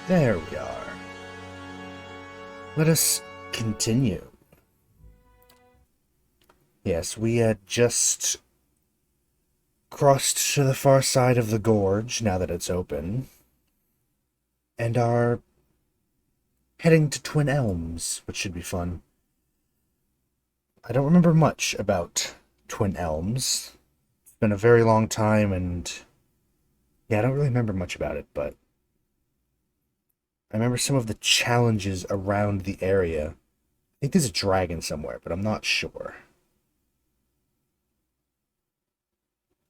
There we are. Let us continue. Yes, we had just crossed to the far side of the gorge, now that it's open, and are heading to Twin Elms, which should be fun. I don't remember much about Twin Elms. It's been a very long time, and yeah, I don't really remember much about it, but I remember some of the challenges around the area. I think there's a dragon somewhere, but I'm not sure.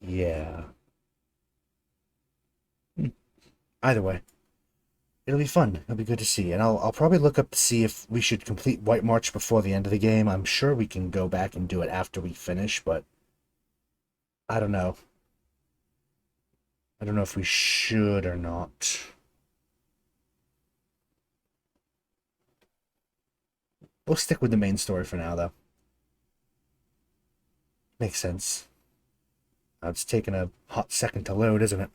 Yeah. Either way, it'll be fun. It'll be good to see. And I'll probably look up to see if we should complete White March before the end of the game. I'm sure we can go back and do it after we finish, but I don't know. I don't know if we should or not. We'll stick with the main story for now, though. Makes sense. It's taking a hot second to load, isn't it?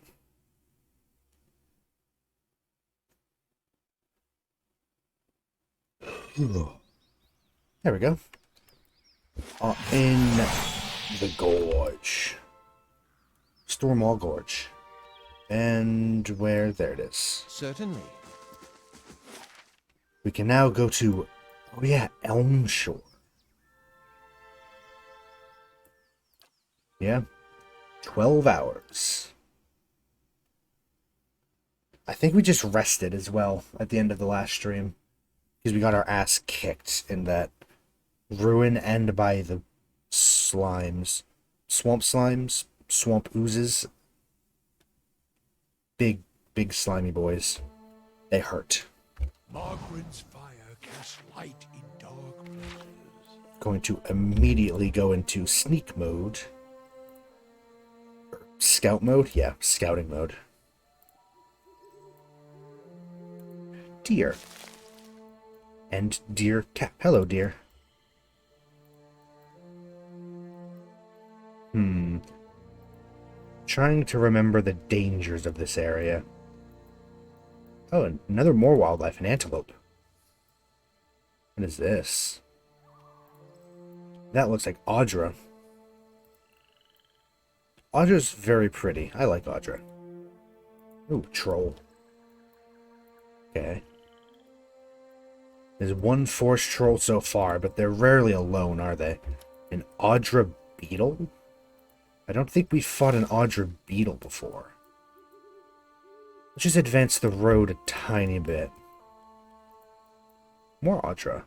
There we go. In the gorge. Stormwall Gorge. And where? There it is. Certainly. We can now go to, oh yeah, Elm Shore. Yeah. 12 hours. I think we just rested as well at the end of the last stream. Because we got our ass kicked in that ruin and by the slimes. Swamp slimes? Swamp oozes? Big, big slimy boys. They hurt. Margaret's fire casts light in dark places. Going to immediately go into sneak mode. Scout mode? Yeah, scouting mode. Deer. And deer cat. Hello, deer. Trying to remember the dangers of this area. Oh, and another more wildlife, an antelope. What is this? That looks like Audra. Audra's very pretty. I like Audra. Ooh, troll. Okay. There's one forest troll so far, but they're rarely alone, are they? An Audra beetle? I don't think we fought an Audra beetle before. Let's just advance the road a tiny bit. More Audra.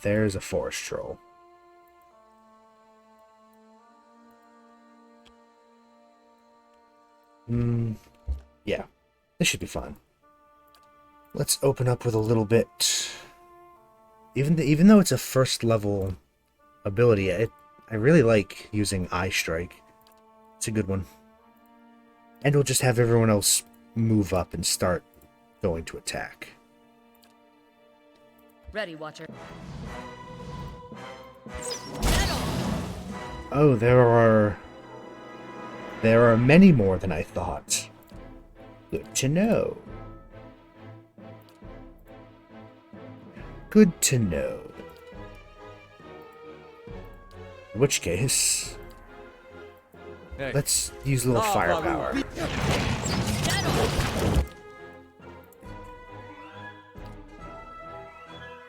There's a forest troll. Yeah. This should be fun. Let's open up with a little bit. Even though it's a first level ability, I really like using Eye Strike. It's a good one. And we'll just have everyone else move up and start going to attack. Ready, Watcher. Oh, there are many more than I thought. Good to know. Good to know. In which case, let's use a little firepower.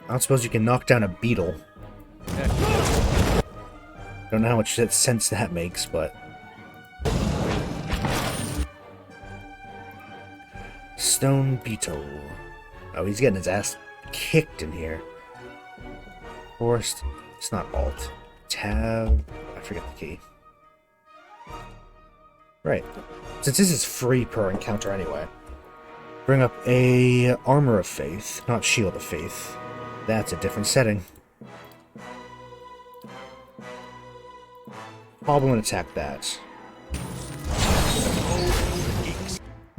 I don't suppose you can knock down a beetle. Don't know how much sense that makes, but... Stone beetle. Oh, he's getting his ass kicked in here. Forest. It's not alt. Tab. I forget the key. Right. Since this is free per encounter anyway. Bring up a Armor of Faith, not Shield of Faith. That's a different setting. Hobble and attack that.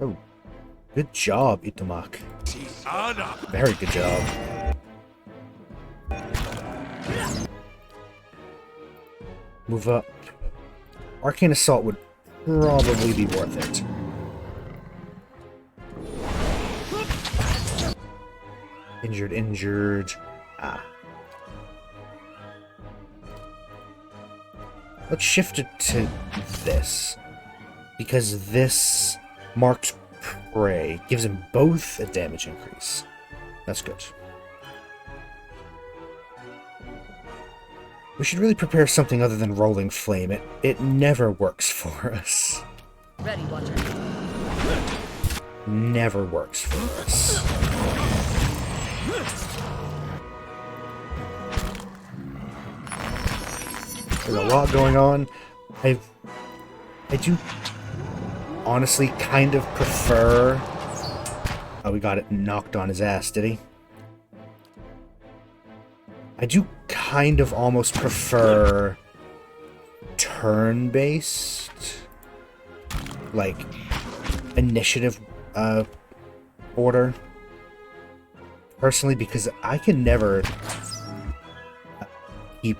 Oh. Good job, Itamak. Very good job. Move up. Arcane Assault would probably be worth it. Injured, injured. Ah. Let's shift it to this. Because this marked prey gives him both a damage increase. That's good. We should really prepare something other than Rolling Flame. It never works for us. Ready, Watcher. Never works for us. There's a lot going on. I do honestly kind of prefer... Oh, we got it knocked on his ass, did he? I do kind of almost prefer turn-based, like, initiative order, personally, because I can never keep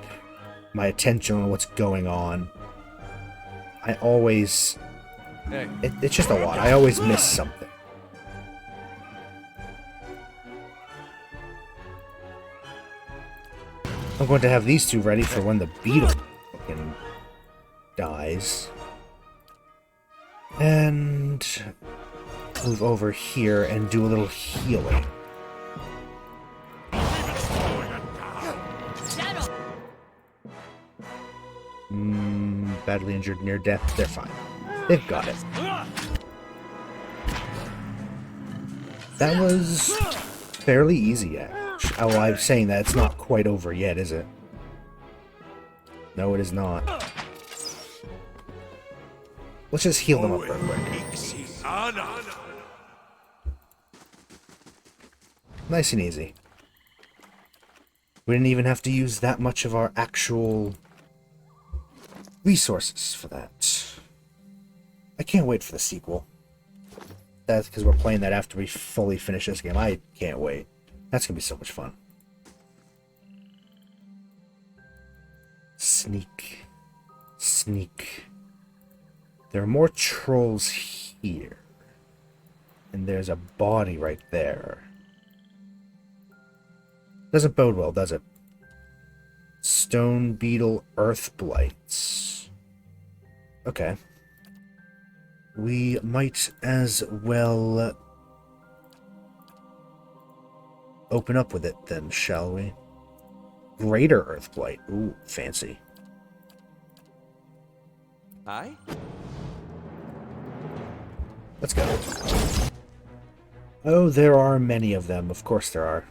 my attention on what's going on. I always... It's just a lot. I always miss something. I'm going to have these two ready for when the beetle fucking dies. And move over here and do a little healing. Badly injured, near death. They're fine. They've got it. That was fairly easy, actually. Oh, I'm saying that it's not quite over yet, is it? No, it is not. Let's just heal them up real quick. Nice and easy. We didn't even have to use that much of our actual resources for that. I can't wait for the sequel. That's because we're playing that after we fully finish this game. I can't wait. That's gonna be so much fun. Sneak. Sneak. There are more trolls here. And there's a body right there. Doesn't bode well, does it? Stone beetle earth blights. Okay. We might as well open up with it then, shall we? Greater earth blight. Ooh, fancy. Aye? Let's go. Oh, there are many of them. Of course there are.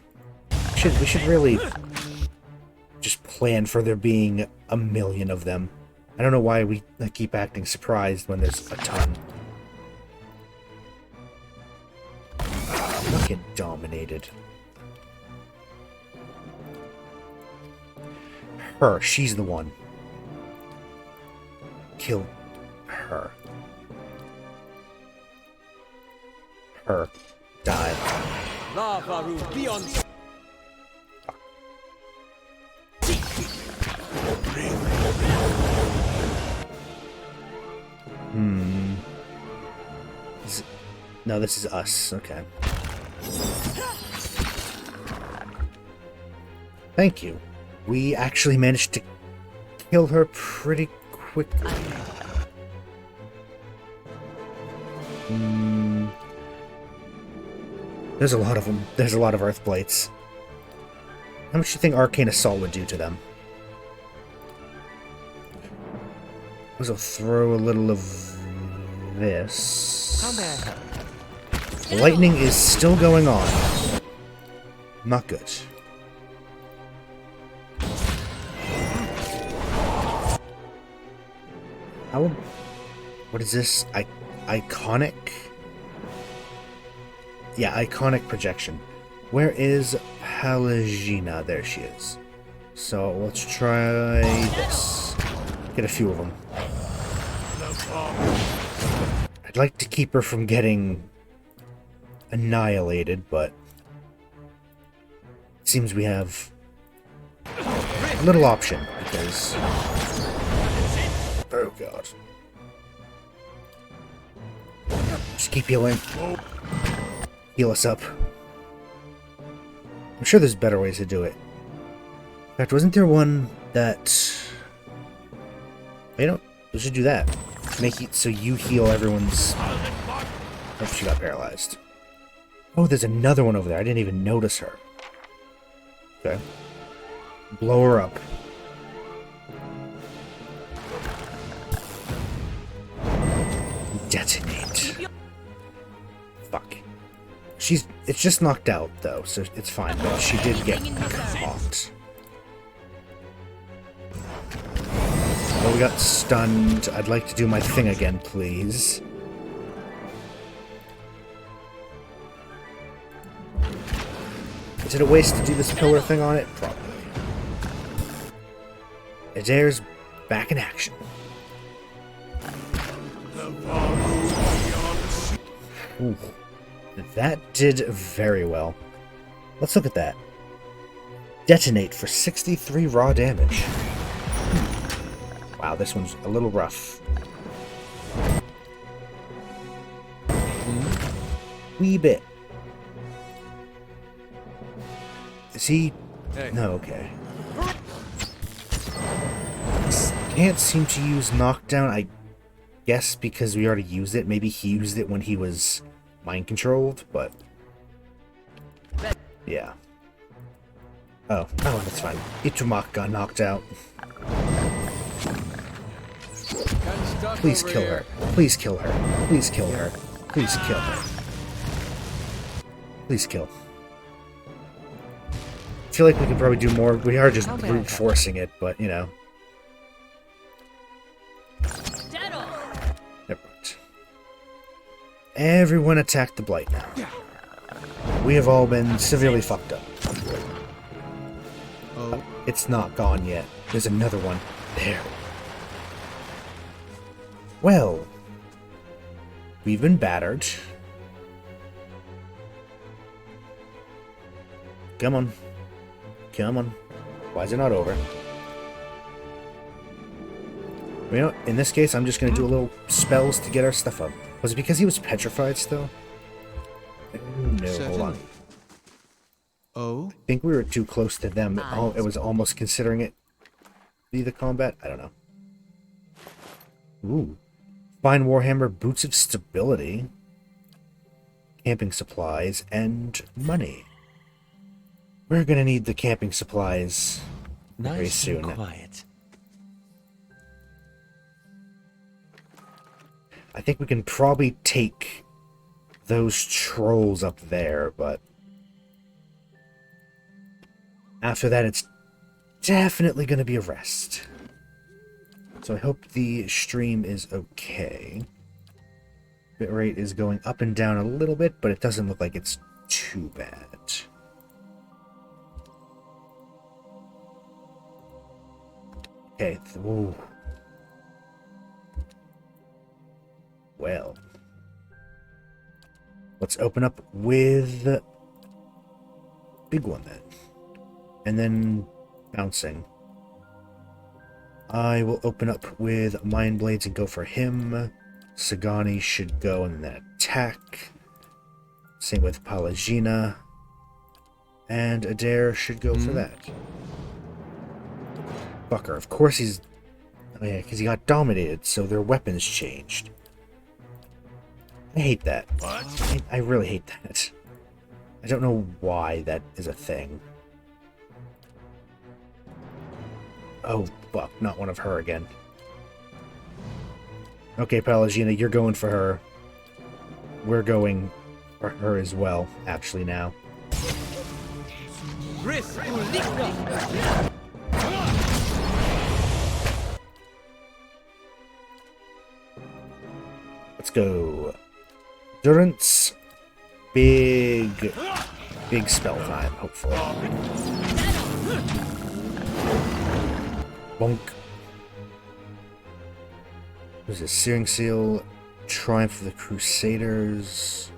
We should really just plan for there being a million of them. I don't know why we keep acting surprised when there's a ton. Fucking dominated. Her, she's the one. Kill her. Her. Die. Lava beyond. No, this is us. Okay. Thank you. We actually managed to kill her pretty quickly. There's a lot of them. There's a lot of earth blights. How much do you think Arcane Assault would do to them? I'll throw a little of this. Lightning is still going on. Not good. How? What is this? Iconic? Yeah, iconic projection. Where is Pelagina? There she is. So let's try this. Get a few of them. I'd like to keep her from getting annihilated, but it seems we have a little option because... Oh god. Just keep healing. Heal us up. I'm sure there's better ways to do it. In fact, wasn't there one that... You know, we should do that. Make it so you heal everyone's... Oh, she got paralyzed. Oh, there's another one over there. I didn't even notice her. Okay. Blow her up. Detonate. Fuck. It's just knocked out, though, so it's fine, but she did get caught. Oh, we got stunned. I'd like to do my thing again, please. Is it a waste to do this pillar thing on it? Probably. Adair's back in action. Ooh. That did very well. Let's look at that. Detonate for 63 raw damage. Wow, this one's a little rough. Wee bit. Is he... Hey. No, okay. Can't seem to use knockdown, I guess because we already used it. Maybe he used it when he was mind-controlled, but... Yeah. Oh, that's fine. Itumak got knocked out. Please kill her. Please kill her. Please kill her. Please kill her. Please kill. I feel like we could probably do more. We are just brute forcing it, but you know. Never mind. Everyone attack the blight now. We have all been severely fucked up. Oh. It's not gone yet. There's another one. There. Well, we've been battered. Come on. Come on. Why is it not over? You know, in this case, I'm just going to do a little spells to get our stuff up. Was it because he was petrified still? No, hold on. Oh? I think we were too close to them. It was almost considering it be the combat. I don't know. Ooh. Fine Warhammer Boots of Stability. Camping supplies and money. We're gonna need the camping supplies very soon. And quiet. I think we can probably take those trolls up there, but after that it's definitely gonna be a rest. So I hope the stream is okay. Bitrate is going up and down a little bit, but it doesn't look like it's too bad. Okay. Ooh. Well. Let's open up with big one then. And then bouncing. I will open up with Mind Blades and go for him. Sagani should go and then attack. Same with Palagina. And Adair should go for that. Fucker, of course he's... Oh yeah, because he got dominated, so their weapons changed. I hate that. I really hate that. I don't know why that is a thing. Oh, fuck, not one of her again. Okay, Palagina, you're going for her. We're going for her as well, actually, now. Let's go. Durance. Big spell time, hopefully. Bonk. There's a Searing Seal. Triumph of the Crusaders.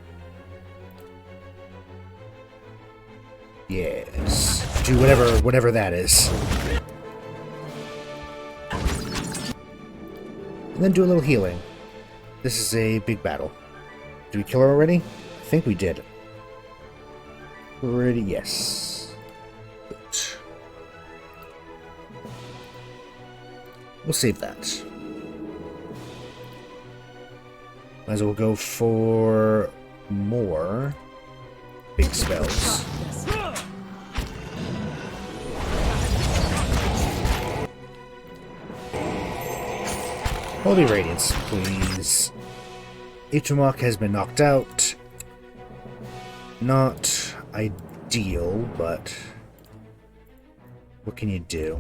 Yes. Do whatever that is. And then do a little healing. This is a big battle. Did we kill her already? I think we did. Pretty, yes. We'll save that. Might as well go for more big spells. Holy Radiance, please. Ichimok has been knocked out. Not ideal, but what can you do?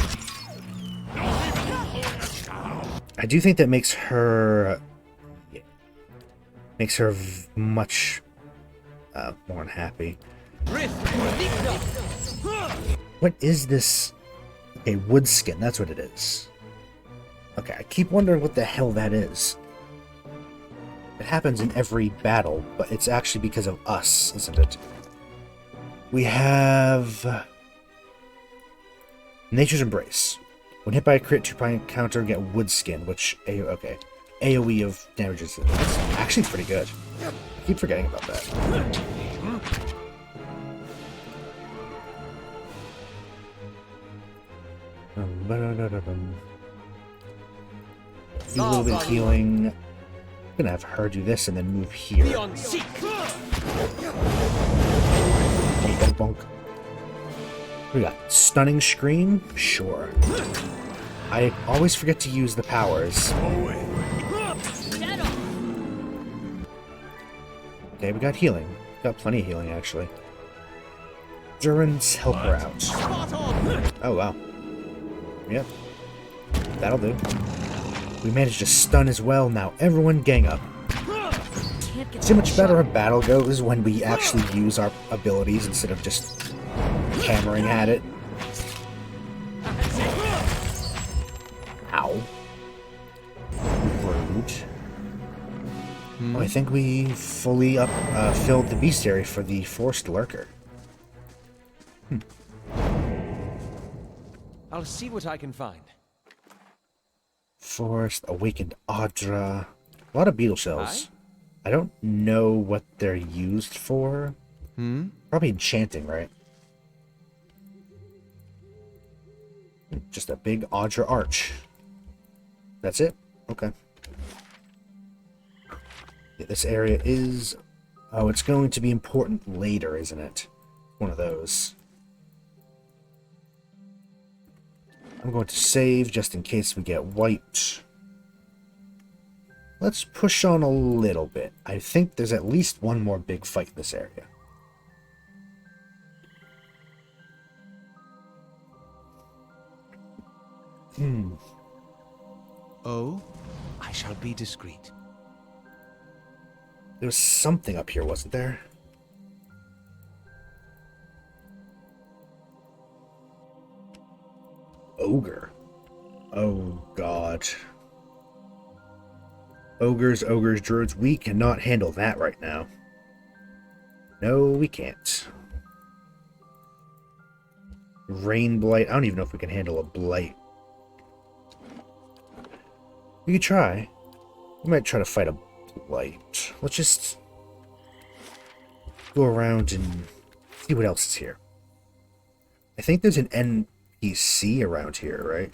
I do think that makes her much more unhappy. What is this? Okay, wood skin, that's what it is. Okay, I keep wondering what the hell that is. It happens in every battle, but it's actually because of us, isn't it? We have Nature's Embrace. When hit by a crit, 2-point counter, get wood skin, which AoE of damages. That's actually pretty good. I keep forgetting about that. Do a little bit of healing. I'm gonna have her do this and then move here. Bonk, bonk, bonk. We got Stunning Scream? Sure. I always forget to use the powers. Okay, we got healing. Got plenty of healing, actually. Durin's help her out. Oh, wow. Yep. That'll do. We managed to stun as well. Now everyone gang up. See how much better a battle goes when we actually use our abilities instead of just hammering at it. Ow. Rude. Oh, I think we fully filled the beast area for the forest lurker. I'll see what I can find. Forest, awakened Audra. A lot of beetle shells. I don't know what they're used for. Probably enchanting, right? Just a big Audra arch. That's it? Okay. Yeah, this area is... Oh, it's going to be important later, isn't it? One of those. I'm going to save just in case we get wiped. Let's push on a little bit. I think there's at least one more big fight in this area. Oh, I shall be discreet. There was something up here, wasn't there? Ogre. Oh, God. Ogres, druids, we cannot handle that right now. No, we can't. Rain Blight. I don't even know if we can handle a Blight. We could try. We might try to fight a Blight. Let's just go around and see what else is here. I think there's an NPC around here, right?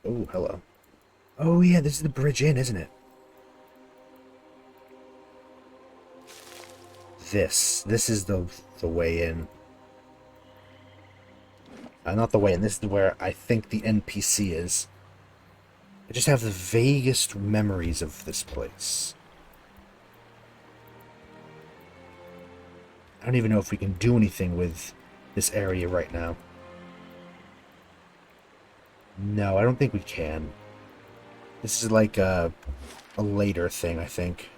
Oh, hello. Oh, yeah, this is the bridge in, isn't it? This is the way in. Not the way in. This is where I think the NPC is. I just have the vaguest memories of this place. I don't even know if we can do anything with this area right now. No, I don't think we can. This is like a later thing, I think.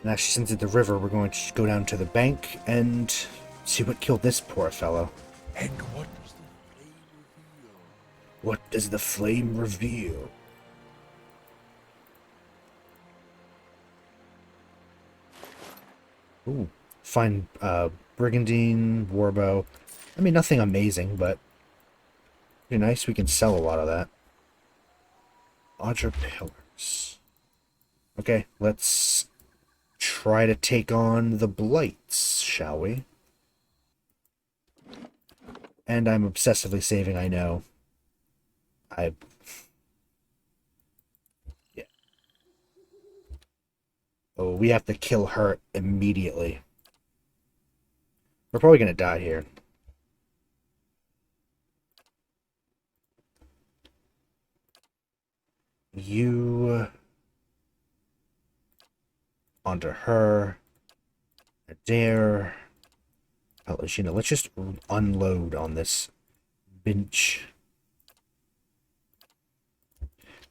And actually, since it's the river, we're going to go down to the bank and see what killed this poor fellow. And what does the flame reveal? What does the flame reveal? Ooh, find Brigandine, Warbow. I mean, nothing amazing, but pretty nice. We can sell a lot of that. Audra Pillars. Okay, let's try to take on the Blights, shall we? And I'm obsessively saving, I know. Yeah. Oh, we have to kill her immediately. We're probably gonna die here. You... onto her. Adair. Pallegina. Let's just unload on this bench.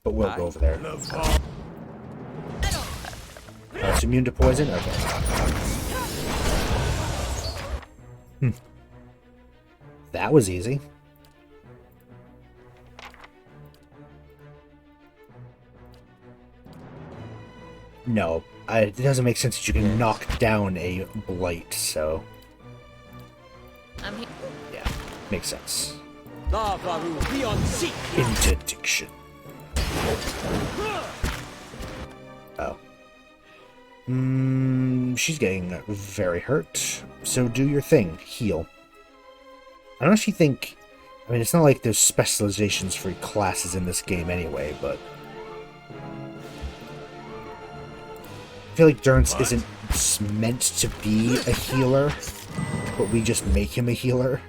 But we'll go over there. It's immune to poison? Okay. That was easy. No, it doesn't make sense that you can knock down a blight, so... I'm here. yeah, makes sense. Seek. Interdiction. Oh. She's getting very hurt, so do your thing. Heal. I don't actually think... I mean, it's not like there's specializations for classes in this game anyway, but... I feel like Durance isn't meant to be a healer, but we just make him a healer.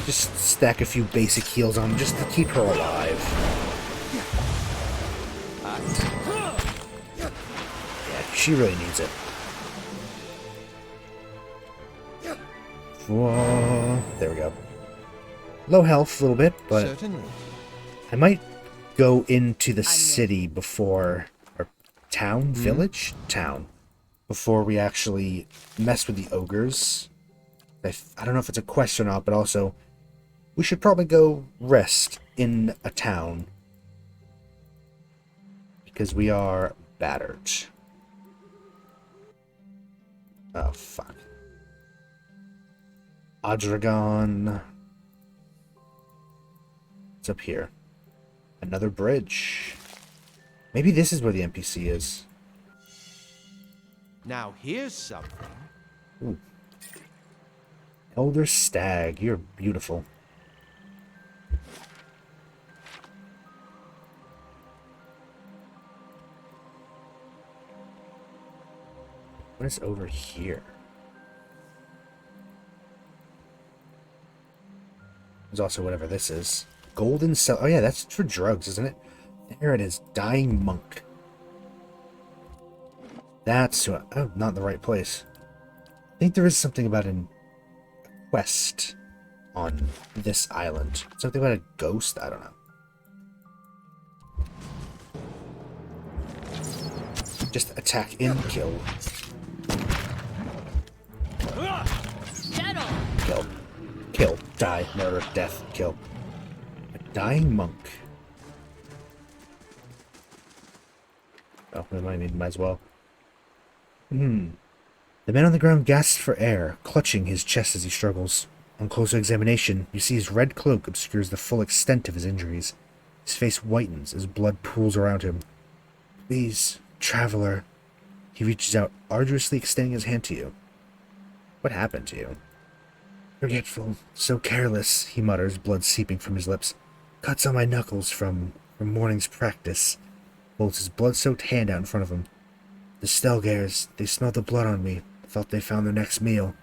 Just stack a few basic heals on him just to keep her alive. Yeah, she really needs it. Whoa. There we go. Low health a little bit, but Certainly. I might go into the city before... or town? Village? Town. Before we actually mess with the ogres. I don't know if it's a quest or not, but also... we should probably go rest in a town. Because we are battered. Oh, fuck. Adragon. It's up here. Another bridge. Maybe this is where the NPC is. Now here's something. Ooh. Elder Stag, you're beautiful. What is over here? There's also whatever this is. Golden cell. Oh yeah, that's for drugs, isn't it? There it is. Dying monk. That's... oh, not in the right place. I think there is something about a quest on this island. Something about a ghost? I don't know. Just attack and kill. Kill. Kill. Die. Murder. Death. Kill. A dying monk. Oh, might as well. The man on the ground gasps for air, clutching his chest as he struggles. On closer examination, you see his red cloak obscures the full extent of his injuries. His face whitens as blood pools around him. Please, traveler. He reaches out, arduously extending his hand to you. What happened to you? Forgetful, so careless, he mutters, blood seeping from his lips. Cuts on my knuckles from morning's practice. Holds his blood-soaked hand out in front of him. The Stelgares, they smelled the blood on me. Thought they found their next meal.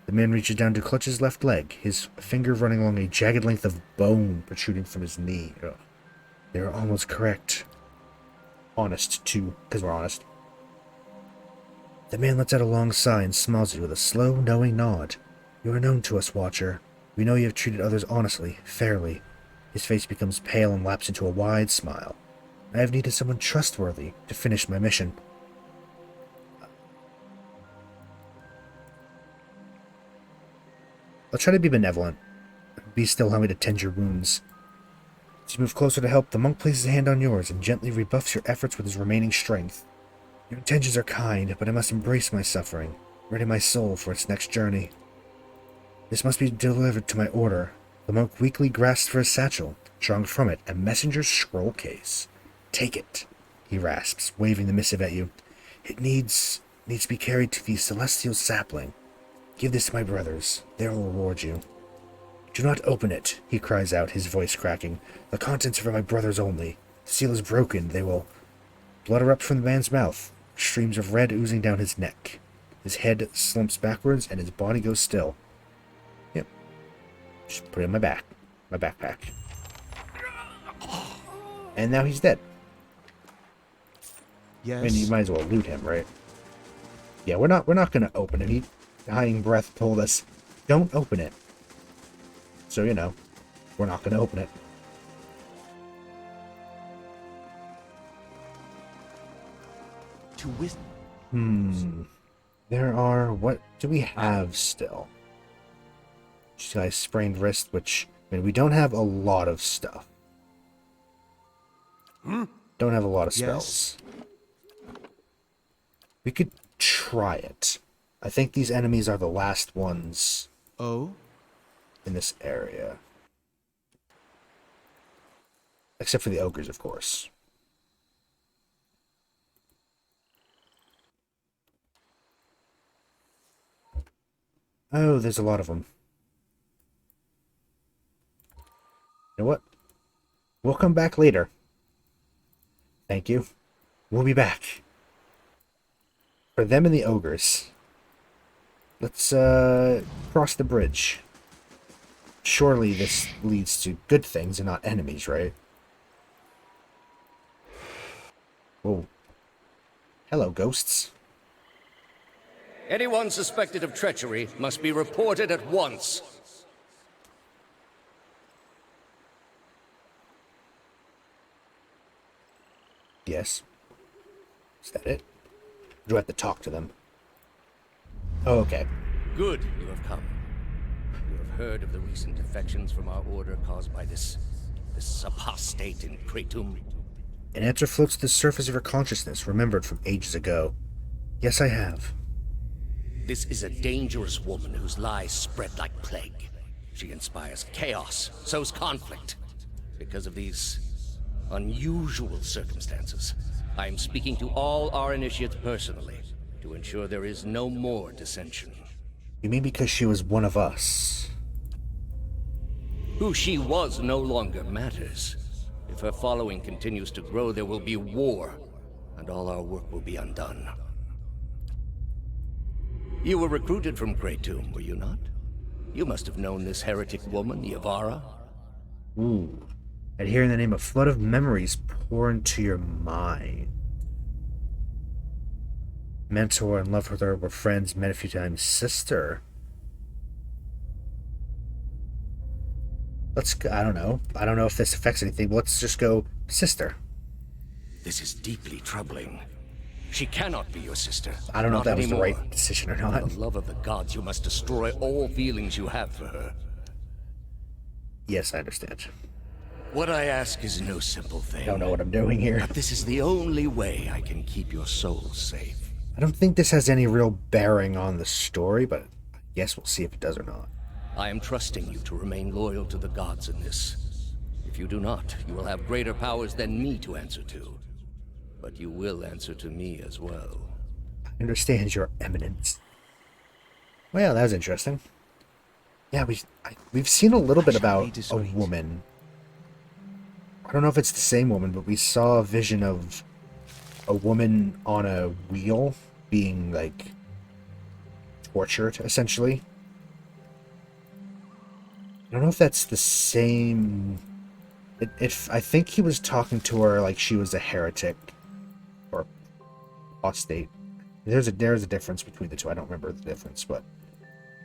The man reaches down to clutch his left leg, his finger running along a jagged length of bone protruding from his knee. Ugh. They were almost correct. Honest, too, because we're honest. The man lets out a long sigh and smiles at you with a slow, knowing nod. You are known to us, Watcher. We know you have treated others honestly, fairly. His face becomes pale and lapses into a wide smile. I have needed someone trustworthy to finish my mission. I'll try to be benevolent. Be still, allow me to tend your wounds. As you move closer to help, the monk places a hand on yours and gently rebuffs your efforts with his remaining strength. Your intentions are kind, but I must embrace my suffering, ready my soul for its next journey. This must be delivered to my order. The monk weakly grasps for his satchel, drawing from it a messenger's scroll case. Take it, he rasps, waving the missive at you. It needs needs to be carried to the celestial sapling. Give this to my brothers. They will reward you. Do not open it, he cries out, his voice cracking. The contents are for my brothers only. The seal is broken. They will... Blood erupts from the man's mouth, streams of red oozing down his neck. His head slumps backwards and his body goes still. Yep. Just put it in my backpack. And now he's dead. Yes. I mean, you might as well loot him, right? Yeah, we're not gonna open it. He, dying breath, told us, don't open it. So, you know, we're not gonna open it. To wisdom. There are... What do we have still? Just got a sprained wrist, which... I mean, we don't have a lot of stuff. Don't have a lot of spells. We could try it. I think these enemies are the last ones Oh? in this area. Except for the ogres, of course. Oh, there's a lot of them. You know what? We'll come back later. Thank you. We'll be back. For them and the ogres. Let's, cross the bridge. Surely this leads to good things and not enemies, right? Whoa. Hello, ghosts. Anyone suspected of treachery must be reported at once. Yes. Is that it? Do I have to talk to them? Oh, okay. Good, you have come. You have heard of the recent defections from our order caused by this apostate in Kratom. An answer floats to the surface of your consciousness, remembered from ages ago. Yes, I have. This is a dangerous woman whose lies spread like plague. She inspires chaos, sows conflict. Because of these unusual circumstances, I am speaking to all our initiates personally to ensure there is no more dissension. You mean because she was one of us? Who she was no longer matters. If her following continues to grow, there will be war, and all our work will be undone. You were recruited from Kratom, were you not? You must have known this heretic woman, Yavara. Ooh. And hearing the name, a flood of memories pour into your mind. Mentor and love with her were friends, met a few times. Sister. Let's go, I don't know. I don't know if this affects anything, but let's just go sister. This is deeply troubling. She cannot be your sister. I don't know if Not that was the anymore. right decision or For not. the love of the gods, you must destroy all feelings you have for her. Yes, I understand. What I ask is no simple thing. I don't know what I'm doing here. But this is the only way I can keep your soul safe. I don't think this has any real bearing on the story, but I guess we'll see if it does or not. I am trusting you to remain loyal to the gods in this. If you do not, you will have greater powers than me to answer to. But you will answer to me as well. I understand, your eminence. Well, that was interesting. Yeah, we've seen a little bit about a woman. I don't know if it's the same woman, but we saw a vision of a woman on a wheel being, like, tortured, essentially. I don't know if that's the same... I think he was talking to her like she was a heretic. Or apostate. There's a difference between the two. I don't remember the difference, but...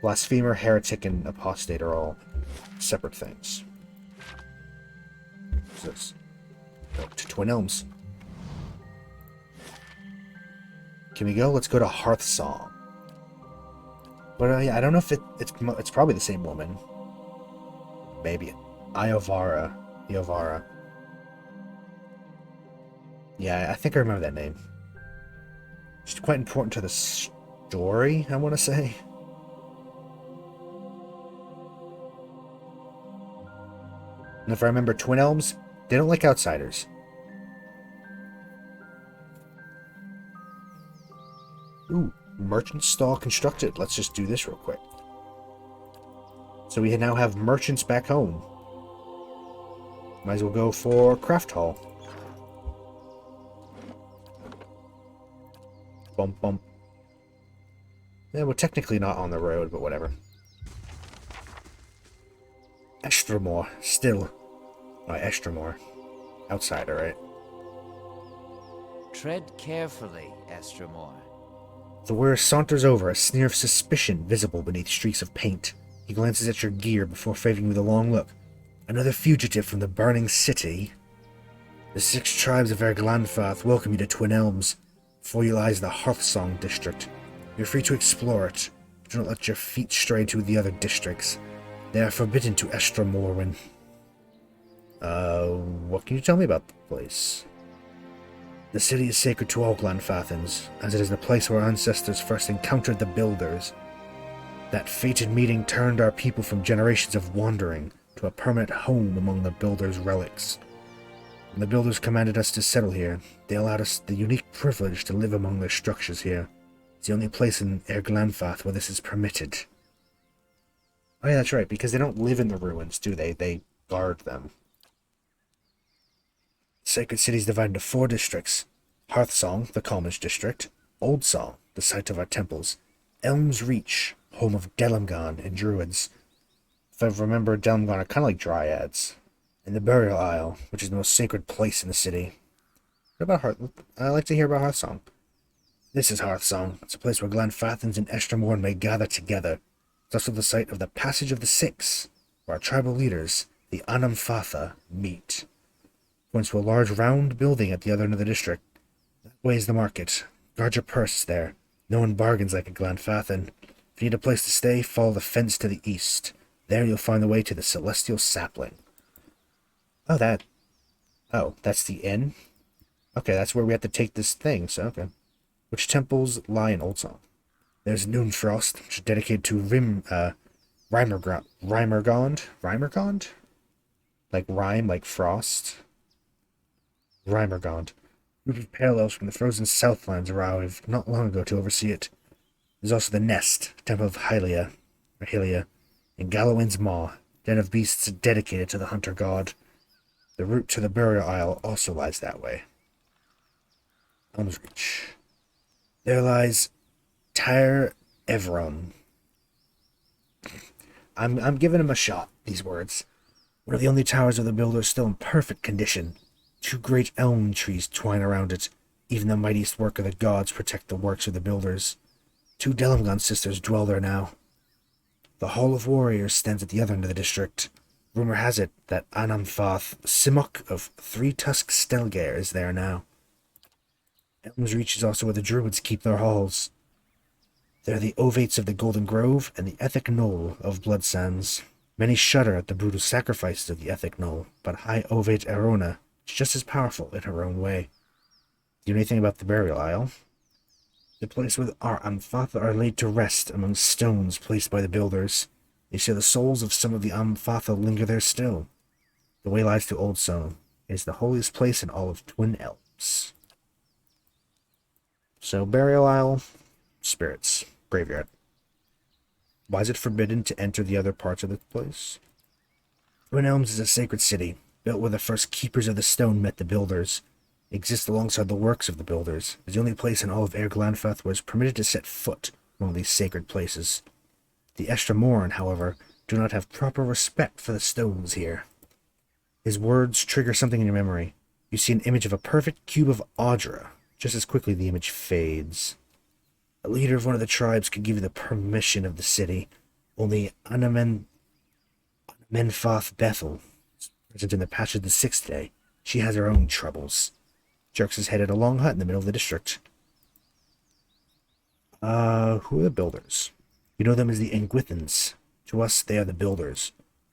Blasphemer, heretic, and apostate are all separate things. What's this? Go to Twin Elms. Can we go? Let's go to Hearthsong. But yeah, I don't know if it's probably the same woman. Maybe. Iovara. Yeah, I think I remember that name. She's quite important to the story, I want to say. And if I remember, Twin Elms, they don't like outsiders. Ooh. Merchant stall constructed. Let's just do this real quick. So we now have merchants back home. Might as well go for craft hall. Bump, bump. Yeah, we're technically not on the road, but whatever. Estramore, still. Not Estramore. Outsider, right? Tread carefully, Estramore. The wearer saunters over, a sneer of suspicion visible beneath streaks of paint. He glances at your gear before favoring with a long look. Another fugitive from the burning city. The 6 tribes of Erglanfath welcome you to Twin Elms. Before you lies the Hearthsong district. You're free to explore it. Do not let your feet stray to the other districts. They are forbidden to Estramore when... what can you tell me about the place? The city is sacred to all Glanfathans, as it is the place where our ancestors first encountered the Builders. That fated meeting turned our people from generations of wandering to a permanent home among the Builders' relics. When the Builders commanded us to settle here, they allowed us the unique privilege to live among their structures here. It's the only place in Erglanfath where this is permitted. Oh yeah, that's right, because they don't live in the ruins, do they? They guard them. The sacred city is divided into 4 districts. Hearthsong, the Calmish district. Oldsong, the site of our temples. Elms Reach, home of Delimgon and druids. If I remember, Delimgon are kind of like dryads. And the Burial Isle, which is the most sacred place in the city. What about I like to hear about Hearthsong. This is Hearthsong. It's a place where Glanfathans and Estramore may gather together. It's also the site of the Passage of the Six, where our tribal leaders, the Anamfatha, meet. Points to a large round building at the other end of the district. That way is the market. Guard your purse there. No one bargains like a Glanfathan. If you need a place to stay, follow the fence to the east. There you'll find the way to the Celestial Sapling. Oh, that's the inn? Okay, that's where we have to take this thing, so okay. Which temples lie in Oldsong? There's Noonfrost, which is dedicated to Rymergond? Rymergond? Like rhyme, like frost? Rymergond. A group of parallels from the frozen Southlands arrived not long ago to oversee it. There's also the Nest, Temple of Hylia, and Galloway's Maw, den of beasts dedicated to the hunter god. The route to the Burial Isle also lies that way. Elms Reach. There lies Tyre Evron. I'm giving him a shot, these words. One of the only towers of the Builders still in perfect condition. 2 great elm trees twine around it. Even the mightiest work of the gods protect the works of the Builders. 2 Delimgon sisters dwell there now. The Hall of Warriors stands at the other end of the district. Rumor has it that Anamfath, Simok of 3-Tusk Stelgare, is there now. Elms Reach is also where the Druids keep their halls. There are the Ovates of the Golden Grove and the Ethic Knoll of Bloodsands. Many shudder at the brutal sacrifices of the Ethic Knoll, but High Ovate Arona is just as powerful in her own way. Do you know anything about the Burial Isle? The place where our Amfatha are laid to rest among stones placed by the Builders. They say the souls of some of the Amfatha linger there still. The way lies to Oldsong. It is the holiest place in all of Twin Elms. So, Burial Isle, spirits, graveyard. Why is it forbidden to enter the other parts of the place? Twin Elms is a sacred city, built where the first keepers of the stone met the Builders. It exists alongside the works of the Builders. It is the only place in all of Erglanfath where it is permitted to set foot among these sacred places. The Estramoran, however, do not have proper respect for the stones here. His words trigger something in your memory. You see an image of a perfect cube of Audra. Just as quickly the image fades. A leader of one of the tribes could give you the permission of the city. Only Anamenfath Bethel is present in the Patch of the Sixth Day. She has her own troubles. Jerks his head at a long hut in the middle of the district. Who are the Builders? You know them as the Engwithans. To us, they are the Builders.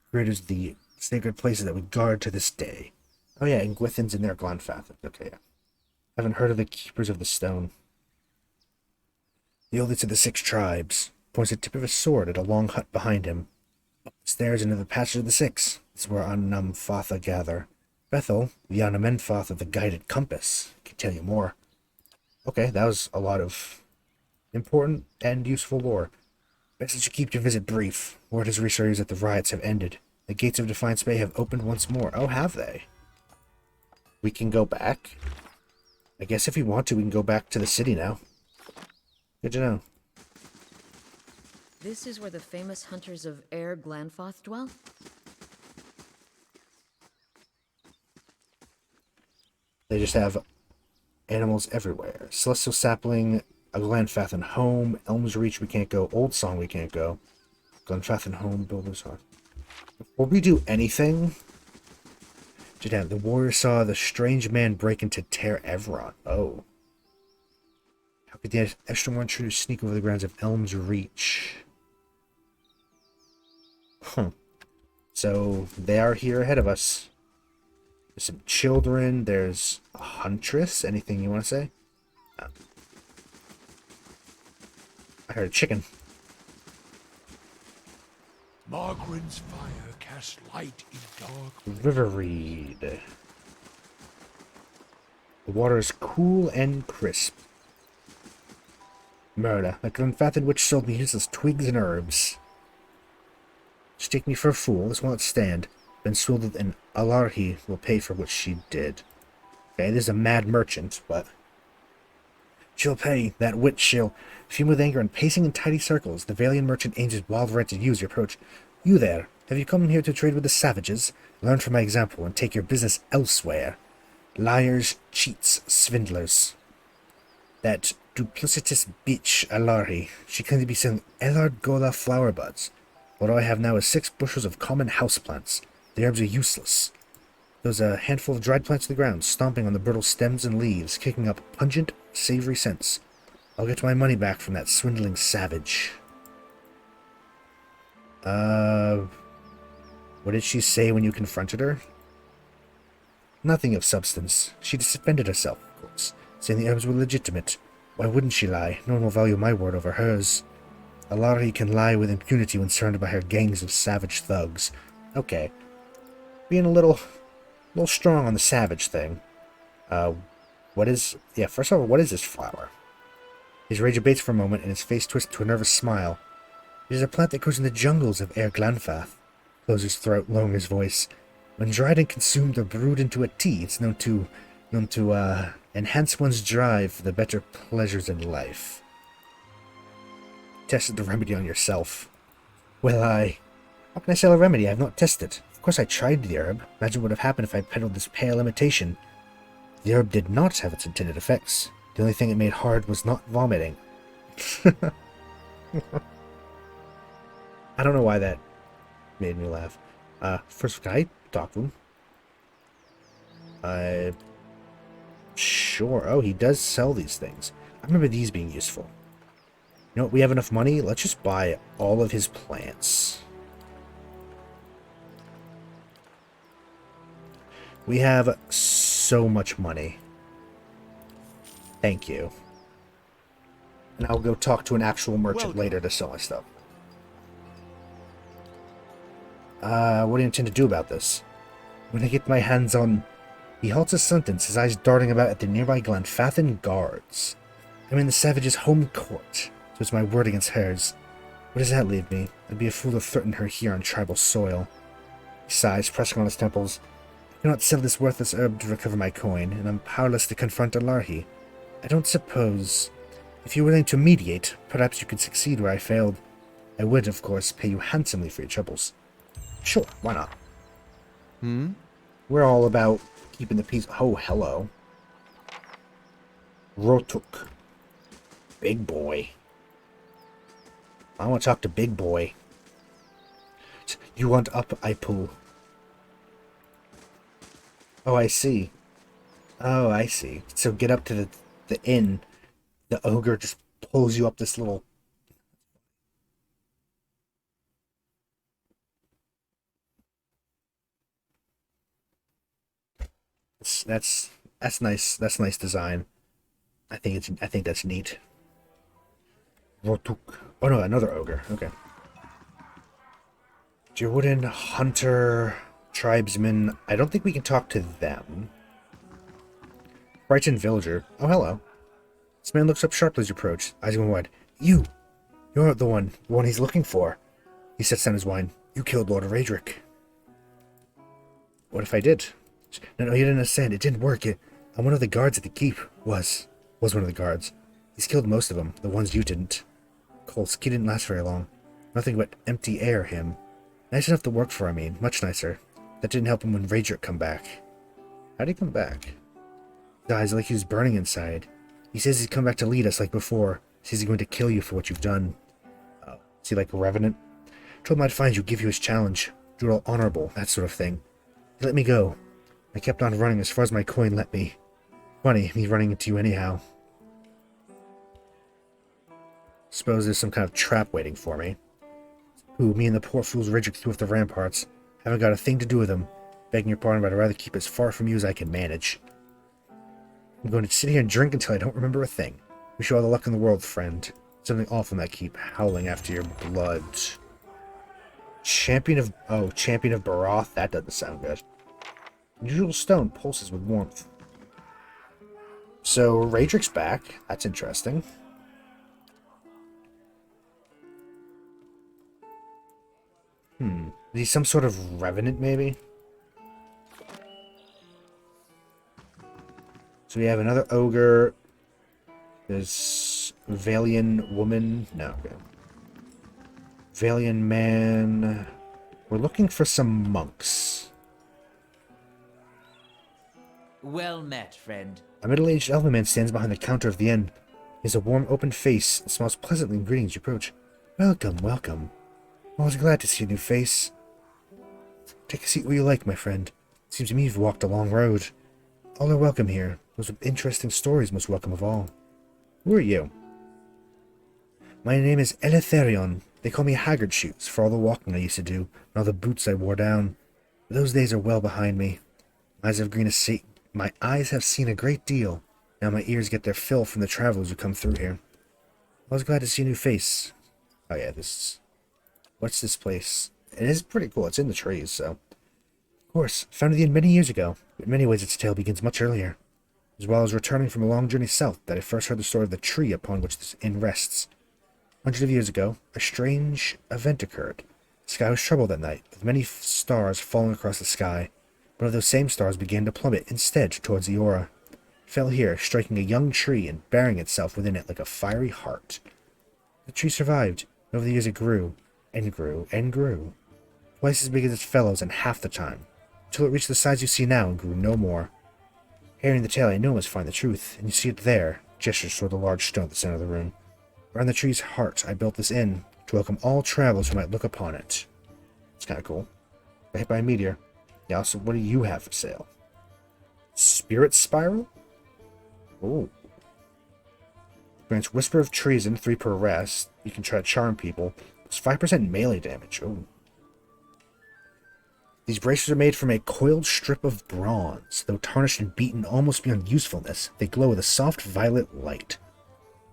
Creators of the sacred places that we guard to this day. Oh yeah, Engwithans and their Glanfath. Okay, yeah. I haven't heard of the Keepers of the Stone. The oldest of the 6 tribes points the tip of a sword at a long hut behind him. Up the stairs into the Patch of the Six. This is where Anamfatha gather. Bethel, the Anamenfath of the Guided Compass, can tell you more. Okay, that was a lot of Important and useful lore. Best that you keep your visit brief. Word has reached that the riots have ended. The gates of Defiance Bay have opened once more. Oh, have they? We can go back? I guess if we want to, we can go back to the city now. Good to know. This is where the famous hunters of Air Glanfoth dwell? They just have animals everywhere. Celestial Sapling, a Glanfathan Home, Elms Reach we can't go, Old Song we can't go. Glanfathan Home, Builder's Hearth. Before we do anything, Jadam, the warrior saw the strange man break into Ter Evron. Oh. How could the extra intruders sneak over the grounds of Elms Reach? Huh. So, they are here ahead of us. There's some children, there's a huntress. Anything you want to say? I heard a chicken. Margaren's fire casts light in dark. River reed. The water is cool and crisp. Murder. The Glenfathan witch sold me useless twigs and herbs. Just take me for a fool. This won't stand. Been swindled, and Alarhi will pay for what she did. Okay, this is a mad merchant, but she'll pay. That witch, she'll fume with anger and pacing in tidy circles. The valiant merchant aims his wild right to use your approach. You there, have you come here to trade with the savages? Learn from my example and take your business elsewhere. Liars, cheats, swindlers. That duplicitous bitch, Alarhi, she claimed to be selling Ellard Gola flower buds. What I have now is 6 bushels of common houseplants. The herbs are useless. There's a handful of dried plants on the ground, stomping on the brittle stems and leaves, kicking up pungent, savory scents. I'll get my money back from that swindling savage. What did she say when you confronted her? Nothing of substance. She defended herself, of course, saying the herbs were legitimate. Why wouldn't she lie? No one will value my word over hers. Alari can lie with impunity when surrounded by her gangs of savage thugs. Okay. Being a little strong on the savage thing. First of all, what is this flower? His rage abates for a moment, and his face twists to a nervous smile. It is a plant that grows in the jungles of Air Glanfath. Closes his throat, lowering his voice. When dried and consumed or brewed into a tea, it's known to enhance one's drive for the better pleasures in life. Tested the remedy on yourself. Well, how can I sell a remedy I've not tested? Of course I tried the herb. Imagine what would have happened if I peddled this pale imitation. The herb did not have its intended effects. The only thing it made hard was not vomiting. I don't know why that made me laugh. First, can I talk to him? Sure. Oh, he does sell these things. I remember these being useful. You know what? We have enough money. Let's just buy all of his plants. We have so much money. Thank you. And I'll go talk to an actual merchant later to sell my stuff. What do you intend to do about this? When I get my hands on... He halts his sentence, his eyes darting about at the nearby Glenfathan guards. I'm in the savage's home court, so it's my word against hers. What does that leave me? I'd be a fool to threaten her here on tribal soil. He sighs, pressing on his temples. I cannot sell this worthless herb to recover my coin, and I'm powerless to confront Alarhi. I don't suppose... If you're willing to mediate, perhaps you could succeed where I failed. I would, of course, pay you handsomely for your troubles. Sure, why not? We're all about keeping the peace. Oh, hello. Rotuk. Big boy. I want to talk to Big Boy. You want up, I pull. Oh, I see. Oh, I see. So get up to the inn. The ogre just pulls you up this little... That's nice. That's nice design. I think that's neat. Rotuk. Oh no, another ogre. Okay. Jerwooden, hunter, tribesman. I don't think we can talk to them. Frightened villager. Oh, hello. This man looks up sharply as you approach, eyes going wide. You're the one he's looking for. He sets down his wine. You killed Lord Raedric. What if I did? No, you didn't understand. It didn't work. I'm one of the guards at the keep. Was one of the guards. He's killed most of them. The ones you didn't. Kolsk, he didn't last very long. Nothing but empty air, him. Nice enough to work for, I mean. Much nicer. That didn't help him when Raedric come back. How'd he come back? Dies like he was burning inside. He says he's come back to lead us like before. Says he's going to kill you for what you've done. Oh, is he like a revenant? Told him I'd find you, give you his challenge. Do it all honorable, that sort of thing. He let me go. I kept on running as far as my coin let me. Funny, me running into you anyhow. Suppose there's some kind of trap waiting for me. Who, me and the poor fools Raedric threw off the ramparts. Haven't got a thing to do with them. Begging your pardon, but I'd rather keep as far from you as I can manage. I'm going to sit here and drink until I don't remember a thing. Wish you all the luck in the world, friend. Something awful that keep howling after your blood. Champion of Baroth? That doesn't sound good. Unusual stone pulses with warmth. So, Raedric's back. That's interesting. Is he some sort of revenant, maybe? So we have another ogre. There's Valian woman. No, okay. Valian man. We're looking for some monks. Well met, friend. A middle-aged elven man stands behind the counter of the inn. He has a warm, open face and smiles pleasantly in greetings as you approach. Welcome, welcome. Always glad to see a new face. Take a seat where you like, my friend. Seems to me you've walked a long road. All are welcome here. Those with interesting stories most welcome of all. Who are you? My name is Eleutherion. They call me Haggard Shoes for all the walking I used to do and all the boots I wore down. But those days are well behind me. My eyes have seen a great deal. Now my ears get their fill from the travelers who come through here. I was glad to see a new face. Oh yeah, what's this place? It is pretty cool. It's in the trees, so. Of course, founded the inn many years ago. But in many ways its tale begins much earlier. As well as returning from a long journey south that I first heard the story of the tree upon which this inn rests. Hundreds of years ago, a strange event occurred. The sky was troubled that night, with many stars falling across the sky. One of those same stars began to plummet instead towards the aura. It fell here, striking a young tree and burying itself within it like a fiery heart. The tree survived, and over the years it grew, and grew, and grew. Twice as big as its fellows in half the time, till it reached the size you see now and grew no more. Hearing the tale, I knew I must find the truth, and you see it there, gestures toward the large stone at the center of the room. Around the tree's heart, I built this inn, to welcome all travelers who might look upon it. It's kind of cool. Got hit by a meteor. Yeah, also, what do you have for sale? Spirit Spiral? Ooh. Grants Whisper of Treason, 3 per rest. You can try to charm people. It's 5% melee damage. Ooh. These bracelets are made from a coiled strip of bronze. Though tarnished and beaten almost beyond usefulness, they glow with a soft violet light.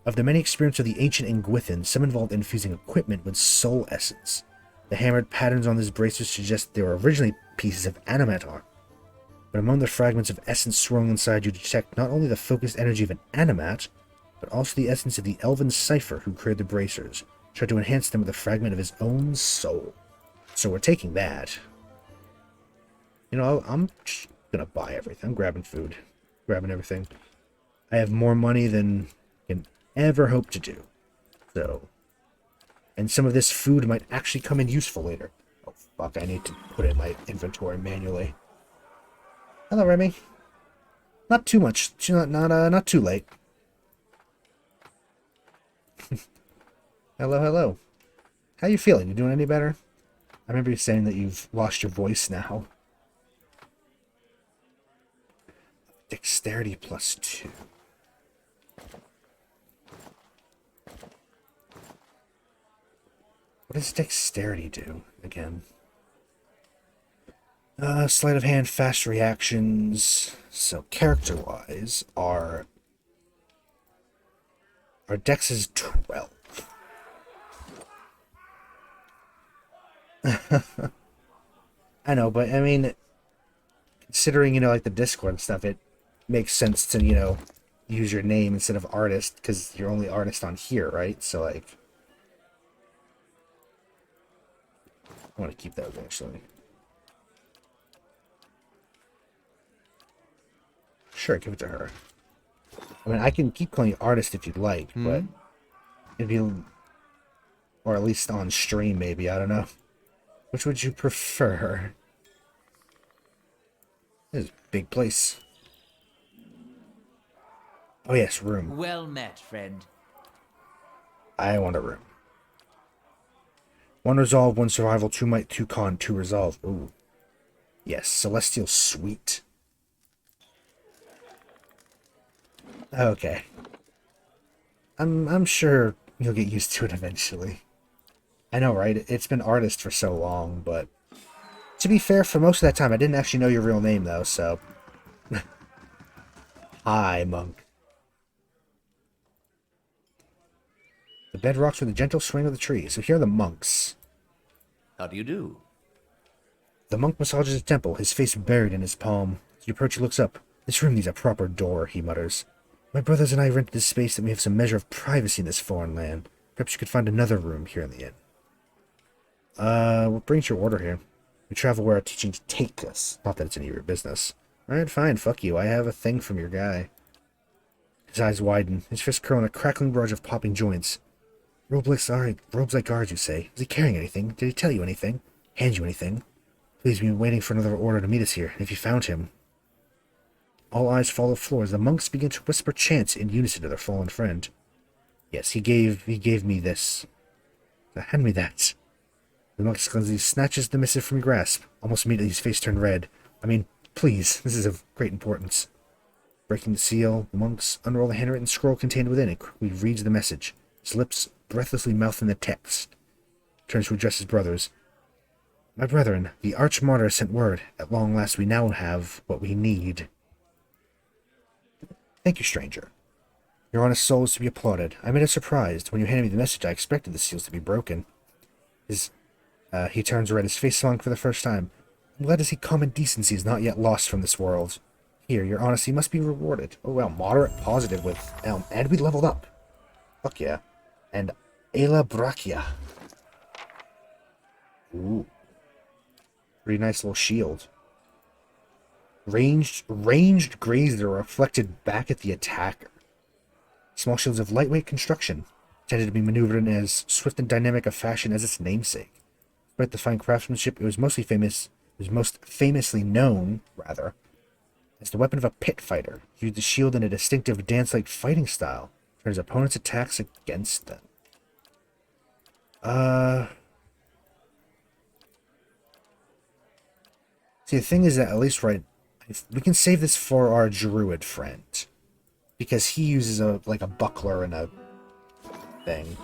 Of the many experiences of the ancient Ingwithin, some involved infusing equipment with soul essence. The hammered patterns on these bracelets suggest they were originally pieces of animator. But among the fragments of essence swirling inside, you detect not only the focused energy of an animat, but also the essence of the elven cipher who created the bracers, tried to enhance them with a fragment of his own soul. So we're taking that. You know, I'm just gonna buy everything. I'm grabbing food. Grabbing everything. I have more money than I can ever hope to do. So. And some of this food might actually come in useful later. Oh, fuck. I need to put it in my inventory manually. Hello, Remy. Not too much. Not too late. Hello, hello. How you feeling? You doing any better? I remember you saying that you've lost your voice now. Dexterity +2. What does dexterity do again? Sleight of hand, fast reactions. So character-wise, our dex is 12. I know, but I mean, considering, you know, like the Discord and stuff, it makes sense to, you know, use your name instead of artist, because you're only artist on here, right? So, like, I want to keep those, actually. Sure, give it to her. I mean, I can keep calling you artist if you'd like, but it'd be... Or at least on stream, maybe, I don't know. Which would you prefer? This is a big place. Oh yes, room. Well met, friend. I want a room. 1 resolve, 1 survival, 2 might, 2 con, 2 resolve. Ooh. Yes, celestial suite. Okay. I'm sure you'll get used to it eventually. I know, right? It's been artist for so long, but to be fair, for most of that time, I didn't actually know your real name, though, so... Hi, monk. The bed rocks with a gentle swing of the tree, so here are the monks. How do you do? The monk massages his temple, his face buried in his palm. As you approach, he looks up. This room needs a proper door, he mutters. My brothers and I rented this space that we have some measure of privacy in this foreign land. Perhaps you could find another room here in the inn. What brings your order here? We travel where our teachings take us. Not that it's any of your business. Alright, fine, fuck you. I have a thing from your guy. His eyes widen, his fists curl in a crackling barrage of popping joints. Robes like ours, you say. Is he carrying anything? Did he tell you anything? Hand you anything? Please, we've been waiting for another order to meet us here. If you found him... All eyes follow the floor as the monks begin to whisper chants in unison to their fallen friend. Yes, he gave me this. Hand me that. The monk snatches the missive from your grasp. Almost immediately his face turned red. I mean, please, this is of great importance. Breaking the seal, the monks unroll the handwritten scroll contained within it. He reads the message, his lips breathlessly mouthing the text. Turns to address his brothers. My brethren, the arch-martyr sent word. At long last we now have what we need. Thank you, stranger. Your honest soul is to be applauded. I made it surprised. When you handed me the message, I expected the seals to be broken. He turns red, his face sunk for the first time. I'm glad to see common decency is not yet lost from this world. Here, your honesty must be rewarded. Oh well, moderate positive with Elm. And we leveled up. Fuck yeah. And Ayla Brachia. Ooh. Pretty nice little shield. Ranged grazer reflected back at the attacker. Small shields of lightweight construction, tended to be maneuvered in as swift and dynamic a fashion as its namesake. Despite the fine craftsmanship, it was most famously known, as the weapon of a pit fighter. He used the shield in a distinctive dance-like fighting style, turn his opponent's attacks against them. See, the thing is that, at least we can save this for our druid friend. Because he uses a buckler and a thing.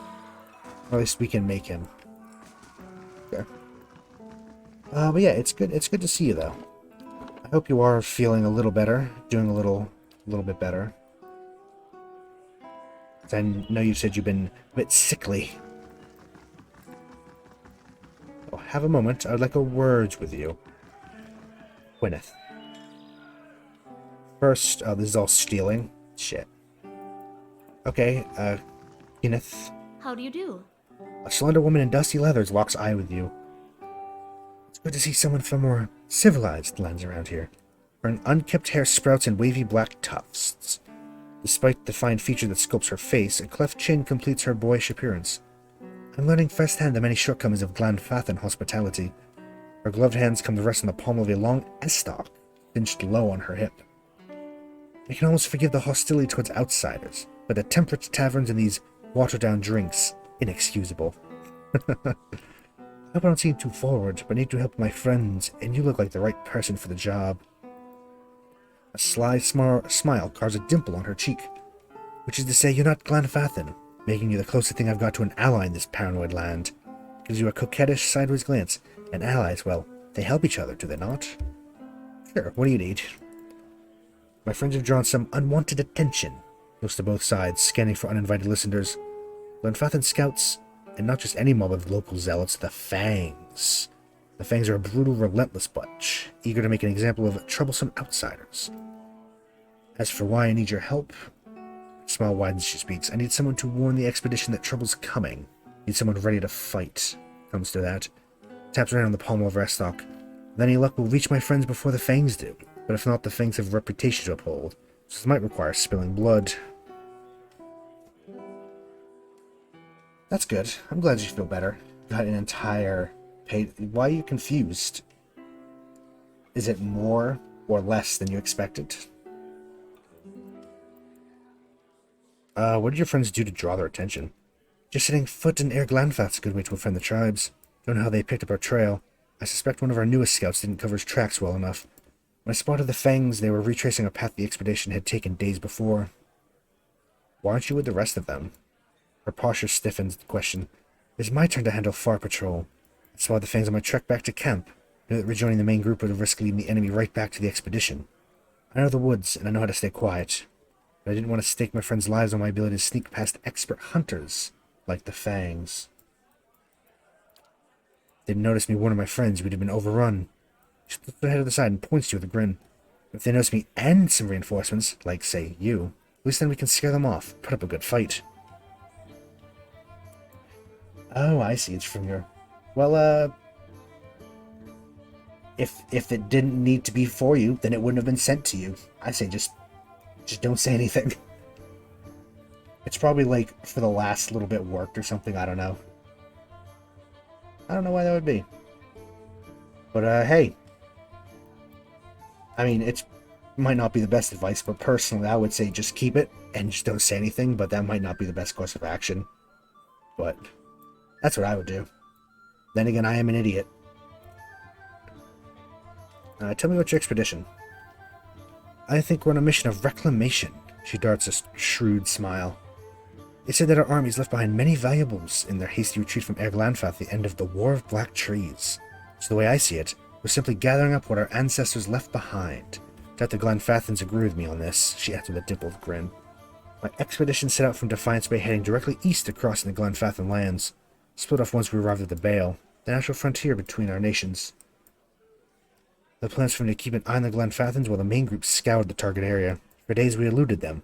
Or at least we can make him. Okay. But yeah, it's good to see you though. I hope you are feeling a little better, doing a little bit better. I know you said you've been a bit sickly. Oh, have a moment. I would like a word with you. Gwyneth. First, this is all stealing. Shit. Okay, Gwyneth. How do you do? A slender woman in dusty leathers locks eye with you. It's good to see someone from more civilized lands around here. Her unkempt hair sprouts in wavy black tufts. Despite the fine feature that sculpts her face, a cleft chin completes her boyish appearance. I'm learning firsthand the many shortcomings of Glanfathan hospitality. Her gloved hands come to rest on the palm of a long estoc, pinched low on her hip. I can almost forgive the hostility towards outsiders, but the temperate taverns and these watered-down drinks, inexcusable. I hope I don't seem too forward, but need to help my friends, and you look like the right person for the job. A sly smile carves a dimple on her cheek, which is to say you're not Glanfathan, making you the closest thing I've got to an ally in this paranoid land. Gives you a coquettish sideways glance, and allies, well, they help each other, do they not? Sure, what do you need? My friends have drawn some unwanted attention. Looks to both sides, scanning for uninvited listeners. Glenfathan scouts, and not just any mob of local zealots, the Fangs. The Fangs are a brutal, relentless bunch, eager to make an example of troublesome outsiders. As for why I need your help, Smile widens as she speaks. I need someone to warn the expedition that trouble's coming. Need someone ready to fight. Comes to that. Taps right on the pommel of Restock. With any luck, we'll reach my friends before the Fangs do. But if not, the Fangs have a reputation to uphold. So this might require spilling blood. That's good. I'm glad you feel better. Got an entire page. Why are you confused? Is it more or less than you expected? What did your friends do to draw their attention? Just setting foot in Air Glanfath's a good way to offend the tribes. Don't know how they picked up our trail. I suspect one of our newest scouts didn't cover his tracks well enough. When I spotted the Fangs, they were retracing a path the expedition had taken days before. Why aren't you with the rest of them? Her posture stiffens the question. It's my turn to handle Far Patrol. I spotted the Fangs on my trek back to camp. Knew that rejoining the main group would have risked leading the enemy right back to the expedition. I know the woods, and I know how to stay quiet. But I didn't want to stake my friends' lives on my ability to sneak past expert hunters like the Fangs. They'd noticed me warning my friends we'd have been overrun. She flips her head to the side and points to you with a grin. If they notice me and some reinforcements, like, say, you, at least then we can scare them off, put up a good fight. Oh, I see. It's from your... Well, if it didn't need to be for you, then it wouldn't have been sent to you. I say just don't say anything. It's probably, like, for the last little bit worked or something. I don't know. I don't know why that would be. But, hey. I mean, it might not be the best advice, but personally, I would say just keep it and just don't say anything, but that might not be the best course of action. But that's what I would do. Then again, I am an idiot. Tell me about your expedition. I think we're on a mission of reclamation. She darts a shrewd smile. They said that our armies left behind many valuables in their hasty retreat from Erglanfath at the end of the War of Black Trees. So the way I see it, we're simply gathering up what our ancestors left behind. Doubt the Glenfathans agree with me on this, she added with a dimpled grin. My expedition set out from Defiance Bay, heading directly east across the Glenfathan lands. Split off once we arrived at the Bale, the natural frontier between our nations. The plans for me to keep an eye on the Glenfathans while the main group scoured the target area. For days we eluded them.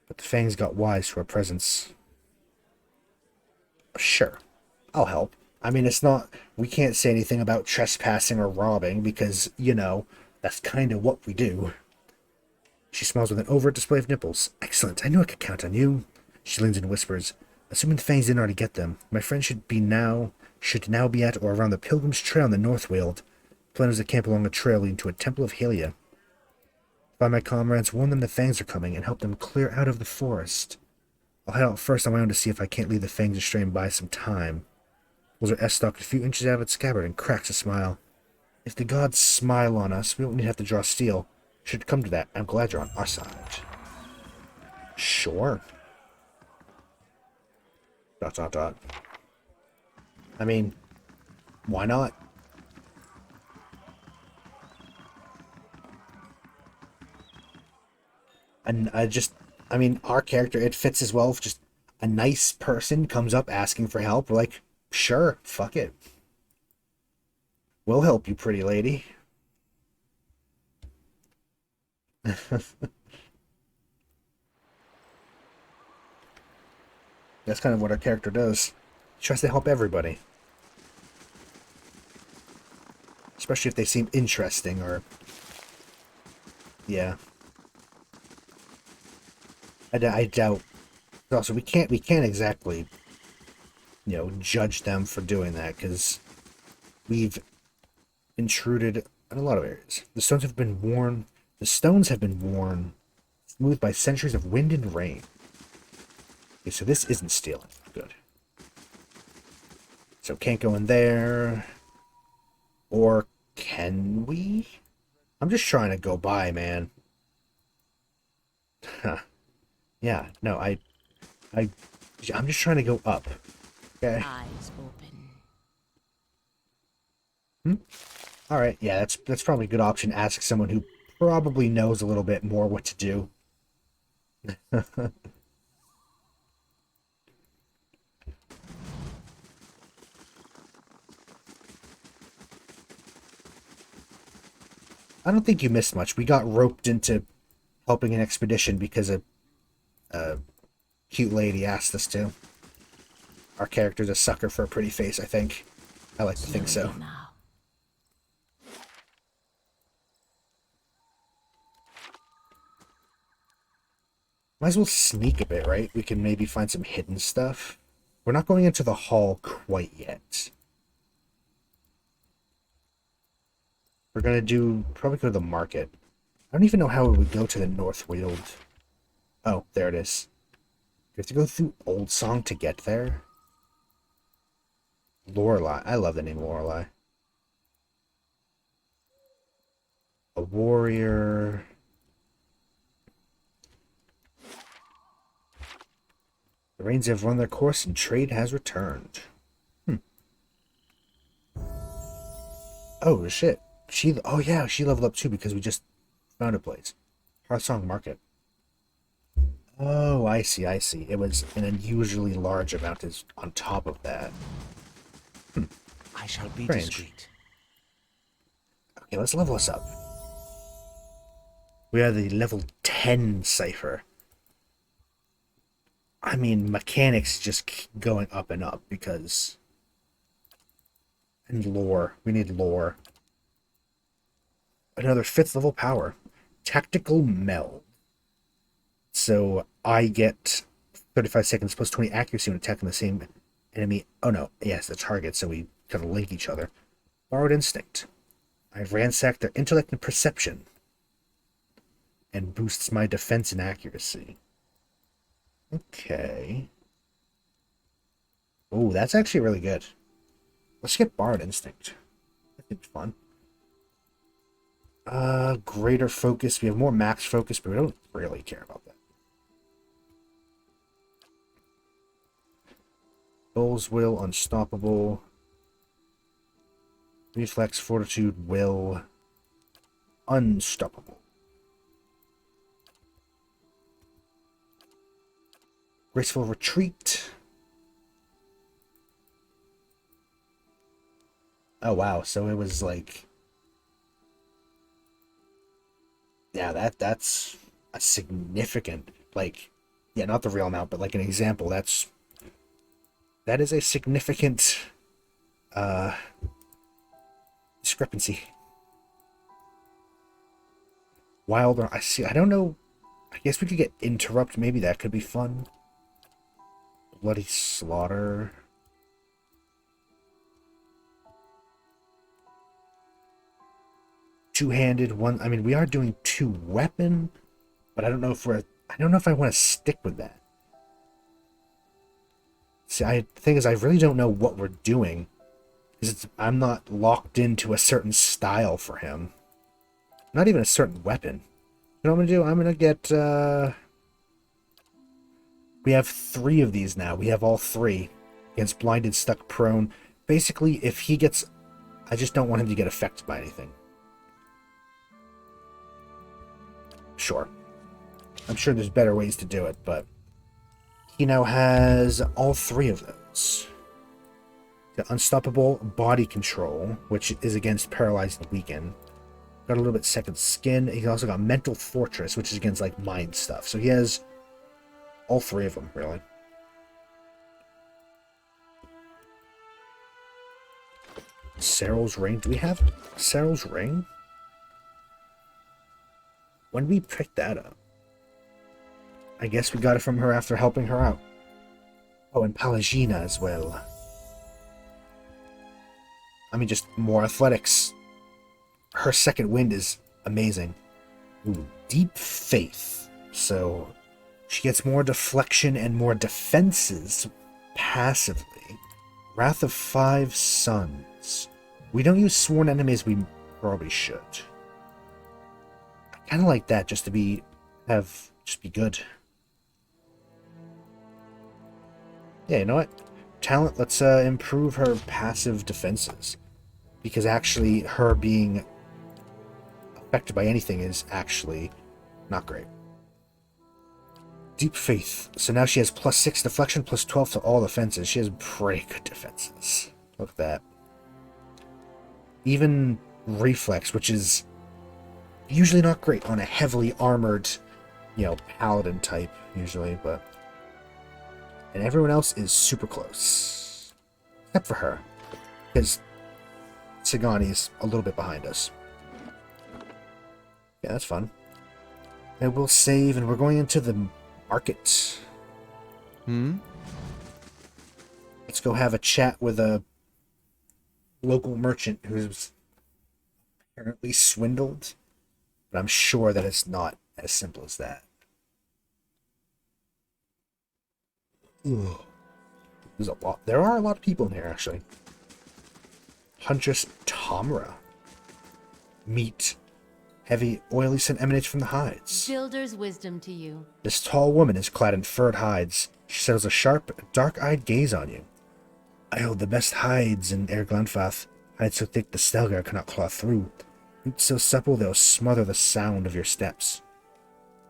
But the Fangs got wise to our presence. Sure. I'll help. I mean, it's not... We can't say anything about trespassing or robbing because, you know, that's kind of what we do. She smiles with an overt display of nipples. Excellent. I knew I could count on you. She leans and whispers. Assuming the Fangs didn't already get them, my friend should now be at or around the Pilgrim's Trail in the North Weald. Plan is to camp along a trail leading to a temple of Halia. Find my comrades, warn them the Fangs are coming, and help them clear out of the forest. I'll head out first on my own to see if I can't lead the Fangs astray and buy some time. Pulls her S-stock a few inches out of its scabbard and cracks a smile. If the gods smile on us, we don't need to have to draw steel. Should it come to that, I'm glad you're on our side. Sure. ... I mean, why not? And I mean, our character, it fits as well if just a nice person comes up asking for help. We're like, sure, fuck it. We'll help you, pretty lady. That's kind of what our character does. He tries to help everybody. Especially if they seem interesting or... Yeah. I doubt. Also, we can't exactly, you know, judge them for doing that because we've intruded in a lot of areas. The stones have been worn. The stones have been worn smooth by centuries of wind and rain. Okay, so this isn't stealing. Good. So can't go in there. Or can we? I'm just trying to go by, man. Huh. Yeah, no, I'm just trying to go up. Okay. Eyes open. Alright, yeah, that's probably a good option. Ask someone who probably knows a little bit more what to do. I don't think you missed much. We got roped into helping an expedition because a cute lady asked us to. Our character's a sucker for a pretty face, I think. I like to think so. Might as well sneak a bit, right? We can maybe find some hidden stuff. We're not going into the hall quite yet. We're gonna probably go to the market. I don't even know how it would go to the North Weald. Oh, there it is. Do we have to go through Old Song to get there? Lorelei. I love the name Lorelei. A warrior. The rains have run their course and trade has returned. Oh, shit. Oh yeah, she leveled up too because we just found a place. Hearthsong Market. Oh, I see. It was an unusually large amount is on top of that. I shall be Strange. discreet. Okay, let's level us up. We are the level 10 cipher. I mean, mechanics just keep going up and up because... And lore. We need lore. Another 5th level power. Tactical Meld. So I get 35 seconds plus 20 accuracy when attacking the same enemy. Oh no, yes, the target, so we kind of link each other. Borrowed Instinct. I've ransacked their intellect and perception. And boosts my defense and accuracy. Okay. Oh, that's actually really good. Let's get Borrowed Instinct. That seems fun. Greater focus. We have more max focus, but we don't really care about that. Bull's Will, Unstoppable. Reflex, Fortitude, Will. Unstoppable. Graceful Retreat. Oh wow, so it was like... Yeah, that's a significant, like, yeah, not the real amount, but like an example, that is a significant discrepancy. Wilder, I don't know, I guess we could get Interrupt, maybe that could be fun. Bloody Slaughter. Two-handed one. I mean, we are doing 2-weapon, but I don't know if I want to stick with that. See, the thing is, I really don't know what we're doing, because I'm not locked into a certain style for him. Not even a certain weapon. You know what I'm gonna do? I'm gonna get, we have 3 of these now. We have all 3 against blinded, stuck, prone. Basically, if he gets... I just don't want him to get affected by anything. Sure. I'm sure there's better ways to do it, but he now has all 3 of those. The Unstoppable Body Control, which is against Paralyzed and Weaken. Got a little bit Second Skin. He's also got Mental Fortress, which is against, like, mind stuff. So he has all 3 of them, really. Cyril's Ring. Do we have Cyril's Ring? When did we pick that up? I guess we got it from her after helping her out. Oh, and Palagina as well. I mean, just more athletics. Her second wind is amazing. Ooh, Deep Faith. So she gets more deflection and more defenses passively. Wrath of 5 Suns. We don't use sworn enemies, we probably should. I kind of like that just to be good. Yeah, you know what? Talent, let's improve her passive defenses. Because actually, her being affected by anything is actually not great. Deep Faith. So now she has +6 deflection, +12 to all defenses. She has pretty good defenses. Look at that. Even Reflex, which is usually not great on a heavily armored you know, paladin type usually, but... And everyone else is super close. Except for her. Because Sigani's a little bit behind us. Yeah, that's fun. And we'll save, and we're going into the market. Let's go have a chat with a local merchant who's apparently swindled. But I'm sure that it's not as simple as that. Ugh. There's a lot. There are a lot of people in here, actually. Huntress Tamra. Meat. Heavy, oily scent emanates from the hides. Builder's wisdom to you. This tall woman is clad in furred hides. She settles a sharp, dark-eyed gaze on you. I hold the best hides in Air Glenfath. Hides so thick the Stelgar cannot claw through. Boots so supple they'll smother the sound of your steps.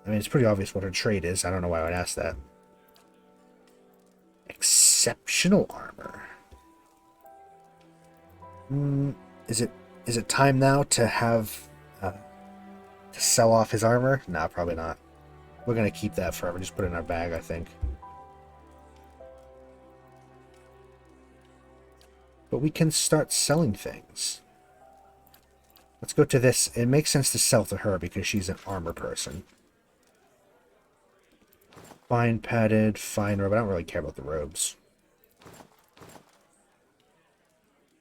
I mean, it's pretty obvious what her trade is. I don't know why I would ask that. Exceptional armor. Is it time now to have to sell off his armor? Nah, probably not. We're gonna keep that forever. Just put it in our bag, I think. But we can start selling things. Let's go to this. It makes sense to sell to her because she's an armor person. Fine padded, fine robe. I don't really care about the robes.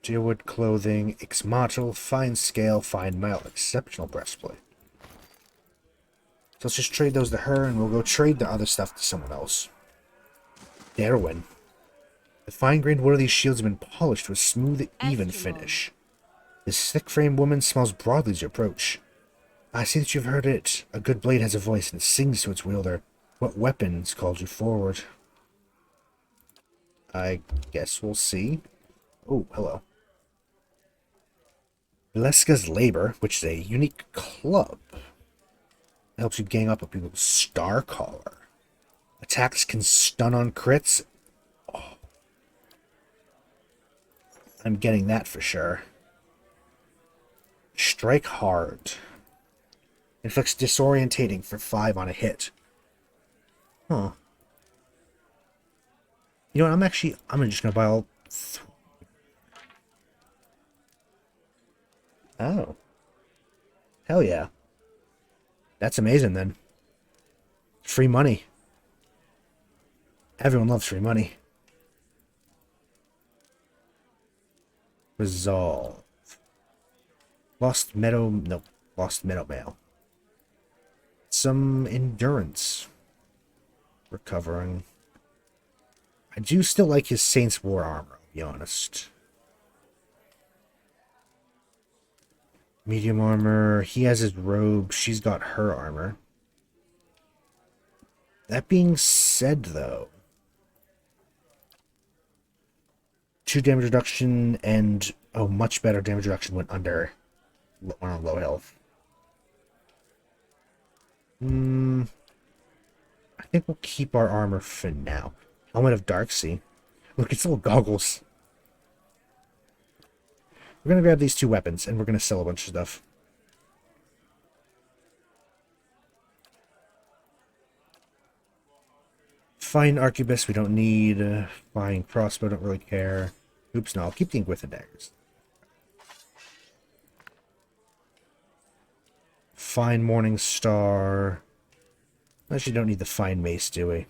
Deerwood clothing, Ixmatl, fine scale, fine mail, exceptional breastplate. So let's just trade those to her, and we'll go trade the other stuff to someone else. Darwin. The fine-grained wood of these shields have been polished to a smooth, even finish. This thick-framed woman smells broadly as you approach. I see that you've heard it. A good blade has a voice, and it sings to its wielder. What weapons called you forward? I guess we'll see. Oh, hello. Bleska's Labor, which is a unique club. It helps you gang up on people's Star Caller. Attacks can stun on crits. Oh. I'm getting that for sure. Strike Hard. Inflicts disorientating for 5 on a hit. Huh. You know what, I'm just gonna buy all... Oh. Hell yeah. That's amazing then. Free money. Everyone loves free money. Resolve. Lost Meadow... Nope. Lost Meadow Mail. Some endurance. Recovering. I do still like his Saints War armor, I'll be honest. Medium armor. He has his robe. She's got her armor. That being said, though, 2 damage reduction and much better damage reduction when on low health. I think we'll keep our armor for now. Helmet of Darksea. Look, it's little goggles. We're gonna grab these 2 weapons, and we're gonna sell a bunch of stuff. Fine Arquebus, we don't need. Fine Crossbow, don't really care. Oops, no, I'll keep the Inquisitor daggers. Fine Morning Star. Actually, don't need the fine mace, do we?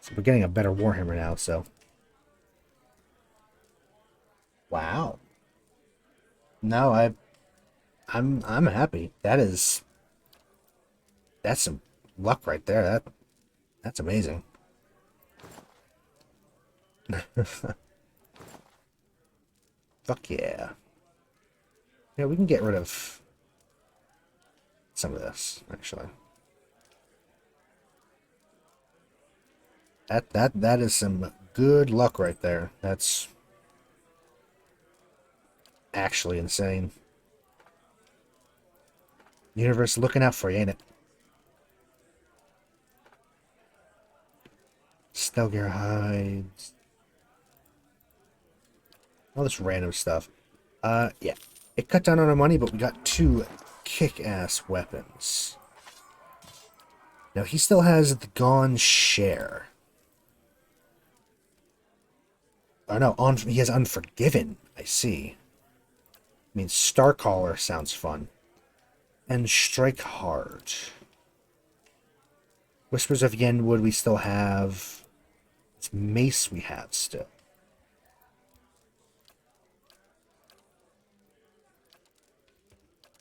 So we're getting a better Warhammer now, so. Wow. No, I'm happy. That's some luck right there. That's amazing. Fuck yeah. Yeah, we can get rid of some of this, actually. That is some good luck right there. That's actually insane. Universe looking out for you, ain't it? Stelgar hides. All this random stuff. Yeah. It cut down on our money, but we got 2 kick-ass weapons. Now, he still has the Gone Share. Or no, he has Unforgiven, I see. I mean, Starcaller sounds fun. And Strike Hard. Whispers of Yenwood we still have. It's Mace we have still.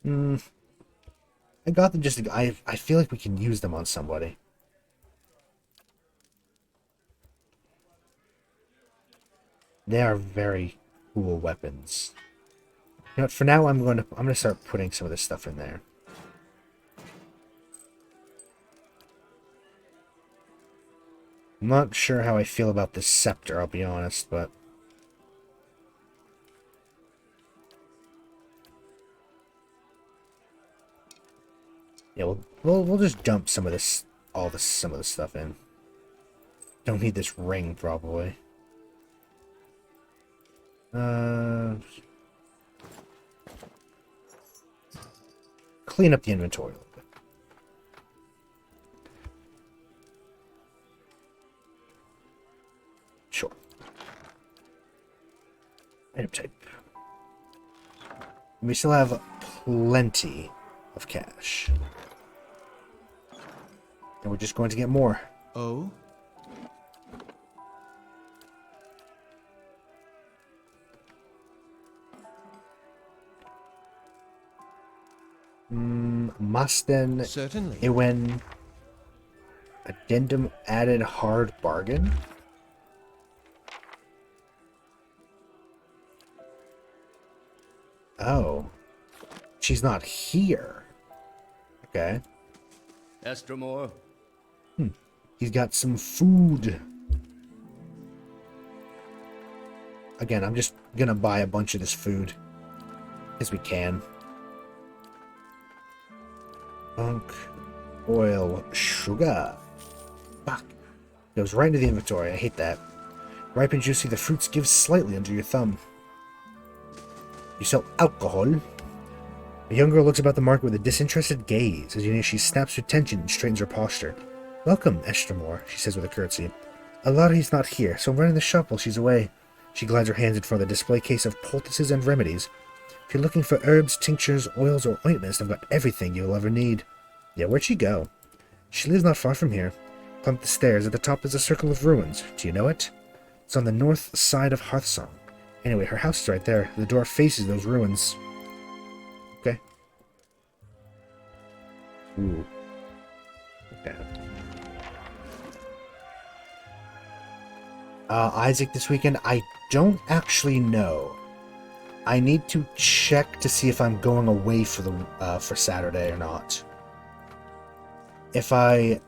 I got them just to, I feel like we can use them on somebody. They are very cool weapons. You know what, for now I'm gonna start putting some of this stuff in there. I'm not sure how I feel about this scepter, I'll be honest, but yeah, we'll just dump some of this, some of this stuff in. Don't need this ring, probably. Clean up the inventory a little bit. Sure. Item type. We still have plenty of cash. And we're just going to get more. Oh? Masten Certainly. Ewen Addendum added hard bargain. Oh. She's not here. Okay. Estremore. He's got some food. Again, I'm just gonna buy a bunch of this food. As we can. Funk, oil, sugar. Fuck. Goes right into the inventory. I hate that. Ripe and juicy, the fruits give slightly under your thumb. You sell alcohol. A young girl looks about the market with a disinterested gaze as she snaps her tension and straightens her posture. Welcome, Estremore, she says with a curtsy. Alari's not here, so I'm running the shop while she's away. She glides her hands in front of the display case of poultices and remedies. If you're looking for herbs, tinctures, oils, or ointments, I've got everything you'll ever need. Yeah, where'd she go? She lives not far from here. Climb up the stairs. At the top is a circle of ruins. Do you know it? It's on the north side of Hearthsong. Anyway, her house is right there. The door faces those ruins. Okay. Ooh. Okay. Isaac this weekend? I don't actually know. I need to check to see if I'm going away for Saturday or not. If I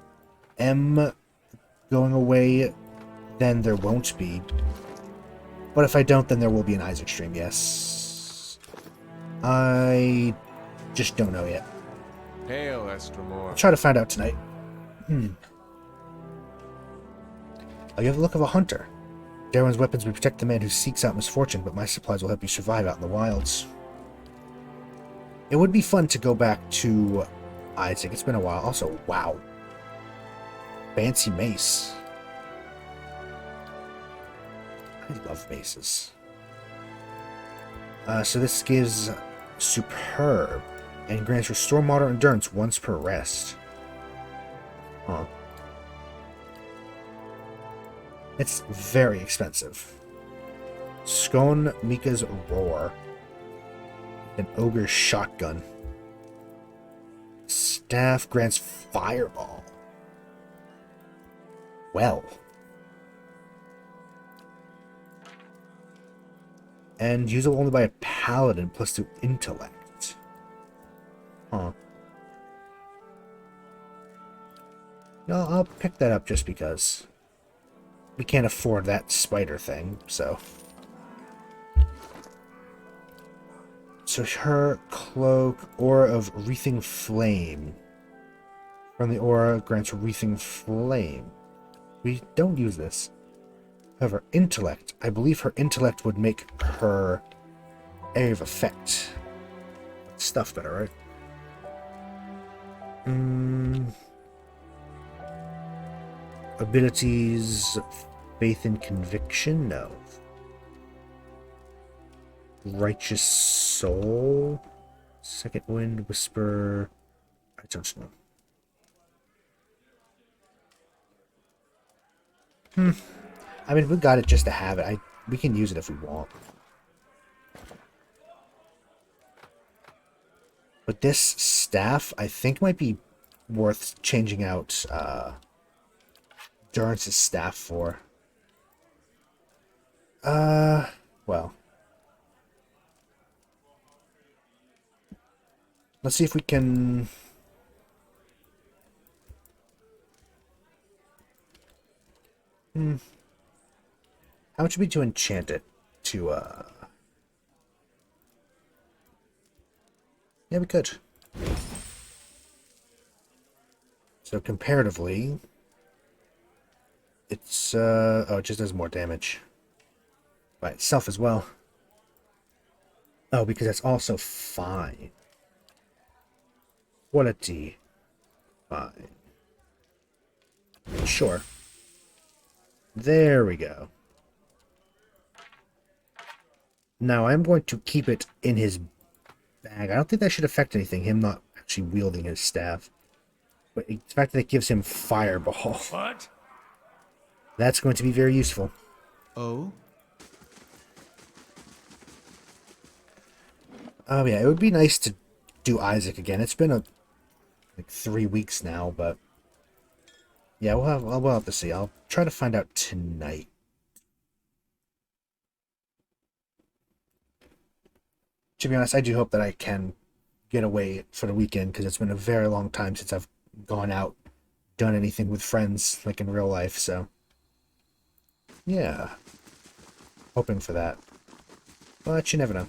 am going away, then there won't be. But if I don't, then there will be an Isaac stream, yes. I just don't know yet. Hail, Estremore. I'll try to find out tonight. Oh, you have the look of a hunter. Darwin's weapons will protect the man who seeks out misfortune, but my supplies will help you survive out in the wilds. It would be fun to go back to Isaac. It's been a while. Also, wow. Fancy mace. I love maces. So this gives Superb and grants Restore Moderate Endurance once per rest. Huh. It's very expensive. Scone Mika's Roar. An Ogre's Shotgun. Staff grants Fireball. Well. And usable only by a Paladin +2 Intellect. Huh. No, I'll pick that up just because. We can't afford that spider thing, so. So her cloak, Aura of Wreathing Flame. From the aura grants Wreathing Flame. We don't use this. However, intellect. I believe her intellect would make her area of effect. Stuff better, right? Abilities, faith and conviction? No. Righteous soul? Second wind, whisper... I don't know. I mean, we got it just to have it. We can use it if we want. But this staff, I think, might be worth changing out Durance's staff for. Well. Let's see if we can... How much would it be to enchant it? Yeah, we could. So comparatively, it's oh, it just does more damage by itself as well. Oh, because that's also fine. Quality. Fine. Sure. There we go. Now I'm going to keep it in his bag. I don't think that should affect anything, him not actually wielding his staff. But the fact that it gives him fireball. What? That's going to be very useful. Oh? Oh yeah, it would be nice to do Isaac again. It's been like 3 weeks now, but yeah, we'll have to see. I'll try to find out tonight. To be honest, I do hope that I can get away for the weekend, because it's been a very long time since I've gone out, done anything with friends, like in real life, so... yeah. Hoping for that. But you never know.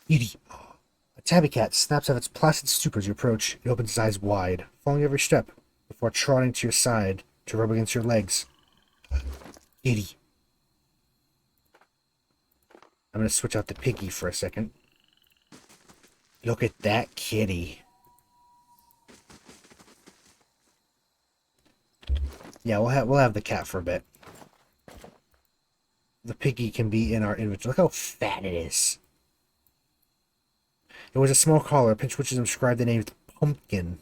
Edie. A tabby cat snaps out of its placid stupor as you approach. It opens its eyes wide, following every step, before trotting to your side to rub against your legs. Edie. I'm going to switch out the piggy for a second. Look at that kitty. Yeah, we'll have the cat for a bit. The piggy can be in our inventory. Look how fat it is. It was a small collar, pinch which is inscribed the name Pumpkin.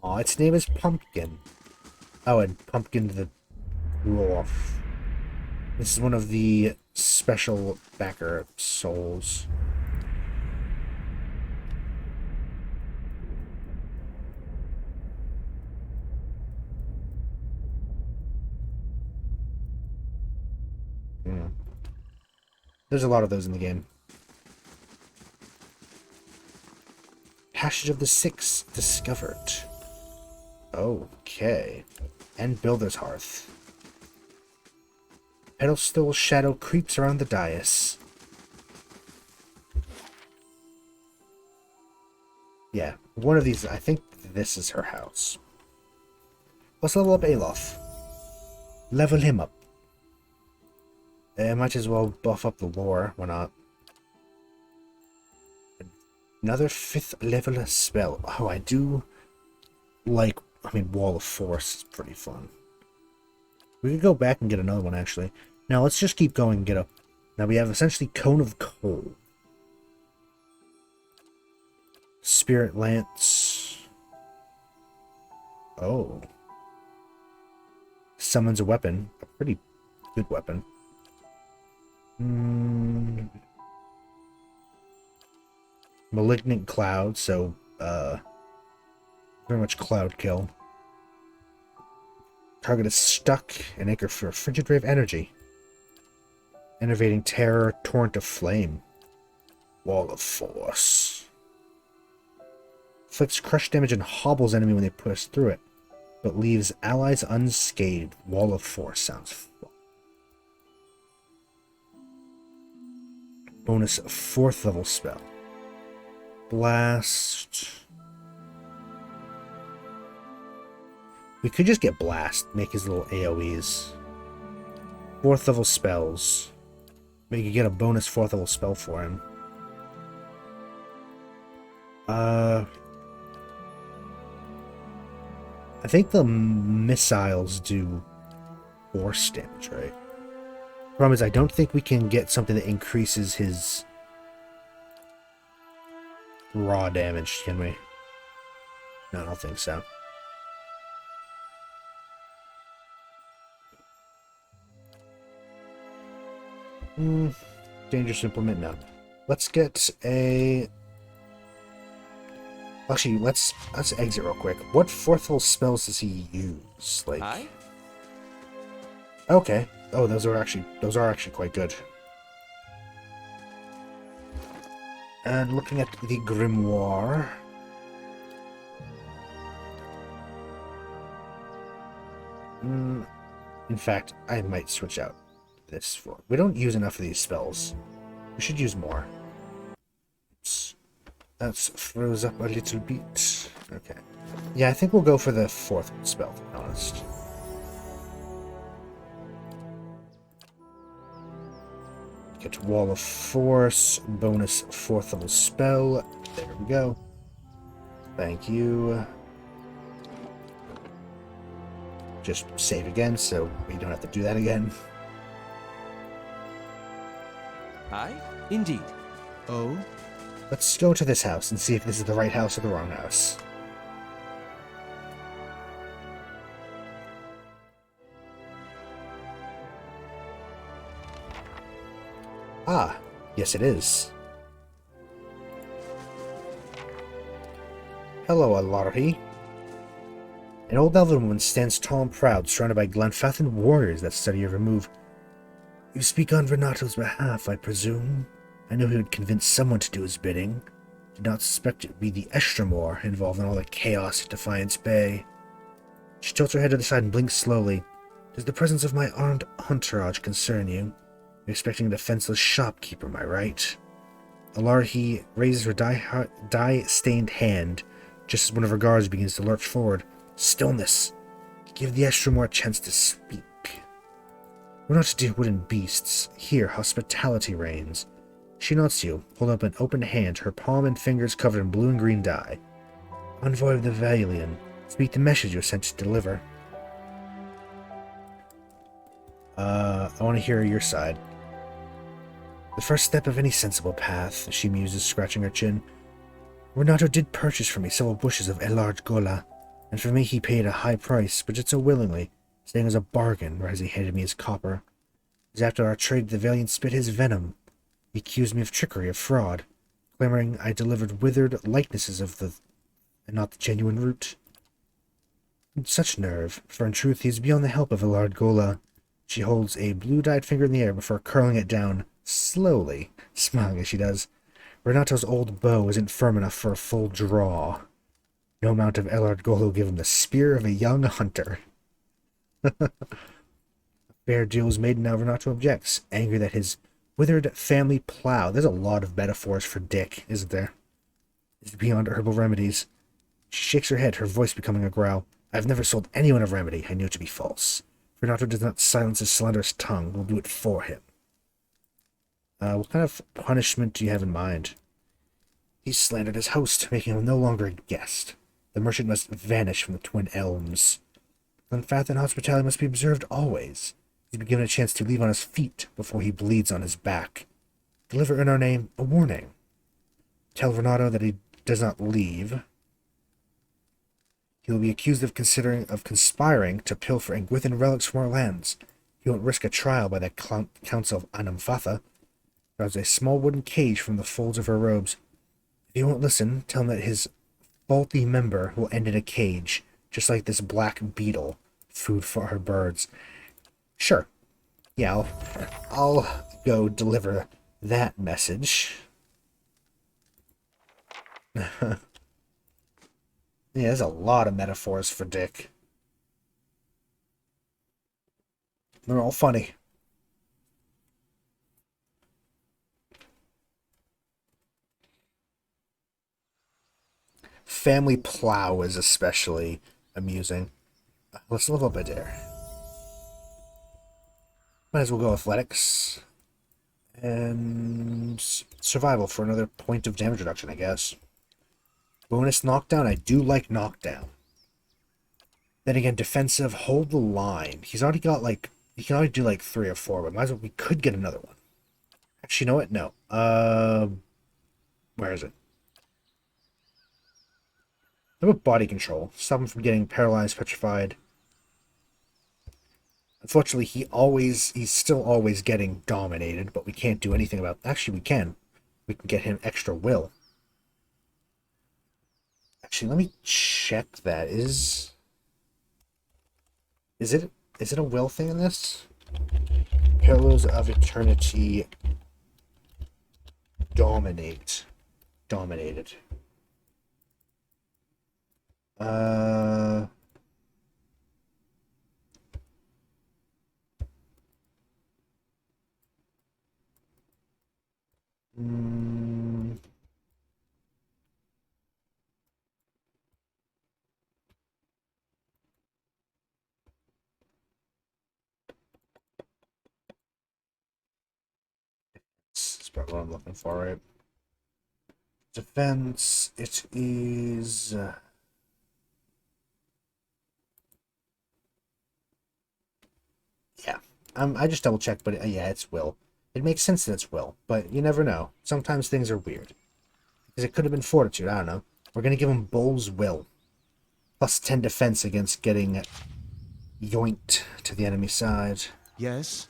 Aw, its name is Pumpkin. Oh, and Pumpkin the Dwarf. This is one of the special backer souls. There's a lot of those in the game. Passage of the Six discovered. Okay. And Builder's Hearth. Pedestal shadow creeps around the dais. Yeah, one of these, I think this is her house. Let's level up Alof. Level him up. Might as well buff up the lore, why not? Another 5th level spell. Oh, I do like, Wall of Force is pretty fun. We could go back and get another one, actually. Now, let's just keep going and get up. Now, we have essentially Cone of Cold. Spirit Lance. Oh. Summons a weapon. A pretty good weapon. Malignant Cloud, so, very much cloud kill. Target is stuck, an anchor for a frigid ray of energy. Enervating terror, torrent of flame. Wall of Force. Inflicts crush damage and hobbles enemy when they push through it, but leaves allies unscathed. Wall of Force sounds fun. Bonus 4th level spell. Blast. We could just get Blast, make his little AoEs. 4th level spells. We could get a bonus 4th level spell for him. I think the missiles do force damage, right? Problem is, I don't think we can get something that increases his raw damage, can we? No, I don't think so. Dangerous implement, no. Let's get a... Actually, let's exit real quick. What 4th level spells does he use? Like... Aye? Okay. Oh, those are actually quite good. And looking at the grimoire... in fact, I might switch out this for... We don't use enough of these spells. We should use more. That's froze up a little bit. Okay. Yeah, I think we'll go for the 4th spell, to be honest. Get Wall of Force, bonus 4th level spell. There we go. Thank you. Just save again, so we don't have to do that again. Aye? Indeed. Oh? Let's go to this house and see if this is the right house or the wrong house. Ah, yes it is. Hello, Alarhi. An old elven woman stands tall and proud, surrounded by Glenfathan warriors that study every move. You speak on Renato's behalf, I presume? I knew he would convince someone to do his bidding. Did not suspect it would be the Estremor involved in all the chaos at Defiance Bay. She tilts her head to the side and blinks slowly. Does the presence of my armed entourage concern you? You're expecting a defenseless shopkeeper, am I right? Alarhi raises her dye-stained hand, just as one of her guards begins to lurch forward. Stillness! Give the Estremor a chance to speak. We're not to do wooden beasts. Here, hospitality reigns. She nods to you, holding up an open hand, her palm and fingers covered in blue and green dye. Envoy of the Valian, speak the message you're sent to deliver. I want to hear your side. The first step of any sensible path, she muses, scratching her chin. Renato did purchase from me several bushes of Elard Gola, and for me he paid a high price, but did so willingly, saying it was a bargain, whereas he handed me his copper. It was after our trade the Valiant spit his venom. He accused me of trickery, of fraud, clamoring I delivered withered likenesses of and not the genuine root. Such nerve, for in truth he is beyond the help of Elard Gola. She holds a blue-dyed finger in the air before curling it down, slowly, smiling as she does. Renato's old bow isn't firm enough for a full draw. No amount of Elard Gola will give him the spear of a young hunter. A fair deal is made, and now Renato objects, angry that his withered family plow, there's a lot of metaphors for Dick, isn't there? Is beyond herbal remedies. She shakes her head, her voice becoming a growl. I've never sold anyone a remedy I knew to be false. If Renato does not silence his slanderous tongue, we'll do it for him. What kind of punishment do you have in mind? He's slandered his host, making him no longer a guest. The merchant must vanish from the Twin Elms. Glenfathan hospitality must be observed always. He's been given a chance to leave on his feet before he bleeds on his back. Deliver in our name a warning. Tell Renato that he does not leave. He will be accused of conspiring to pilfer Engwithan relics from our lands. He won't risk a trial by the Council of Anamfatha. Grabs a small wooden cage from the folds of her robes. If he won't listen, tell him that his faulty member will end in a cage, just like this black beetle. Food for our birds. Sure. Yeah, I'll go deliver that message. Yeah, there's a lot of metaphors for Dick. They're all funny. Family plow is especially amusing. Let's level up Adair. Might as well go athletics. And survival for another point of damage reduction, I guess. Bonus knockdown. I do like knockdown. Then again, defensive, hold the line. He's already got like, he can already do like 3 or 4, but might as well, we could get another one. Actually, you know what? No. Where is it? How about body control? Stop him from getting paralyzed, petrified. Unfortunately, he's still always getting dominated, but we can't do anything about... Actually, we can. We can get him extra will. Actually, let me check that. Is it a will thing in this? Pillars of Eternity dominated. Mm, That's probably what I'm looking for, right? Defense, it is... yeah, I just double checked, but yeah, it's will. It makes sense that it's will, but you never know. Sometimes things are weird. Because it could have been fortitude, I don't know. We're going to give him Bull's will. Plus 10 defense against getting yoinked to the enemy side. Yes?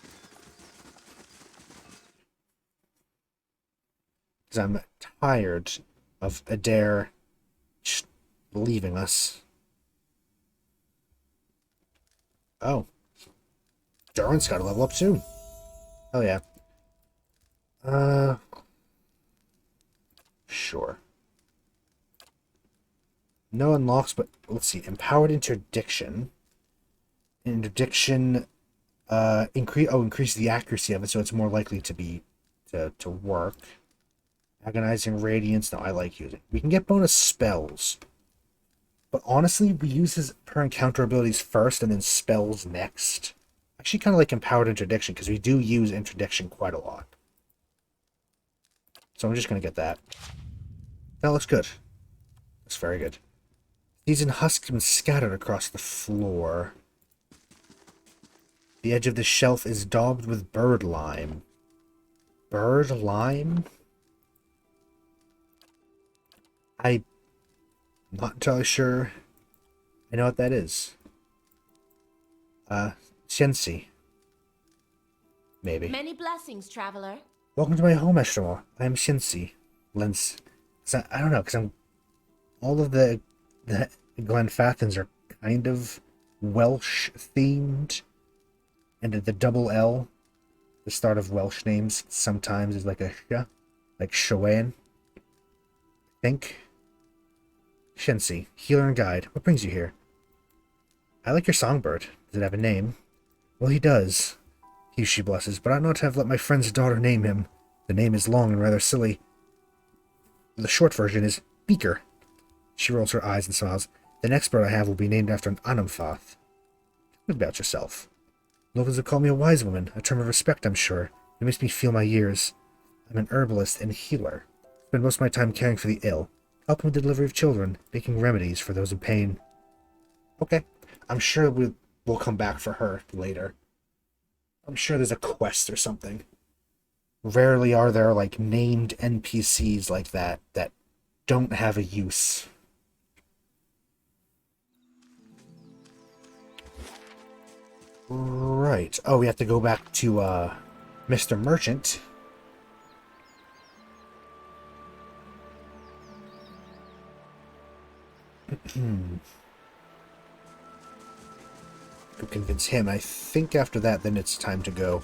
Because I'm tired of Adair just leaving us. Oh. Durant's got to level up too. Hell yeah. Sure. No unlocks, but let's see. Empowered Interdiction. Interdiction increase the accuracy of it, so it's more likely to be to work. Agonizing Radiance. No, I like using. We can get bonus spells. But honestly, we use his per encounter abilities first and then spells next. Actually, kind of like Empowered Interdiction, because we do use Interdiction quite a lot. So I'm just going to get that. That looks good. That's very good. These in husks have been scattered across the floor. The edge of the shelf is daubed with bird lime. Bird lime? I'm not entirely sure I know what that is. Shensi. Maybe. Many blessings, traveler. Welcome to my home, Eshtamor. I am Shensi. Lens. I don't know, because I'm... all of the Glenfathans are kind of Welsh-themed. And the double L, the start of Welsh names, sometimes is like a sh, like Shoan. Think. Shensi, healer and guide. What brings you here? I like your songbird. Does it have a name? Well, he does. He, she blesses, but I ought not have let my friend's daughter name him. The name is long and rather silly. The short version is Beaker. She rolls her eyes and smiles. The next bird I have will be named after an Anumfath. What about yourself? Locals have called me a wise woman, a term of respect, I'm sure. It makes me feel my years. I'm an herbalist and healer. I spend most of my time caring for the ill, helping with the delivery of children, making remedies for those in pain. Okay. I'm sure we'll come back for her later. I'm sure there's a quest or something. Rarely are there, like, named NPCs like that don't have a use. Right. Oh, we have to go back to, Mr. Merchant. To convince him. I think after that, then it's time to go...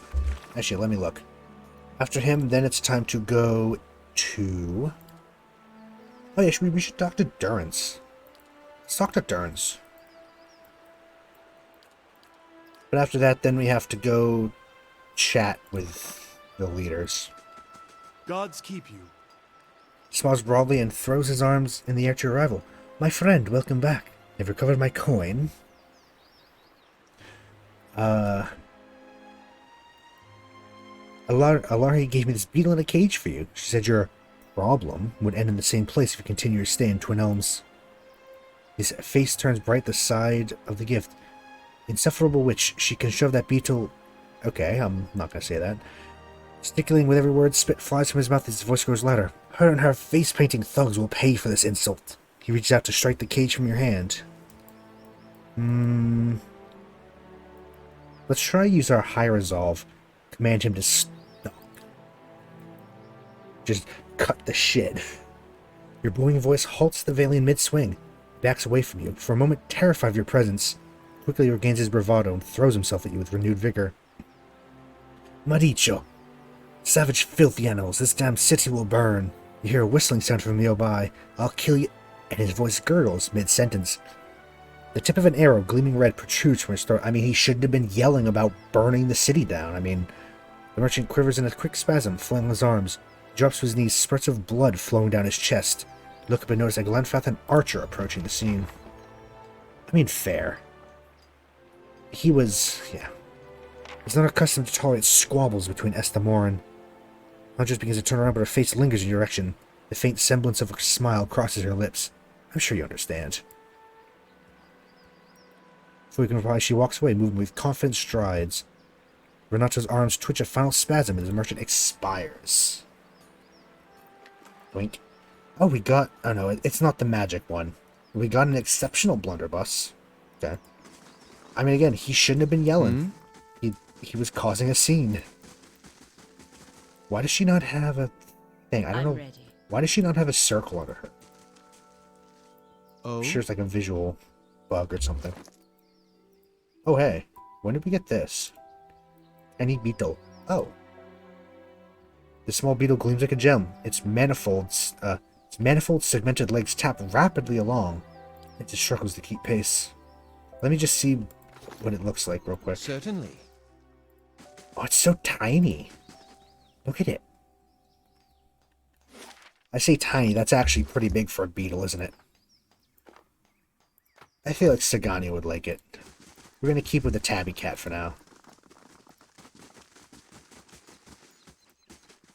Actually, let me look. After him, then it's time to go to... Oh yeah, we should talk to Durrance. Let's talk to Durrance. But after that, then we have to go chat with the leaders. Gods keep you. He smiles broadly and throws his arms in the air to your arrival. My friend, welcome back. I've recovered my coin. Alari gave me this beetle in a cage for you. She said your problem would end in the same place if you continue your stay in Twin Elms. His face turns bright the side of the gift. Insufferable witch, she can shove that beetle... Okay, I'm not gonna say that. Gesticulating with every word, spit flies from his mouth as his voice grows louder. Her and her face-painting thugs will pay for this insult. He reaches out to strike the cage from your hand. Let's try to use our high resolve. Command him to stop. Just cut the shit. Your booming voice halts the Valian mid-swing, backs away from you, for a moment terrified of your presence, quickly regains his bravado and throws himself at you with renewed vigor. Maricho! Savage, filthy animals, this damn city will burn. You hear a whistling sound from nearby. I'll kill you... And his voice gurgles mid-sentence. The tip of an arrow, gleaming red, protrudes from his throat. I mean, he shouldn't have been yelling about burning the city down. I mean, the merchant quivers in a quick spasm, flailing his arms. He drops to his knees, spurts of blood flowing down his chest. Look up and notice a Glenfath and archer approaching the scene. I mean, fair. He was... yeah. He's not accustomed to tolerate squabbles between Estamoran. Huntress begins to turn around, but her face lingers in your direction. The faint semblance of a smile crosses her lips. I'm sure you understand. Before you can reply, she walks away, moving with confident strides. Renato's arms twitch a final spasm as the merchant expires. Blink. Oh, we got... oh no, it's not the magic one. We got an exceptional blunderbuss. Okay. I mean, again, he shouldn't have been yelling. He was causing a scene. Why does she not have a thing? I don't know. Ready. Why does she not have a circle under her? Oh. I'm sure it's like a visual bug or something. Oh, hey. When did we get this? Any beetle. Oh. The small beetle gleams like a gem. Its manifold segmented legs tap rapidly along. It just struggles to keep pace. Let me just see what it looks like real quick. Certainly. Oh, it's so tiny. Look at it. I say tiny, that's actually pretty big for a beetle, isn't it? I feel like Sagani would like it. We're going to keep with the tabby cat for now.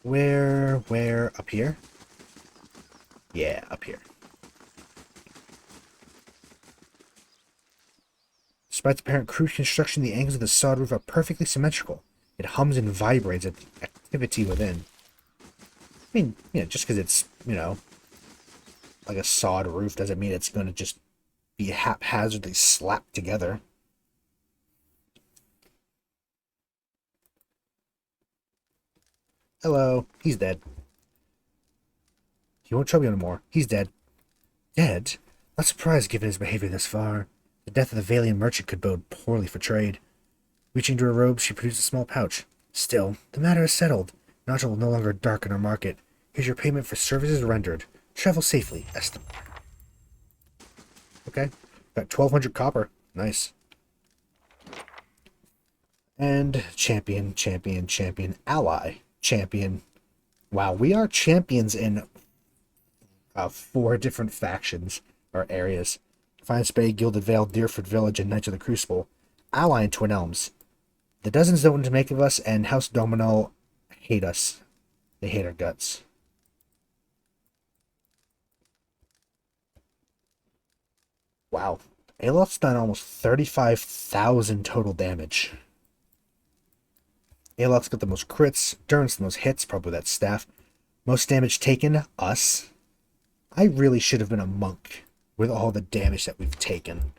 Where, up here? Yeah, up here. Despite the apparent crude construction, the angles of the sod roof are perfectly symmetrical. It hums and vibrates at the activity within. I mean, just because it's, like a sod roof doesn't mean it's going to just be haphazardly slapped together. Hello. He's dead. He won't trouble you anymore. He's dead. Dead? Not surprised given his behavior thus far. The death of the Valian merchant could bode poorly for trade. Reaching into her robe, she produced a small pouch. Still, the matter is settled. Naja will no longer darken our market. Here's your payment for services rendered. Travel safely, Estim. Okay. Got 1,200 copper. Nice. And champion, ally, champion. Wow, we are champions in 4 different factions or areas. Fine Spade, Gilded Vale, Deerford Village, and Knights of the Crucible. Ally in Twin Elms. The Dozens don't want to make of us, and House Domino hate us. They hate our guts. Wow. Alof's done almost 35,000 total damage. Alof's got the most crits, Durance the most hits, probably that staff. Most damage taken, us. I really should have been a monk with all the damage that we've taken.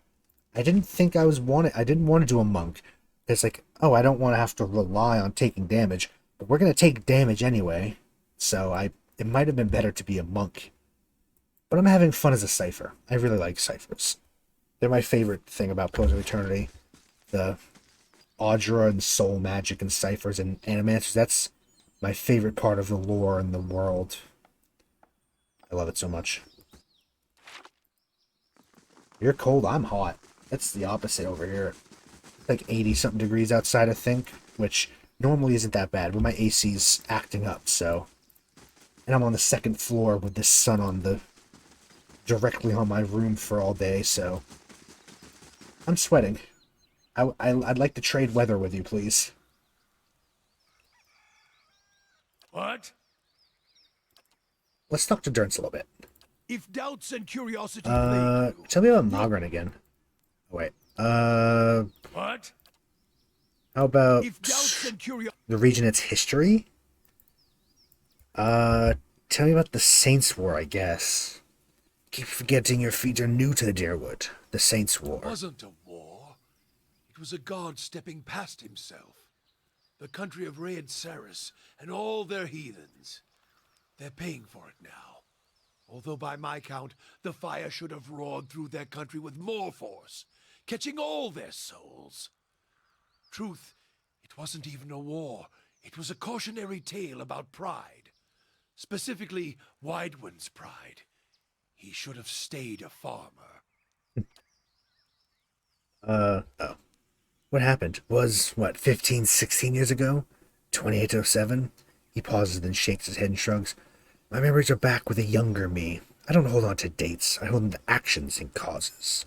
I didn't think I didn't want to do a monk. It's like, oh, I don't want to have to rely on taking damage, but we're going to take damage anyway. So it might have been better to be a monk. But I'm having fun as a cipher. I really like ciphers. They're my favorite thing about Pillars of Eternity. The Audra and soul magic and ciphers and animancers. That's my favorite part of the lore and the world. I love it so much. You're cold, I'm hot. It's the opposite over here. Like 80-something degrees outside, I think, which normally isn't that bad, but my AC's acting up, so... And I'm on the 2nd floor with the sun on directly on my room for all day, so... I'm sweating. I'd like to trade weather with you, please. What? Let's talk to Durns a little bit. If doubts and curiosity plague you... Tell me about Magran again. Oh, wait. What? How about If doubts and curiosity... the region, its history? Tell me about the Saints' War, I guess. Keep forgetting your feet are new to the Deerwood. The Saints' War. It wasn't a war. It was a god stepping past himself. The country of Red Saris and all their heathens. They're paying for it now. Although by my count, the fire should have roared through their country with more force, catching all their souls. Truth, it wasn't even a war. It was a cautionary tale about pride. Specifically, Widewind's pride. He should have stayed a farmer. Oh. What happened? Was, 15, 16 years ago? 2807? He pauses, then shakes his head and shrugs. My memories are back with a younger me. I don't hold on to dates. I hold on to actions and causes.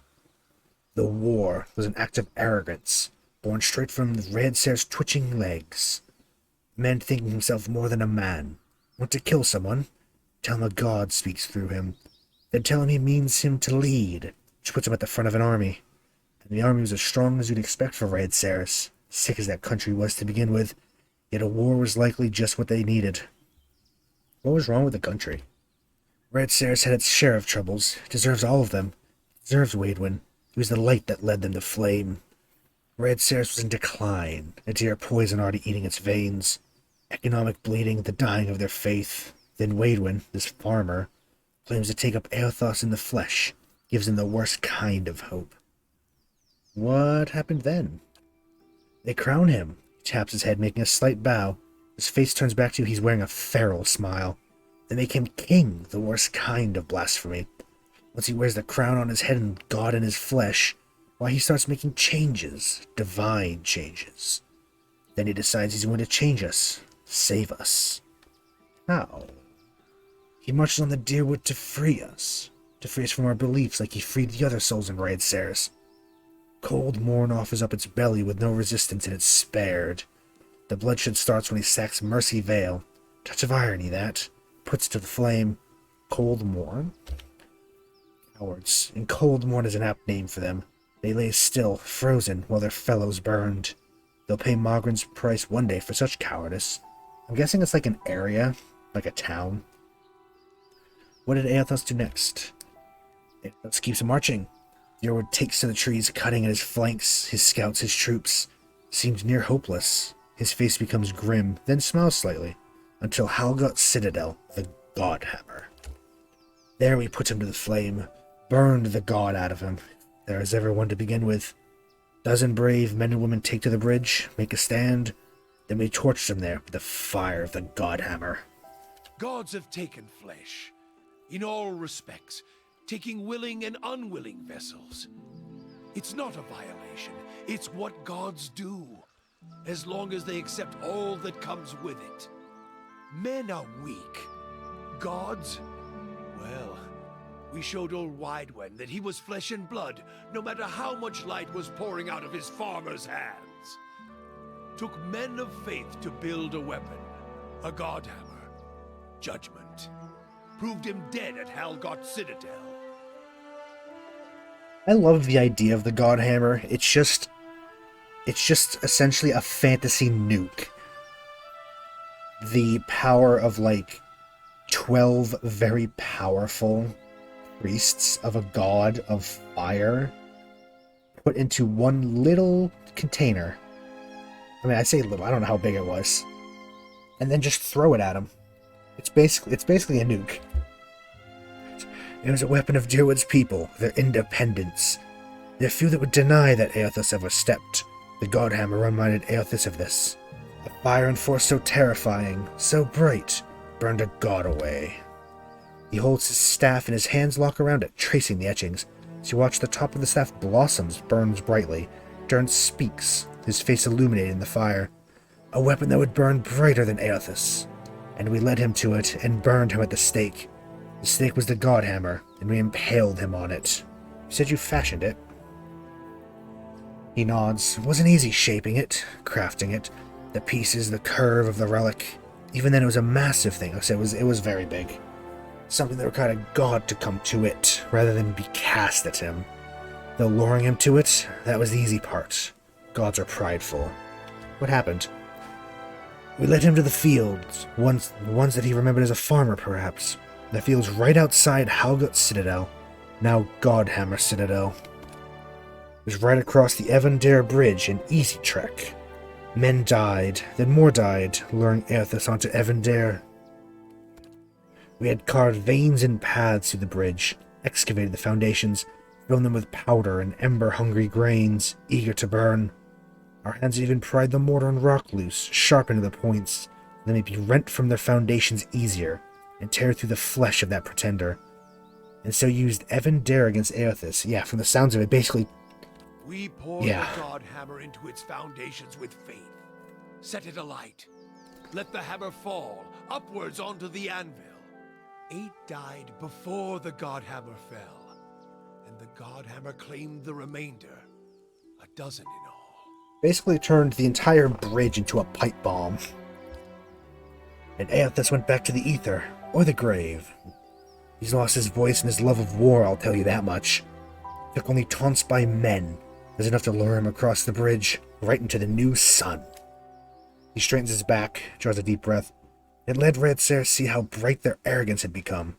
The war was an act of arrogance, born straight from Red Sair's twitching legs. Man thinking himself more than a man. Want to kill someone? Tell him a god speaks through him. Then tell him he means him to lead, which puts him at the front of an army. And the army was as strong as you'd expect for Red Saris, sick as that country was to begin with, yet a war was likely just what they needed. What was wrong with the country? Red Saris had its share of troubles, deserves all of them, deserves Waidwin. He was the light that led them to flame. Red Saris was in decline, a dear poison already eating its veins, economic bleeding, the dying of their faith. Then Waidwin, this farmer, claims to take up Eothas in the flesh, gives him the worst kind of hope. What happened then? They crown him. He taps his head, making a slight bow. His face turns back to you, he's wearing a feral smile. They make him king, the worst kind of blasphemy. Once he wears the crown on his head and God in his flesh, why, he starts making changes, divine changes. Then he decides he's going to change us, save us. How? He marches on the Deerwood to free us from our beliefs like he freed the other souls in Red Saris. Cold Morn offers up its belly with no resistance, and it's spared. The bloodshed starts when he sacks Mercy Vale. Touch of irony, that. Puts to the flame. Cold Morn? Cowards. And Cold Morn is an apt name for them. They lay still, frozen, while their fellows burned. They'll pay Mogren's price one day for such cowardice. I'm guessing it's like an area, like a town. What did Eothas do next? Eothas keeps marching. Deerwood takes to the trees, cutting at his flanks, his scouts, his troops. Seems near hopeless. His face becomes grim, then smiles slightly, until Halgot's citadel, the Godhammer. There we put him to the flame, burned the god out of him. There is ever one to begin with. Dozen brave men and women take to the bridge, make a stand, then we torch him there with the fire of the Godhammer. Gods have taken flesh, in all respects, taking willing and unwilling vessels. It's not a violation, it's what gods do, as long as they accept all that comes with it. Men are weak. Gods? Well, we showed old Widewin that he was flesh and blood, no matter how much light was pouring out of his farmer's hands. Took men of faith to build a weapon, a Godhammer. Judgment. Proved him dead at Halgot's citadel. I love the idea of the Godhammer. It's just essentially a fantasy nuke. The power of, 12 very powerful priests of a god of fire put into one little container. I mean, I say little, I don't know how big it was. And then just throw it at him. It's basically a nuke. It was a weapon of Deerwood's people, their independence. There are few that would deny that Eothas ever stepped. The Godhammer reminded Eothas of this. A fire and force so terrifying, so bright, burned a god away. He holds his staff and his hands lock around it, tracing the etchings. As you watch, the top of the staff blossoms, burns brightly. Durn speaks, his face illuminated in the fire. A weapon that would burn brighter than Eothas. And we led him to it and burned him at the stake. The stake was the Godhammer, and we impaled him on it. You said you fashioned it. He nods. It wasn't easy shaping it, crafting it. The pieces, the curve of the relic. Even then, it was a massive thing. Like I said, it was very big. Something that required a god to come to it, rather than be cast at him. Though luring him to it, that was the easy part. Gods are prideful. What happened? We led him to the fields, the ones that he remembered as a farmer, perhaps. The fields right outside Halgut Citadel, now Godhammer Citadel. It was right across the Evandare Bridge, an easy trek. Men died, then more died, luring Aerthas onto Evandare. We had carved veins and paths through the bridge, excavated the foundations, filled them with powder and ember-hungry grains, eager to burn. Our hands even pried the mortar and rock loose, sharpened to the points, that may be rent from their foundations easier, and tear through the flesh of that pretender. And so used Evandare against Aerthas. Yeah, from the sounds of it, basically. We poured the God Hammer into its foundations with faith. Set it alight. Let the hammer fall, upwards onto the anvil. 8 died before the God Hammer fell, and the God Hammer claimed the remainder. 12 in all. Basically turned the entire bridge into a pipe bomb. And Aerthas went back to the ether, or the grave. He's lost his voice and his love of war, I'll tell you that much. Took only taunts by men was enough to lure him across the bridge, right into the new sun. He straightens his back, draws a deep breath. It led Redseer to see how bright their arrogance had become,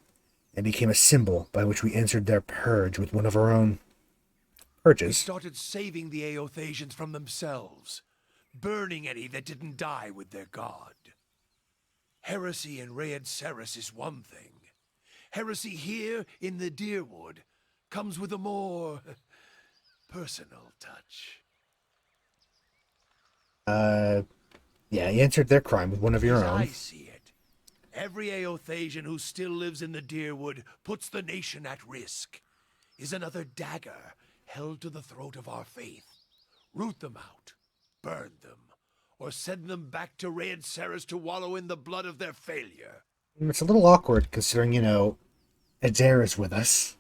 and became a symbol by which we answered their purge with one of our own. We Purges? started saving the Aothasians from themselves, burning any that didn't die with their god. Heresy in Redseer is one thing. Heresy here in the Deerwood comes with a more personal touch. Yeah, you answered their crime with one of your As own. I see it, every Aothasian who still lives in the Deerwood puts the nation at risk. Is another dagger held to the throat of our faith. Root them out, burn them, or send them back to Redseer to wallow in the blood of their failure. It's a little awkward, considering, Adair is with us.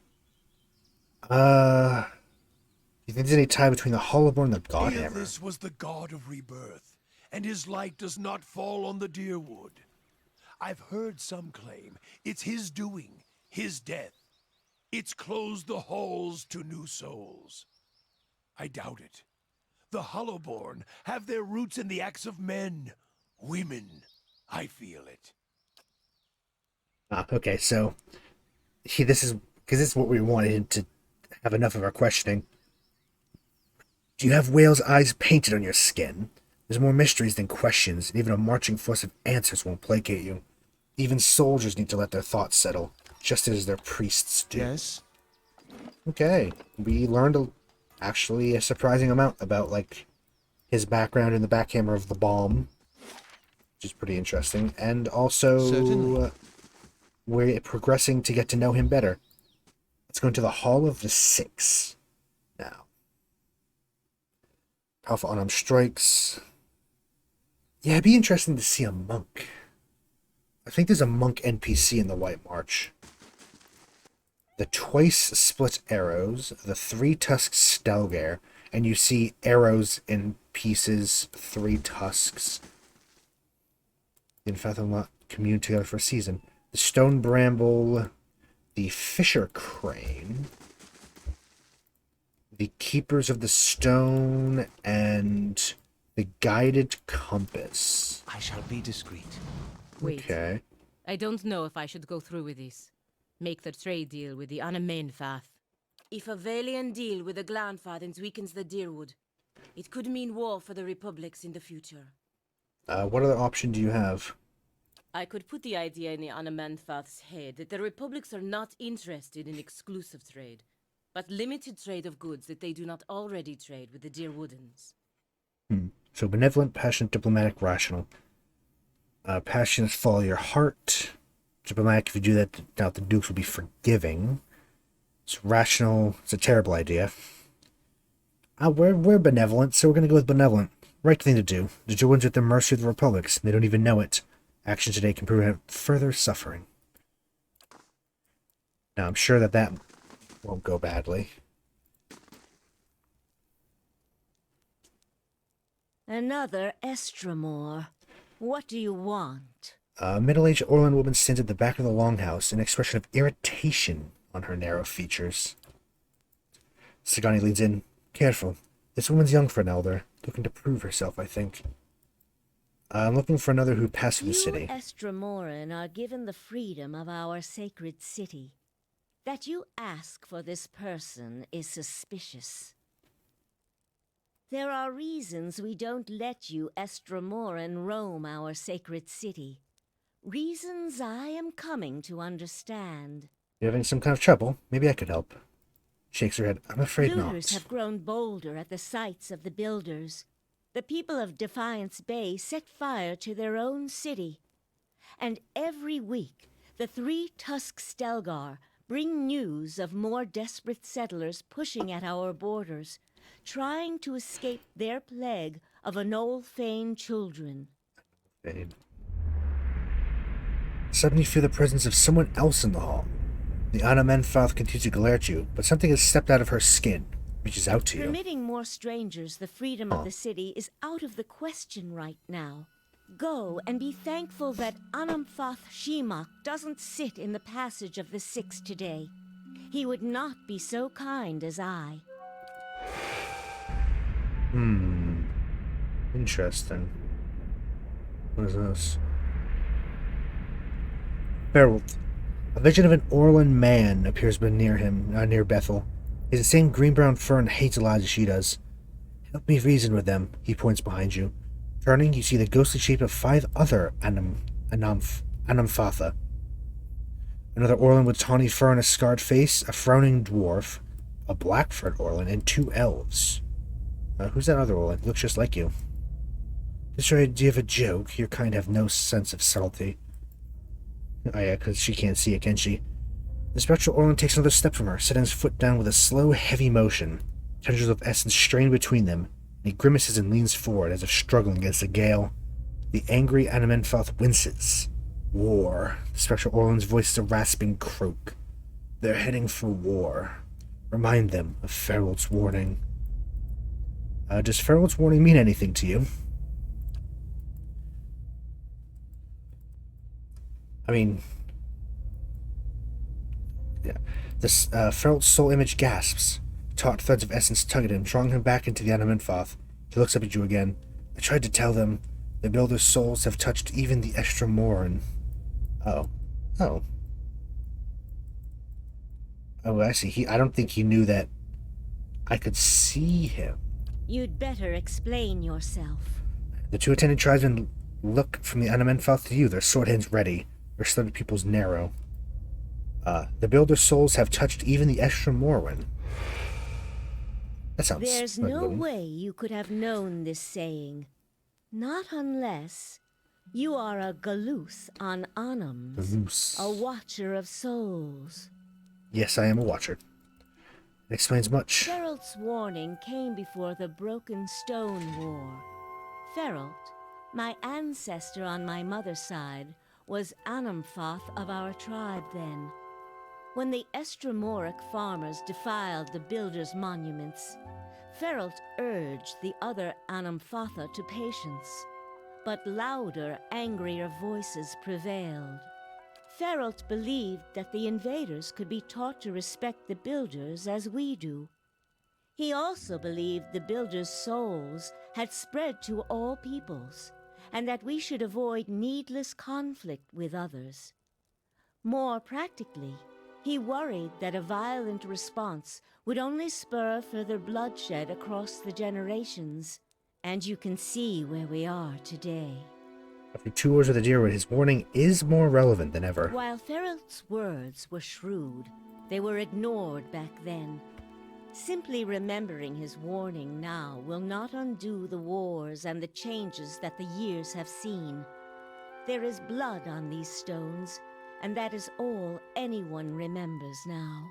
Do you think there's any tie between the Hollowborn and the Godhammer? This was the god of rebirth, and his light does not fall on the Deerwood. I've heard some claim it's his doing, his death. It's closed the halls to new souls. I doubt it. The Hollowborn have their roots in the acts of men, women. I feel it. Okay, so this is what we wanted to have enough of our questioning. Do you have whale's eyes painted on your skin? There's more mysteries than questions, and even a marching force of answers won't placate you. Even soldiers need to let their thoughts settle, just as their priests do. Yes? Okay, we learned actually a surprising amount about, his background in the backhammer of the bomb, which is pretty interesting, and also Certainly. we're progressing to get to know him better. Let's go into the Hall of the Six now. Powerful unarmed strikes. Yeah, it'd be interesting to see a monk. I think there's a monk NPC in the White March. The twice split arrows, the 3-tusked Stelgare, and you see arrows in pieces, 3 tusks. The Infathom commune together for a season. The stone bramble, the fisher crane, the keepers of the stone, and the guided compass. I shall be discreet. Wait. Okay. I don't know if I should go through with this. Make the trade deal with the Anamenfath. If a Valiant deal with the Glanfathins weakens the Deerwood, it could mean war for the Republics in the future. What other option do you have? I could put the idea in the Anamenfath's head that the Republics are not interested in exclusive trade, but limited trade of goods that they do not already trade with the Deerwoodens. So benevolent, passionate, diplomatic, rational. Passionate, follow your heart. Diplomatic, if you do that, now the dukes will be forgiving. It's rational. It's a terrible idea. We're benevolent, so we're going to go with benevolent. Right thing to do. The Druids are at the mercy of the Republics. They don't even know it. Action today can prevent further suffering. Now, I'm sure that won't go badly. Another Estremor. What do you want? A middle-aged Orlan woman stands at the back of the longhouse, an expression of irritation on her narrow features. Sagani leans in. Careful. This woman's young for an elder, looking to prove herself, I think. I'm looking for another who passed through the city. You Estremoran are given the freedom of our sacred city. That you ask for this person is suspicious. There are reasons we don't let you Estremoran roam our sacred city. Reasons I am coming to understand. You're having some kind of trouble? Maybe I could help. Shakes her head. I'm afraid Looters not. have grown bolder at the sights of the builders. The people of Defiance Bay set fire to their own city. And every week, the 3 Tusk Stelgar bring news of more desperate settlers pushing at our borders, trying to escape their plague of Anolfane children. Fade. Suddenly you feel the presence of someone else in the hall. The Anna Menfoth continues to glare at you, but something has stepped out of her skin, reaches out to you. Permitting more strangers the freedom of the city is out of the question right now. Go and be thankful that Anamfoth Shimak doesn't sit in the passage of the Six today. He would not be so kind as I. Interesting. What is this? Feralt. A vision of an Orlan man appears near him, near Bethel. He has the same green-brown fur and hates Elijah as she does. Help me reason with them, he points behind you. Turning, you see the ghostly shape of 5 other Anamfatha. Another Orlan with tawny fur and a scarred face, a frowning dwarf, a black-furred Orlan, and 2 elves. Who's that other Orlan? He looks just like you. This your idea of a joke. Your kind have no sense of subtlety. Oh yeah, because she can't see it, can she? The spectral Orlan takes another step from her, setting his foot down with a slow, heavy motion. Tendrils of essence strain between them, and he grimaces and leans forward as if struggling against a gale. The angry Anamenfoth winces. War. The spectral Orlan's voice is a rasping croak. They're heading for war. Remind them of Feralt's warning. Does Feralt's warning mean anything to you? I mean, yeah. This Feralt's soul image gasps. Taut threads of essence tug at him, drawing him back into the Anamenfoth. He looks up at you again. I tried to tell them. The builder's souls have touched even the Estremoran. Oh. Oh, I see. I don't think he knew that I could see him. You'd better explain yourself. The 2 attendant tribesmen look from the Anamenfoth to you, their sword hands ready. Their studded pupils narrow. The builder's souls have touched even the Estremoran. That sounds There's like no a good one. way you could have known this saying. Not unless you are a Galuth on Anams, Galuth. a watcher of souls. Yes, I am a watcher. It explains much. Feralt's warning came before the Broken Stone War. Feralt, my ancestor on my mother's side, was Anamfoth of our tribe then. When the Estremoric farmers defiled the builders' monuments, Feralt urged the other Anamfotha to patience, but louder, angrier voices prevailed. Feralt believed that the invaders could be taught to respect the builders as we do. He also believed the builders' souls had spread to all peoples, and that we should avoid needless conflict with others. More practically, he worried that a violent response would only spur further bloodshed across the generations, and you can see where we are today. After 2 wars with the Deerwood, his warning is more relevant than ever. While Feralt's words were shrewd, they were ignored back then. Simply remembering his warning now will not undo the wars and the changes that the years have seen. There is blood on these stones, and that is all anyone remembers now.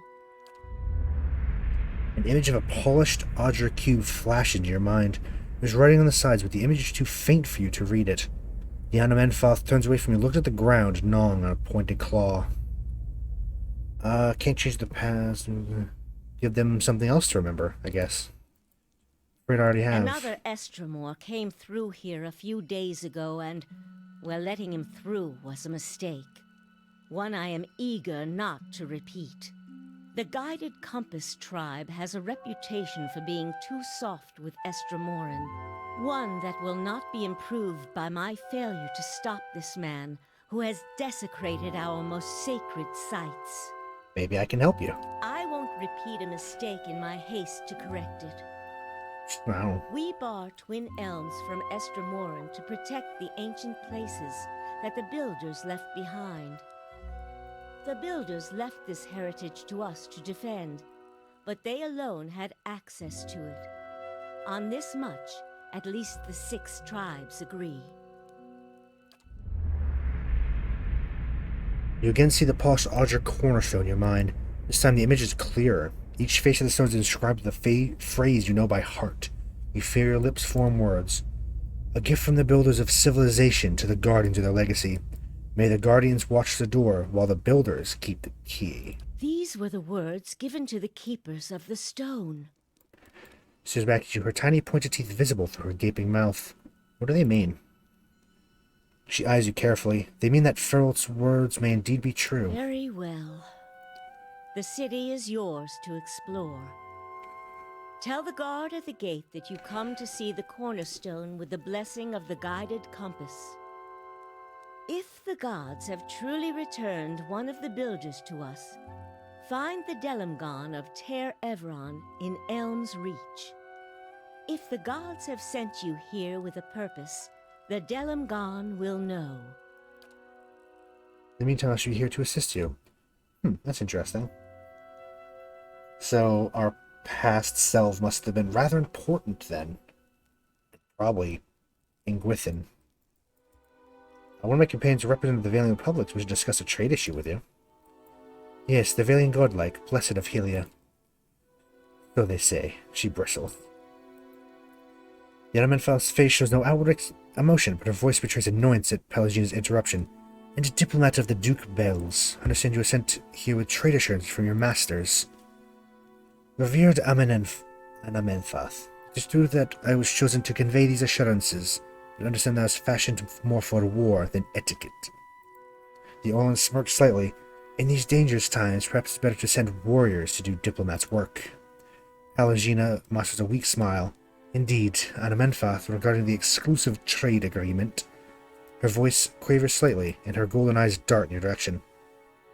An image of a polished Audra cube flashed into your mind. There's writing on the sides, but the image is too faint for you to read it. The Anamenfoth turns away from you, looks at the ground, gnawing on a pointed claw. Can't change the past. Give them something else to remember, I guess. Afraid I already have. Another Estremor came through here a few days ago, and, well, letting him through was a mistake. One I am eager not to repeat. The Guided Compass tribe has a reputation for being too soft with Estremoran. One that will not be improved by my failure to stop this man who has desecrated our most sacred sites. Maybe I can help you. I won't repeat a mistake in my haste to correct it. Wow. We bar Twin Elms from Estremoran to protect the ancient places that the Builders left behind. The Builders left this heritage to us to defend, but they alone had access to it. On this much, at least the 6 tribes agree. You again see the polished Audra cornerstone in your mind. This time the image is clearer. Each face of the stone is inscribed with a phrase you know by heart. You feel your lips form words. A gift from the builders of civilization to the guardians of their legacy. May the guardians watch the door while the builders keep the key. These were the words given to the keepers of the stone. She stares back at you, her tiny pointed teeth visible through her gaping mouth. What do they mean? She eyes you carefully. They mean that Feralt's words may indeed be true. Very well. The city is yours to explore. Tell the guard at the gate that you come to see the cornerstone with the blessing of the Guided Compass. If the gods have truly returned one of the builders to us, find the Delimgon of Ter Evron in Elm's Reach. If the gods have sent you here with a purpose, the Delimgon will know. In the meantime, I should be here to assist you. That's interesting. So, our past self must have been rather important then. Probably in Gwithin. One of my companions represented the Valiant Republic wish to discuss a trade issue with you. Yes, the Valiant Godlike, blessed of Helia. So they say, she bristled. The Anamenfath's face shows no outward emotion, but her voice betrays annoyance at Pelagina's interruption. And a diplomat of the Duke Bells, understand you were sent here with trade assurance from your masters. Revered Anamenfath, it is true that I was chosen to convey these assurances, but understand that I was fashioned more for war than etiquette. The Orlan smirked slightly. In these dangerous times, perhaps it's better to send warriors to do diplomats' work. Pelagina musters a weak smile. Indeed, Anamenfath, regarding the exclusive trade agreement. Her voice quavers slightly, and her golden eyes dart in your direction.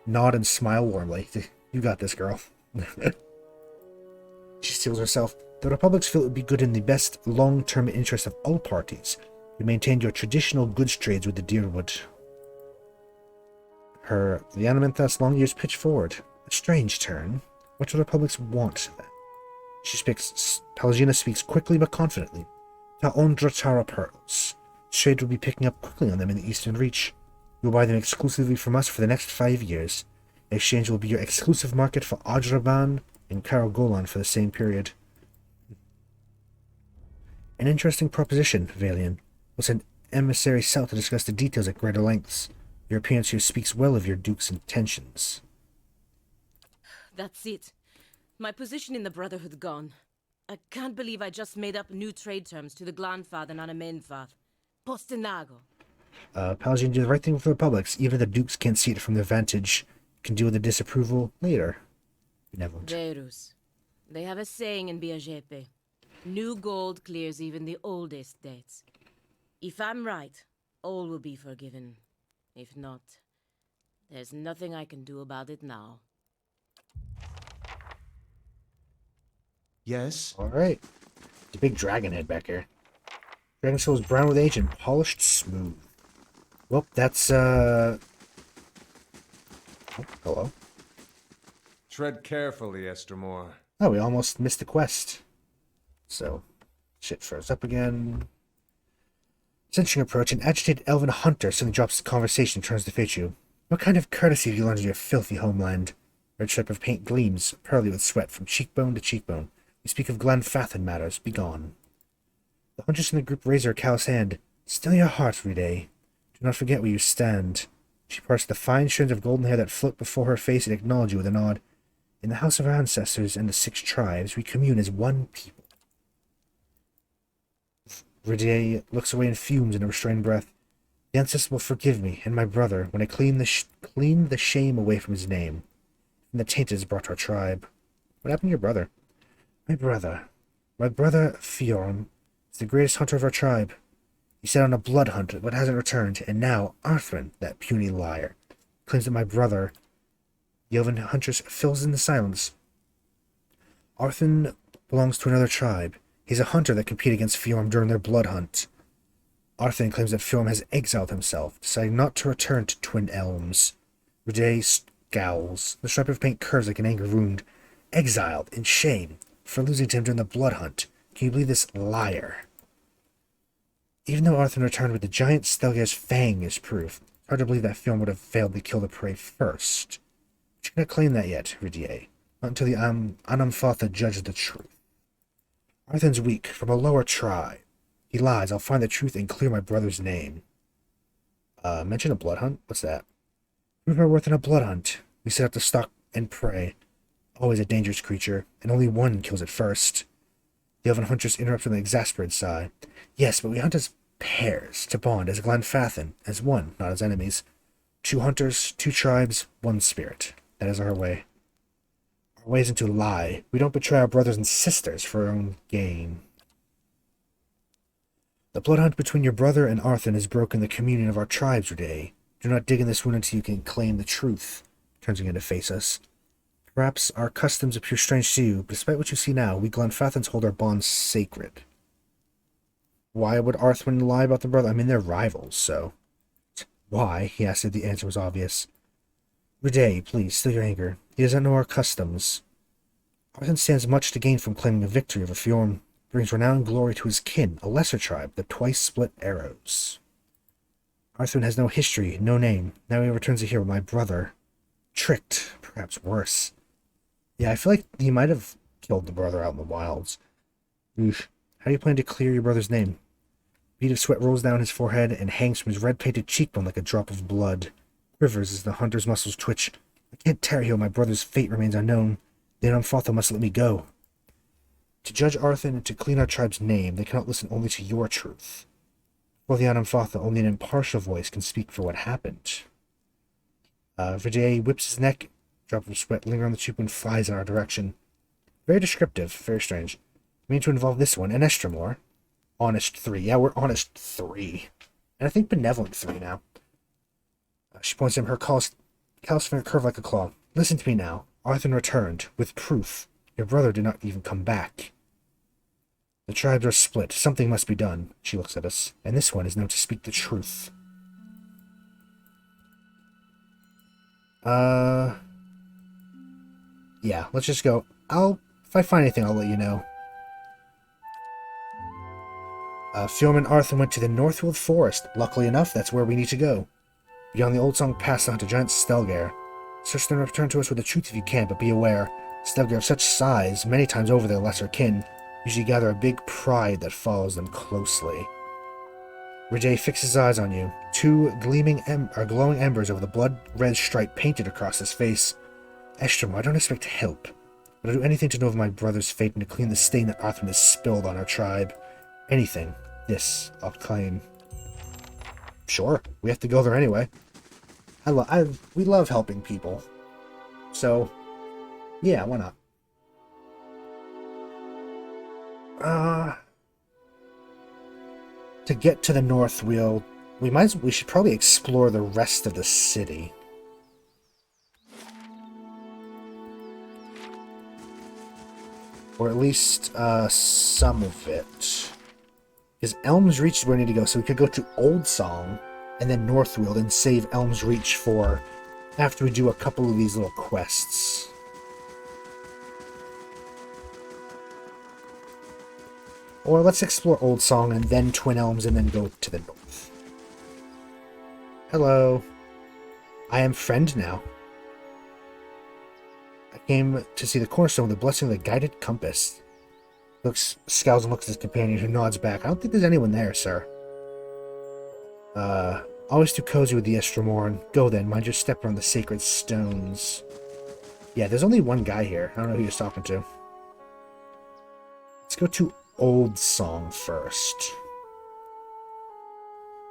Nod and smile warmly. You got this, girl. She steels herself. The Republics feel it would be good in the best long-term interest of all parties. You maintained your traditional goods trades with the Deerwood. The Anamenthas long ears pitch forward. A strange turn. What do the Republics want, then? Pelagina speaks quickly but confidently. Ta Ondra Tara pearls. Trade will be picking up quickly on them in the Eastern Reach. You will buy them exclusively from us for the next 5 years. The exchange will be your exclusive market for Adraban and Karagolan for the same period. An interesting proposition, Valian. We'll send emissaries south to discuss the details at greater lengths. Your appearance here speaks well of your Duke's intentions. That's it. My position in the Brotherhood gone. I can't believe I just made up new trade terms to the Glanfath and Anamenfath. Postinago. Pelagina did the right thing for the Republics. Even the Dukes can't see it from their vantage. Can deal with the disapproval later. Benevolent. Verus. They have a saying in Biajepe. New gold clears even the oldest debts. If I'm right, all will be forgiven. If not, there's nothing I can do about it now. Yes? Alright. There's a big dragon head back here. Dragon soul is brown with age and polished smooth. Well, that's, Oh, hello. Tread carefully, Estremor. Oh, we almost missed the quest. So, shit froze up again. Sensing approach, an agitated elven hunter suddenly drops the conversation and turns to face you. What kind of courtesy have you learned in your filthy homeland? Red stripe of paint gleams, pearly with sweat from cheekbone to cheekbone. We speak of Glanfathan matters. Begone. The huntress in the group raised her callous hand. Still your heart, Ride. Do not forget where you stand. She parts the fine strands of golden hair that float before her face and acknowledge you with a nod. In the house of our ancestors and the 6 tribes, we commune as one people. Ridier looks away and fumes in a restrained breath. The ancestor will forgive me and my brother when I clean the shame away from his name, and the taint is brought to our tribe. What happened to your brother? My brother Fjorm is the greatest hunter of our tribe. He set on a blood hunt but hasn't returned, and now Arthwin, that puny liar, claims that my brother, the elven huntress, fills in the silence. Arthwin belongs to another tribe. He's a hunter that competed against Fjorm during their blood hunt. Arthwin claims that Fjorm has exiled himself, deciding not to return to Twin Elms. Riday scowls. The stripe of paint curves like an anger wound. Exiled, in shame, for losing to him during the blood hunt. Can you believe this liar? Even though Arthwin returned with the giant Stelga's fang as proof, it's hard to believe that Fjorm would have failed to kill the prey first. But you cannot claim that yet, Ridier. Not until the Anamfatha judges the truth. Arthwin's weak, from a lower tribe. He lies. I'll find the truth and clear my brother's name. Mention a blood hunt? What's that? Prove our worth in a blood hunt. We set out to stalk and prey. Always a dangerous creature, and only one kills it first. The elven huntress interrupts with an exasperated sigh. Yes, but we hunt as pairs, to bond as Glenfathan, as one, not as enemies. 2 hunters, 2 tribes, 1 spirit. That is our way. Our way isn't to lie. We don't betray our brothers and sisters for our own gain. The blood hunt between your brother and Arthwin has broken the communion of our tribes, Riday. Do not dig in this wound until you can claim the truth. Turns again to face us. Perhaps our customs appear strange to you, but despite what you see now, we Glenfathans hold our bonds sacred. Why would Arthwin lie about the brother? I mean, they're rivals, so... Why? He asked if the answer was obvious. Riday, please, still your anger. He doesn't know our customs. Arthwin stands much to gain from claiming a victory over Fjorm. Brings renown and glory to his kin, a lesser tribe, the twice-split arrows. Arthwin has no history, no name. Now he returns a hero, my brother. Tricked, perhaps worse. Yeah, I feel like he might have killed the brother out in the wilds. Oof. How do you plan to clear your brother's name? A bead of sweat rolls down his forehead and hangs from his red-painted cheekbone like a drop of blood. Quivers as the hunter's muscles twitch. I can't tarry here, my brother's fate remains unknown. The Anamfatha must let me go. To judge Arthwin and to clean our tribe's name, they cannot listen only to your truth. For the Anamfatha, only an impartial voice can speak for what happened. Riday whips his neck, drop of sweat lingering on the cheekbone, flies in our direction. Very descriptive, very strange. I mean to involve this one, and Estramore. Honest 3. Yeah, we're honest 3. And I think benevolent 3 now. She points at him, her callous finger curved like a claw. Listen to me now. Arthwin returned, with proof. Your brother did not even come back. The tribes are split. Something must be done. She looks at us. And this one is known to speak the truth. Yeah, let's just go. If I find anything, I'll let you know. Fjorm and Arthwin went to the Northwood Forest. Luckily enough, that's where we need to go. Beyond the Old Song Pass to hunt a giant Stelgar. Search them and return to us with the truth if you can, but be aware. Stelgar of such size, many times over their lesser kin, usually gather a big pride that follows them closely. Riday fixes his eyes on you. 2 glowing embers over the blood-red stripe painted across his face. Estramore, I don't expect help, but I'll do anything to know of my brother's fate and to clean the stain that Arthwin has spilled on our tribe. Anything. This I'll claim. Sure, we have to go there anyway. We love helping people. So, yeah, why not? To get to the north, we should probably explore the rest of the city. Or at least, some of it. Because Elms Reach is where we need to go, so we could go to Old Song, and then Northweald, and save Elms Reach for after we do a couple of these little quests. Or let's explore Old Song, and then Twin Elms, and then go to the north. Hello. I am friend now. I came to see the cornerstone with the blessing of the guided compass. Scowls and looks at his companion, who nods back. I don't think there's anyone there, sir. Always too cozy with the Estramore. Go then, mind your step around the sacred stones. Yeah, there's only one guy here. I don't know who you're talking to. Let's go to Old Song first.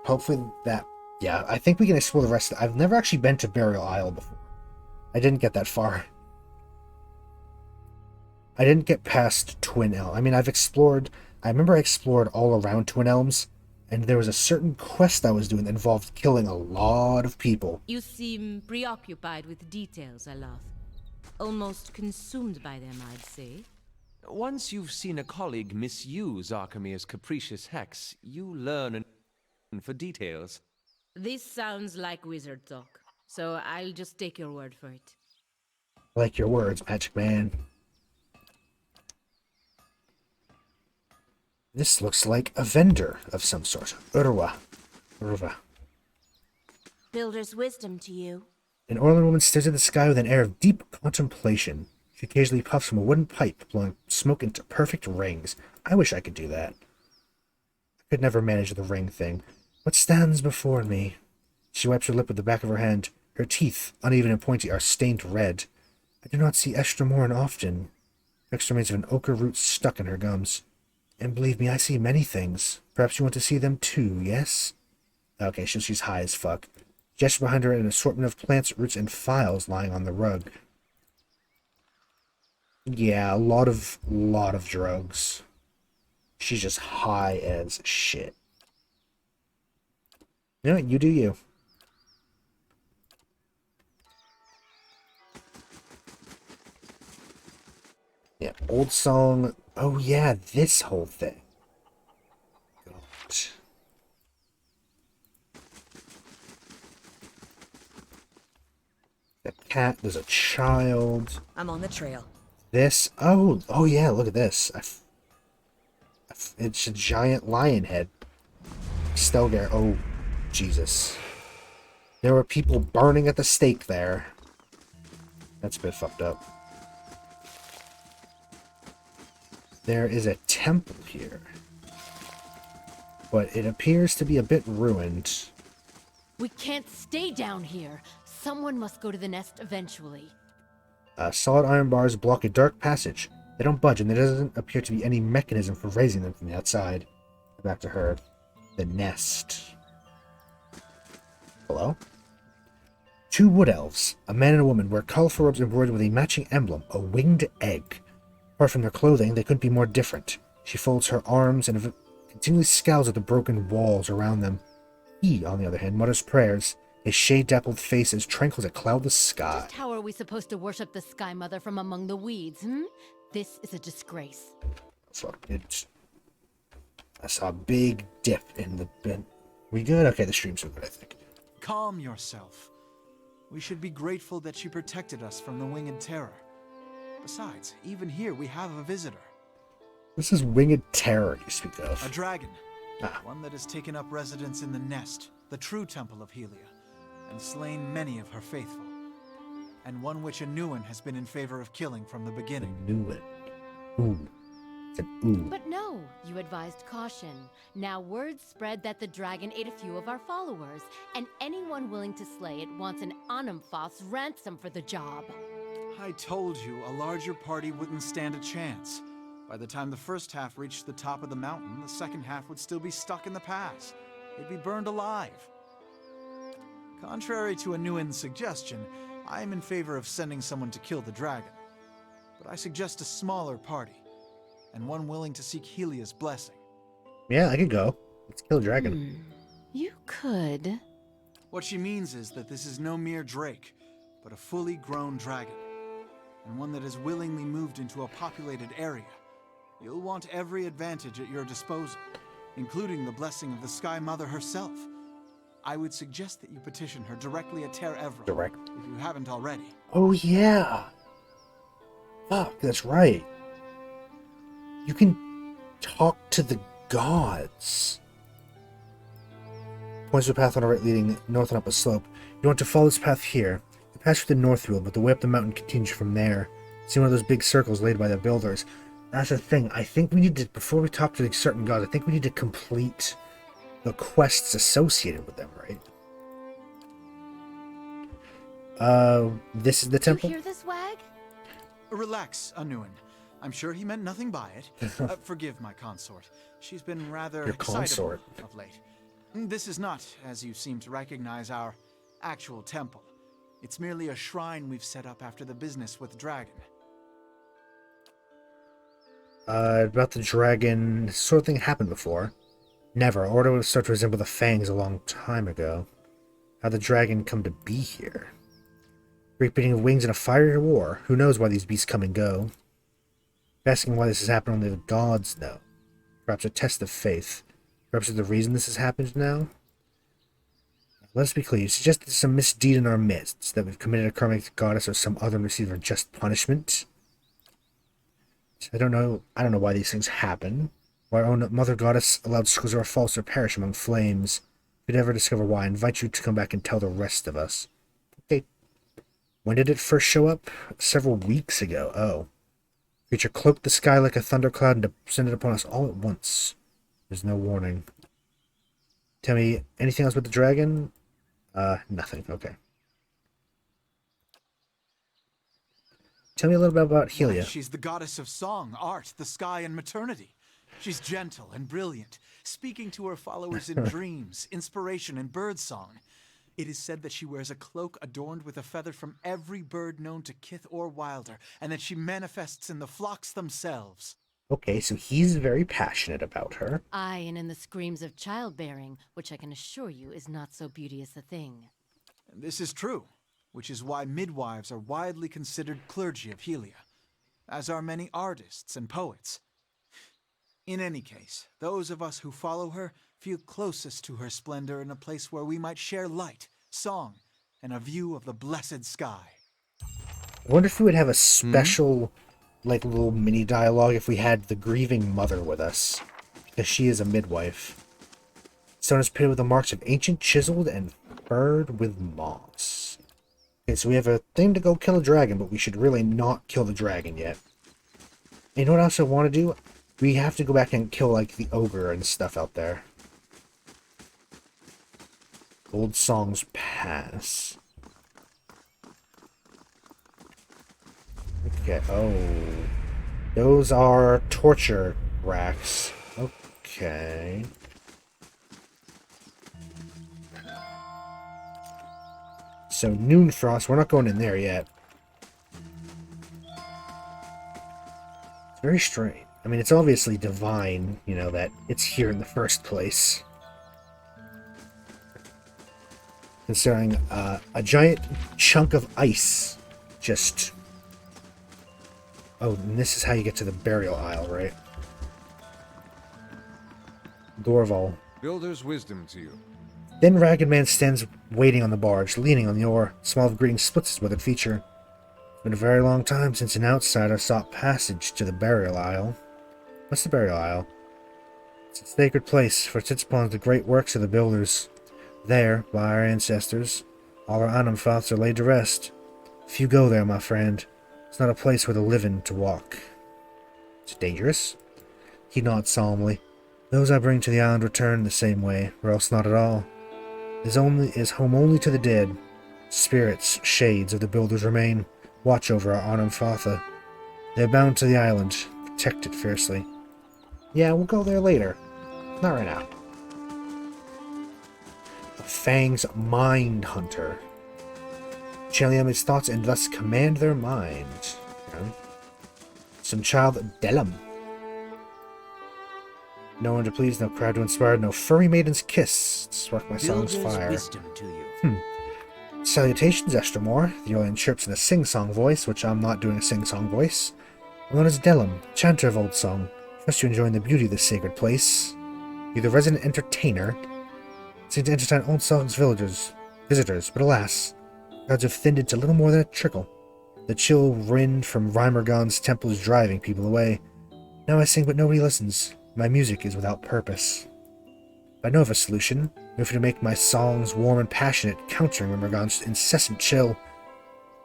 hopefully that... Yeah, I think we can explore the rest of it. I've never actually been to Burial Isle before. I didn't get that far. I didn't get past Twin Elms. I mean, I've explored... I remember I explored all around Twin Elms, and there was a certain quest I was doing that involved killing a lot of people. You seem preoccupied with details, Aloth. Almost consumed by them, I'd say. Once you've seen a colleague misuse Archimede's capricious hex, you learn for details. This sounds like wizard talk, so I'll just take your word for it. I like your words, Magic Man. This looks like a vendor of some sort. Urwa. Builder's wisdom to you. An Orlan woman stares at the sky with an air of deep contemplation. She occasionally puffs from a wooden pipe, blowing smoke into perfect rings. I wish I could do that. I could never manage the ring thing. What stands before me? She wipes her lip with the back of her hand. Her teeth, uneven and pointy, are stained red. I do not see Estramoran often. Next remains of an ochre root stuck in her gums. And believe me, I see many things. Perhaps you want to see them too, yes? Okay, so she's high as fuck. Just behind her an assortment of plants, roots, and files lying on the rug. Yeah, a lot of drugs. She's just high as shit. You know what? You do you. Yeah, old song. Oh yeah, this whole thing. God. The cat, there's a child. I'm on the trail. This, oh yeah, look at this. It's a giant lion head. Stelgar, oh, Jesus. There were people burning at the stake there. That's a bit fucked up. There is a temple here. But it appears to be a bit ruined. We can't stay down here. Someone must go to the nest eventually. Solid iron bars block a dark passage. They don't budge, and there doesn't appear to be any mechanism for raising them from the outside. Back to her. The nest. Hello? Two wood elves, a man and a woman, wear colorful robes embroidered with a matching emblem, a winged egg. Apart from their clothing, they couldn't be more different. She folds her arms and continually scowls at the broken walls around them. He, on the other hand, mutters prayers, his shade-dappled face as tranquil as a cloudless sky. Just how are we supposed to worship the Sky Mother from among the weeds, This is a disgrace. Fuck, I saw a big dip in the bin. We good? Okay, the stream's so good, I think. Calm yourself. We should be grateful that she protected us from the winged terror. Besides, even here we have a visitor. This is winged terror you speak of. A dragon. One that has taken up residence in the nest, the true temple of Helia, and slain many of her faithful. And one which Anuin has been in favor of killing from the beginning. Anuin. Ooh. It's an ooh. But no, you advised caution. Now word spread that the dragon ate a few of our followers, and anyone willing to slay it wants an Anumfoth's ransom for the job. I told you a larger party wouldn't stand a chance. By the time the first half reached the top of the mountain, the second half would still be stuck in the pass. They'd be burned alive. Contrary to Anuin's suggestion, I am in favor of sending someone to kill the dragon. But I suggest a smaller party, and one willing to seek Helia's blessing. Yeah, I could go. Let's kill a dragon. You could. What she means is that this is no mere drake, but a fully grown dragon, and one that has willingly moved into a populated area. You'll want every advantage at your disposal, including the blessing of the Sky Mother herself. I would suggest that you petition her directly at Ter Everal, if you haven't already. Oh yeah! Fuck, that's right. You can talk to the gods. Points to a path on the right leading north and up a slope. You want to follow this path here. You pass through the Northfield, but the way up the mountain continues from there. See one of those big circles laid by the builders. That's the thing. I think we need to, before we talk to the certain gods, I think we need to complete the quests associated with them, right? This is the temple? You hear this, Wag? Relax, Anuin. I'm sure he meant nothing by it. Forgive my consort. She's been rather Your excitable consort. of late. This is not, as you seem to recognize, our actual temple. It's merely a shrine we've set up after the business with the dragon. About the dragon, this sort of thing happened before. Never. Order would start to resemble the fangs a long time ago. How'd the dragon come to be here? Great beating of wings in a fiery war. Who knows why these beasts come and go? Asking why this has happened, only the gods know. Perhaps a test of faith. Perhaps it's the reason this has happened now? Let us be clear. You suggest that there's some misdeed in our midst, that we've committed a crime against the goddess or some other and received a just punishment? I don't know why these things happen. Why our own mother goddess allowed schools of our false to perish among flames. If you'd ever discover why, I invite you to come back and tell the rest of us. Okay. When did it first show up? Several weeks ago. Oh. Creature cloaked the sky like a thundercloud and descended upon us all at once. There's no warning. Tell me, anything else with the dragon? Nothing. Okay. Tell me a little bit about Helia. She's the goddess of song, art, the sky, and maternity. She's gentle and brilliant, speaking to her followers in dreams, inspiration, and birdsong. It is said that she wears a cloak adorned with a feather from every bird known to kith or wilder, and that she manifests in the flocks themselves. Okay, so he's very passionate about her. Aye, and in the screams of childbearing, which I can assure you is not so beauteous a thing. And this is true, which is why midwives are widely considered clergy of Helia, as are many artists and poets. In any case, those of us who follow her feel closest to her splendor in a place where we might share light, song, and a view of the blessed sky. I wonder if we would have a special, like, little mini dialogue if we had the grieving mother with us, because she is a midwife. Stone is pitted with the marks of ancient chiseled and furred with moss. Okay, so we have a thing to go kill a dragon, but we should really not kill the dragon yet. And you know what else I want to do? We have to go back and kill, like, the ogre and stuff out there. Old songs pass. Okay, oh. Those are torture racks. Okay. So, Noonfrost, we're not going in there yet. It's very strange. I mean, it's obviously divine, you know, that it's here in the first place. Considering a giant chunk of ice just... Oh, and this is how you get to the burial aisle, right? Dorval. Builder's wisdom to you. Then Ragged Man stands waiting on the barge, leaning on the oar. Small of greeting splits his withered feature. It's been a very long time since an outsider sought passage to the burial aisle. What's the burial aisle? It's a sacred place, for it sits upon the great works of the builders. There, by our ancestors, all our Anamfoths are laid to rest. Few go there, my friend. It's not a place where the living to walk. It's dangerous? He nods solemnly. Those I bring to the island return the same way, or else not at all. Is home only to the dead. Spirits, shades of the builders remain, watch over our Anamfotha. They are bound to the island, protect it fiercely. Yeah, we'll go there later. Not right now. Fang's Mind Hunter. Channel enemy's thoughts and thus command their mind. Okay. Some child Delum. No one to please, no crowd to inspire, no furry maiden's kiss to spark my song's fire. Wisdom to you. Salutations, Estermore. The alien chirps in a sing-song voice, which I'm not doing a sing-song voice. I'm known as Delum, chanter of old song. Trust you enjoying the beauty of this sacred place. You're the resident entertainer. Seem to entertain old song's visitors, but alas, crowds have thinned into little more than a trickle. The chill wind from Reimergon's temple is driving people away. Now I sing, but nobody listens. My music is without purpose. I know of a solution. If to make my songs warm and passionate, countering Reimergon's incessant chill.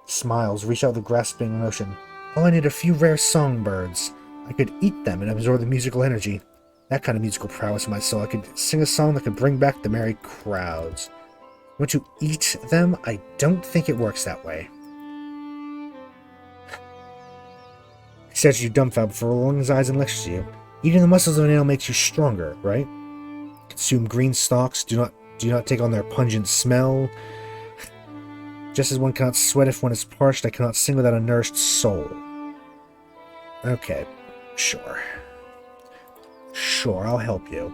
Smiles reach out with a grasping emotion. All I need are a few rare songbirds. I could eat them and absorb the musical energy. That kind of musical prowess in my soul. I could sing a song that could bring back the merry crowds. Once you eat them, I don't think it works that way. He stares at you dumbfounded before rolling his eyes and lectures you. Eating the muscles of an ale makes you stronger, right? consume green stalks. Do not take on their pungent smell. Just as one cannot sweat if one is parched, I cannot sing without a nourished soul. Okay, sure. Sure, I'll help you.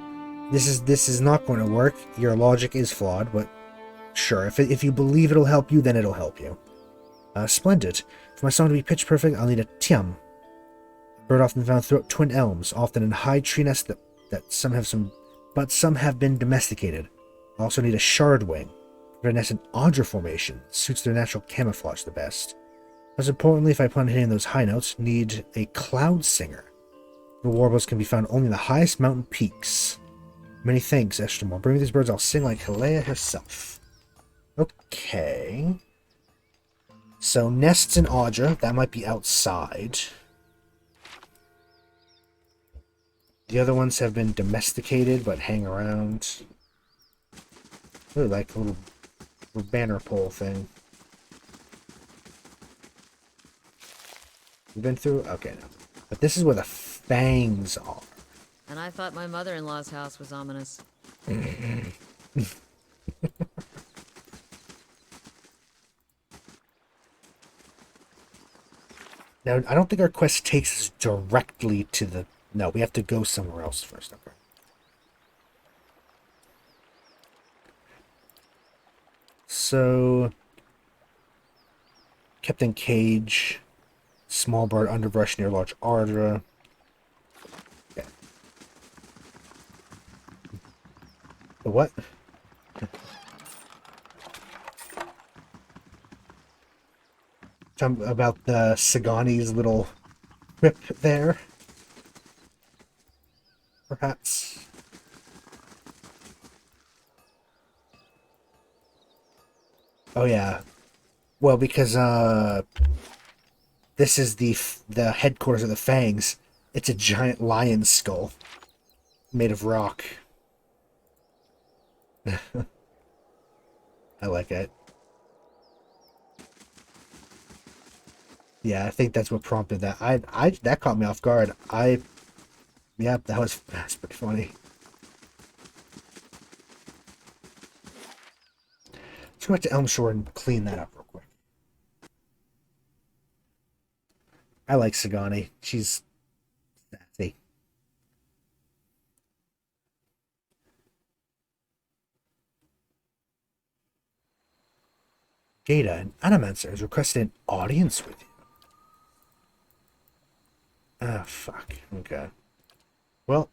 This is not going to work. Your logic is flawed, but sure. If you believe it'll help you, then it'll help you. Splendid. For my song to be pitch perfect, I'll need a tiam. Bird often found throughout Twin Elms, often in high tree nests that some have been domesticated. I also need a shard wing. Their nest in Audra formation suits their natural camouflage the best. Most importantly, if I plan on hitting those high notes, need a cloud singer. The warbles can be found only in the highest mountain peaks. Many thanks, Estermore. Bring me these birds, I'll sing like Helea herself. Okay. So, nests in Audra, that might be outside. The other ones have been domesticated, but hang around. Really like a little banner pole thing. We've been through? Okay, no. But this is where the fangs are. And I thought my mother-in-law's house was ominous. Now, I don't think our quest takes us directly to the... No, we have to go somewhere else first. Okay. So... Kept in cage. Small bird underbrush near large Ardra. Okay. The what? Talking about the Sagani's little whip there. Perhaps. Oh yeah. Well, because this is the headquarters of the Fangs. It's a giant lion skull made of rock. I like it. Yeah, I think that's what prompted that. That caught me off guard. Yeah, that's pretty funny. Let's go back to Elmshore and clean that up real quick. I like Sagani. She's sassy. Gata, an Animancer, has requested an audience with you. Ah, fuck. Okay. Well,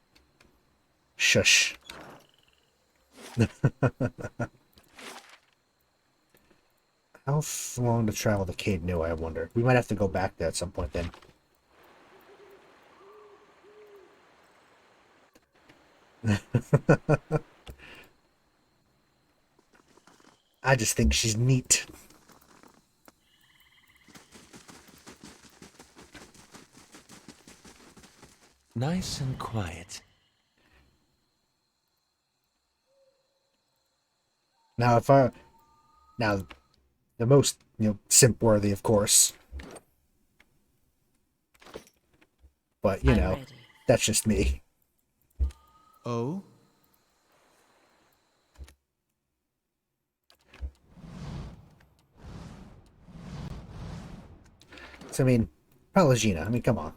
shush. How long to travel to Cade New, I wonder. We might have to go back there at some point then. I just think she's neat. Nice and quiet. Now, the most, simp worthy, of course. But, that's just me. Oh? So, Palagina, come on.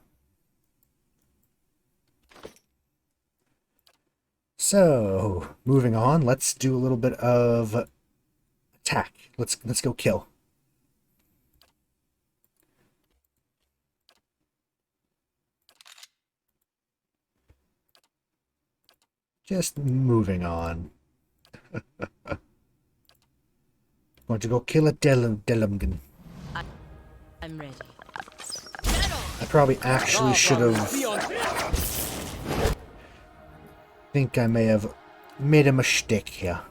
So, moving on, let's do a little bit of attack. Let's go kill. Just moving on. Going to go kill a Delumgan. I'm ready. I probably actually should have... think I may have made a mistake here.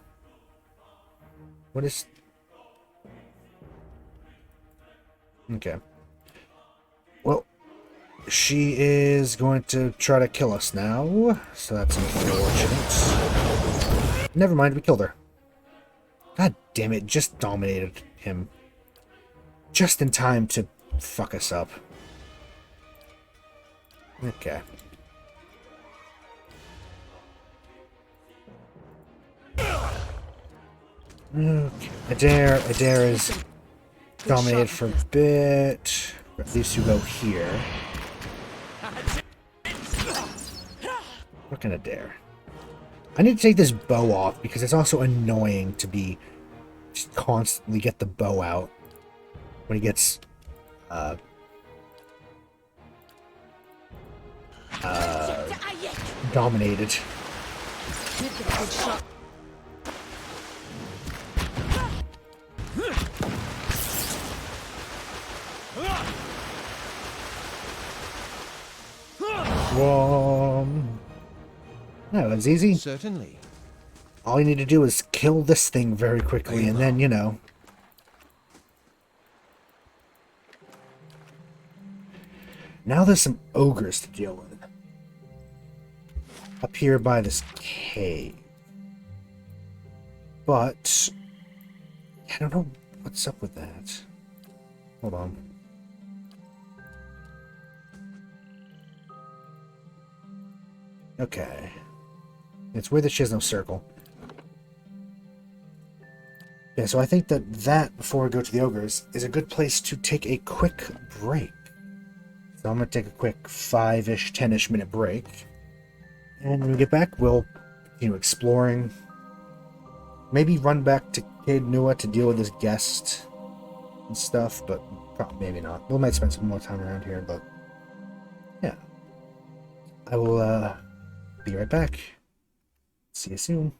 What is... Okay. Well, she is going to try to kill us now, so that's unfortunate. Never mind, we killed her. God damn it, just dominated him. Just in time to fuck us up. Okay. Okay. Adair is dominated for a bit. At least you go here. Fucking Adair. I need to take this bow off because it's also annoying to be just constantly get the bow out when he gets dominated. Whoa. No, it's easy. Certainly. All you need to do is kill this thing very quickly, and then, you know. Now there's some ogres to deal with. Up here by this cave. But I don't know what's up with that. Hold on. Okay. It's where the Chisno Circle. Yeah, so I think that before we go to the ogres is a good place to take a quick break. So I'm gonna take a quick 5-ish, 10-ish minute break. And when we get back, we'll continue exploring. Maybe run back to Caed Nua to deal with this guest and stuff, but probably maybe not. We might spend some more time around here, but yeah. I will be right back. See you soon.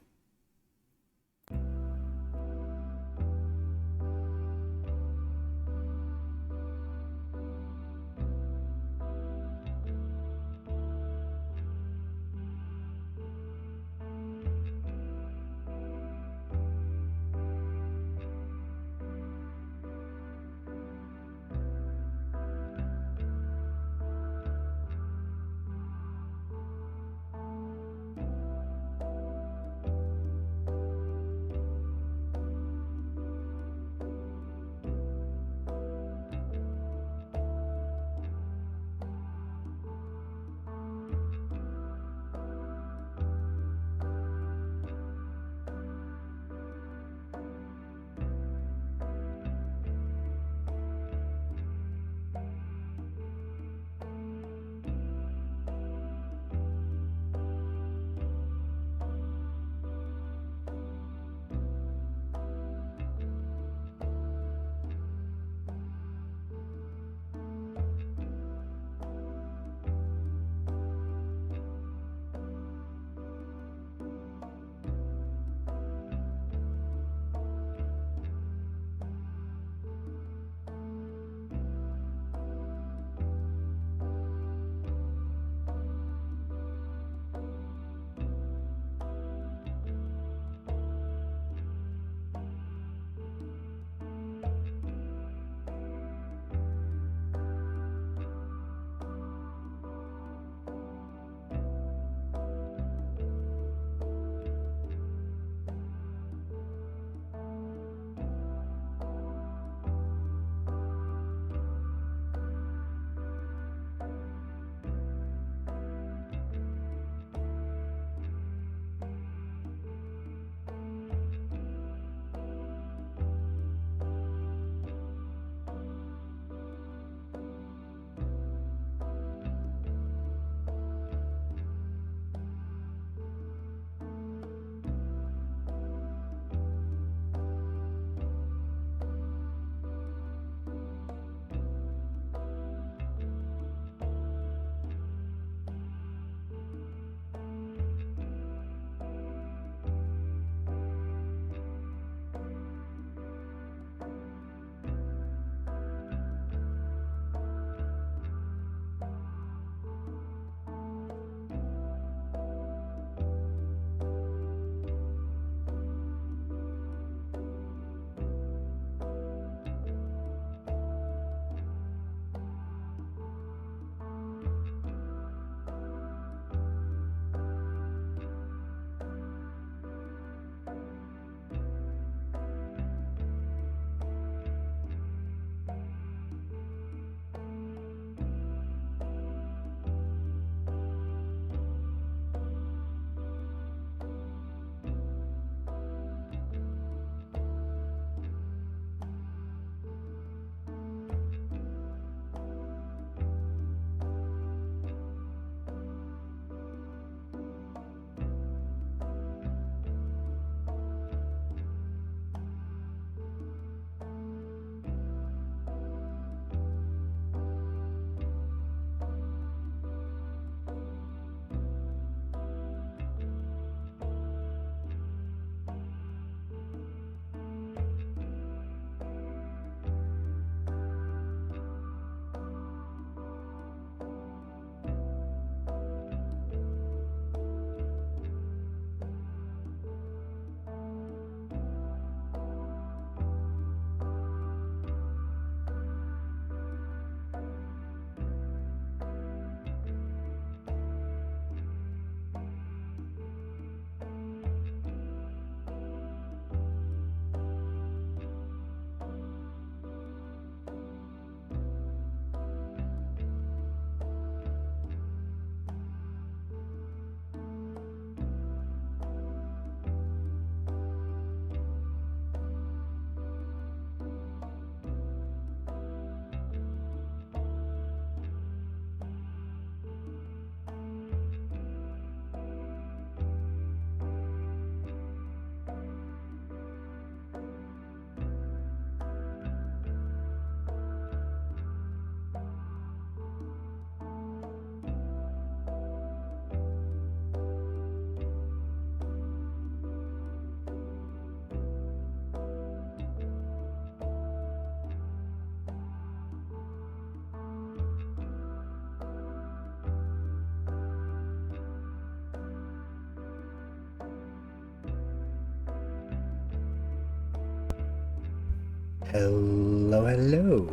Hello, hello.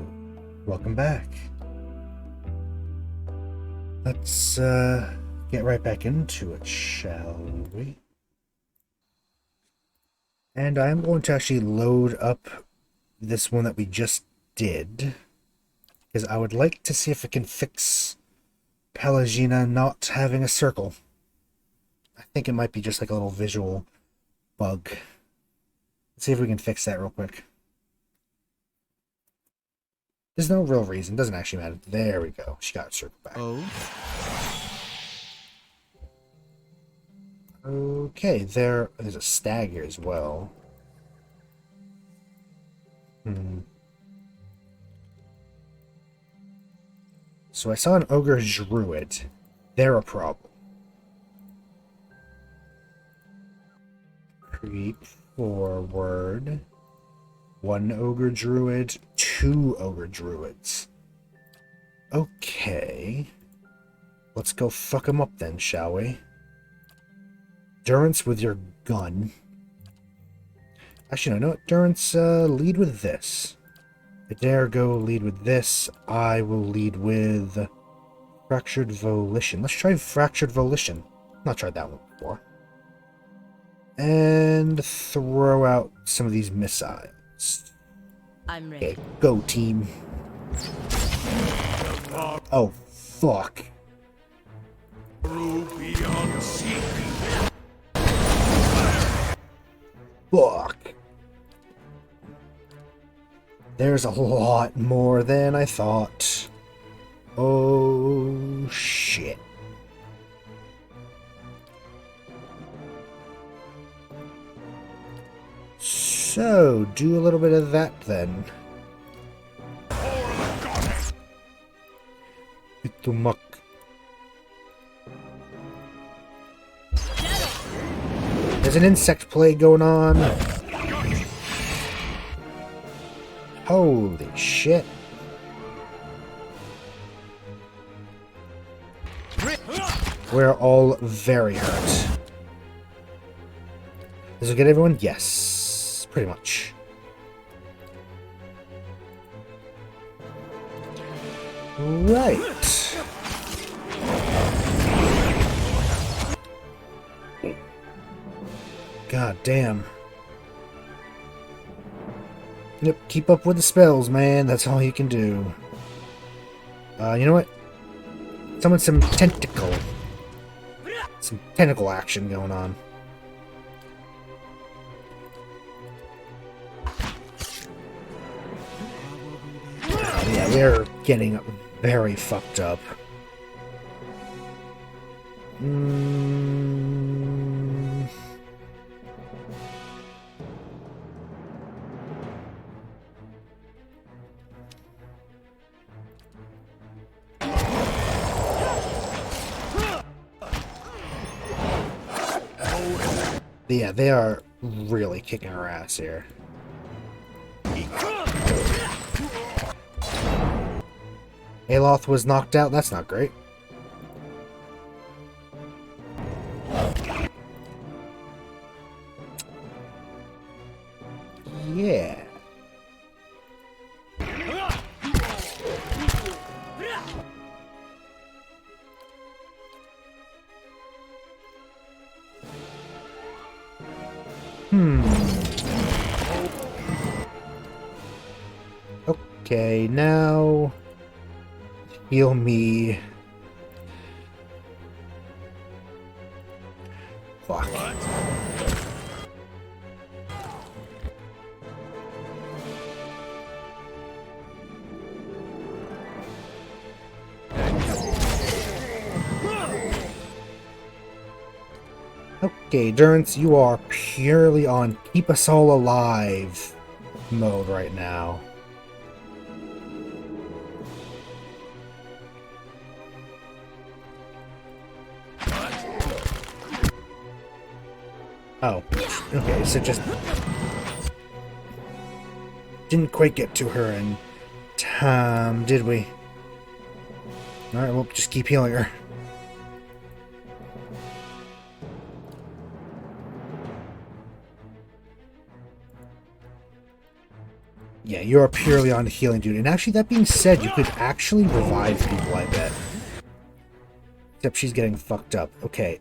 Welcome back. Let's get right back into it, shall we? And I'm going to actually load up this one that we just did, because I would like to see if I can fix Pelagina not having a circle. I think it might be just like a little visual bug. Let's see if we can fix that real quick. There's no real reason. Doesn't actually matter. There we go. She got a circle back. Oh? Okay, there's a stag here as well. So I saw an ogre druid. They're a problem. Creep forward. One ogre druid, two ogre druids. Okay. Let's go fuck them up then, shall we? Durance with your gun. Actually, no, Durance, lead with this. Adair, go lead with this. I will lead with Fractured Volition. Let's try Fractured Volition. Not tried that one before. And throw out some of these missiles. I'm ready. Okay, go team. Oh, fuck. Fuck. There's a lot more than I thought. Oh, shit. So, do a little bit of that then. Itumak. There's an insect plague going on. Holy shit. We're all very hurt. This will get everyone? Yes. Pretty much. Right. God damn. Yep, keep up with the spells, man. That's all you can do. You know what? Summon some tentacle. Some tentacle action going on. Yeah, we're getting very fucked up. Yeah, they are really kicking our ass here. Aloth was knocked out. That's not great. Yeah. Okay, now heal me. Fuck. Okay, Durance, you are purely on keep us all alive mode right now. Oh, okay, so just didn't quite get to her in time, did we? Alright, we'll just keep healing her. Yeah, you're purely on healing, dude. And actually, that being said, you could actually revive people, I bet. Except she's getting fucked up. Okay,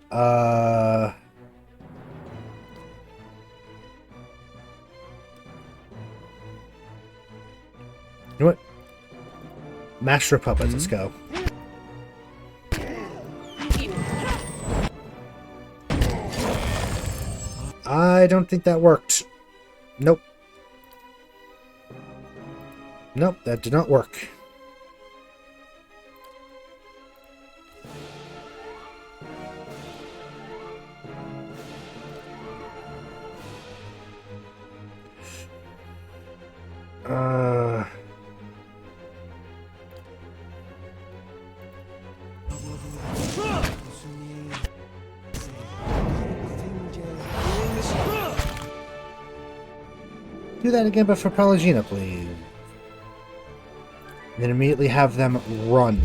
You know what? Master of Puppets, let's go. I don't think that worked. Nope. Nope, that did not work. Do that again, but for Palagina, please. And then immediately have them run.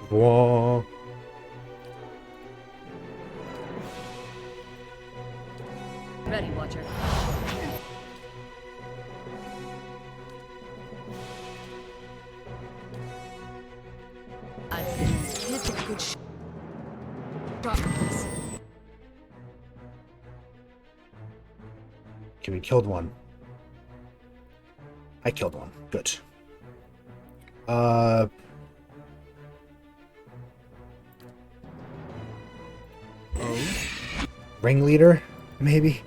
Whoa. Ready, Watcher. I've been hit a good shot. Okay, we killed one. I killed one. Good. Ringleader, maybe?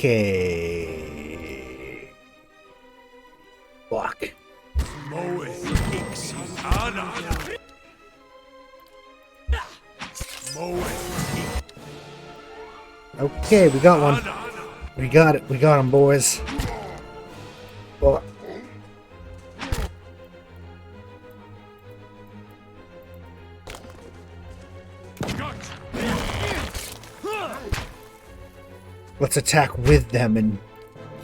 Okay. Block. Okay, we got one. We got it. We got him, boys. Oh. Let's attack with them and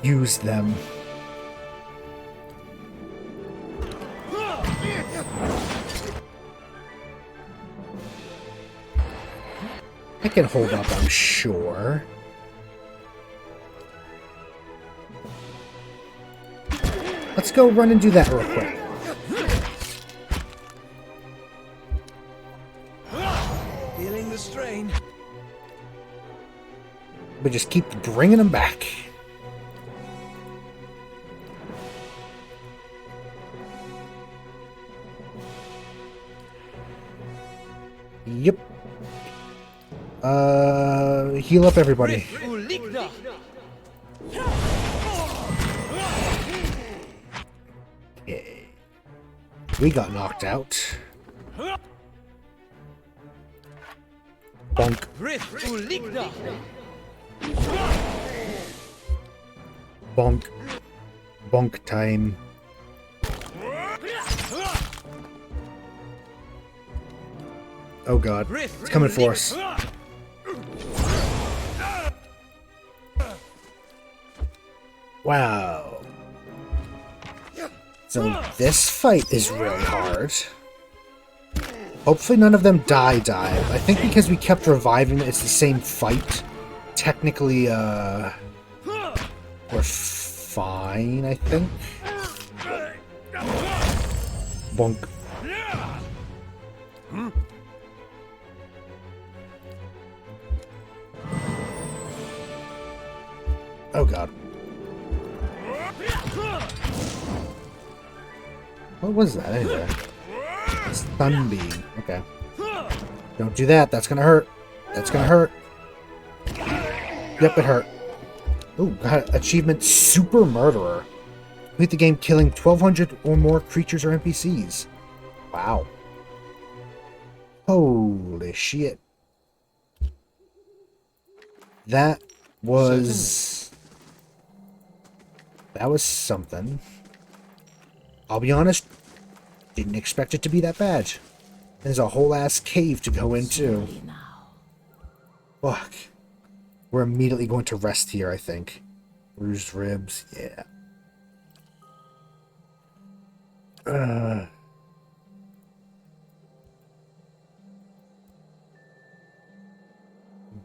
use them. I can hold up, I'm sure. Let's go run and do that real quick. Feeling the strain. But just keep bringing them back. Yep. Heal up everybody. Okay. We got knocked out. Bonk. Bonk. Bonk time. Oh god. It's coming for us. Wow. So this fight is really hard. Hopefully none of them die. I think because we kept reviving, it's the same fight. Technically, we're fine, I think. Bonk. Oh god. What was that anyway? Stun beam. Okay. Don't do that. That's gonna hurt. That's gonna hurt. Yep, it hurt. Ooh, got achievement Super Murderer. Complete the game killing 1,200 or more creatures or NPCs. Wow. Holy shit. That was something. I'll be honest, didn't expect it to be that bad. There's a whole ass cave to go into. Fuck. We're immediately going to rest here, I think. Bruised ribs, yeah.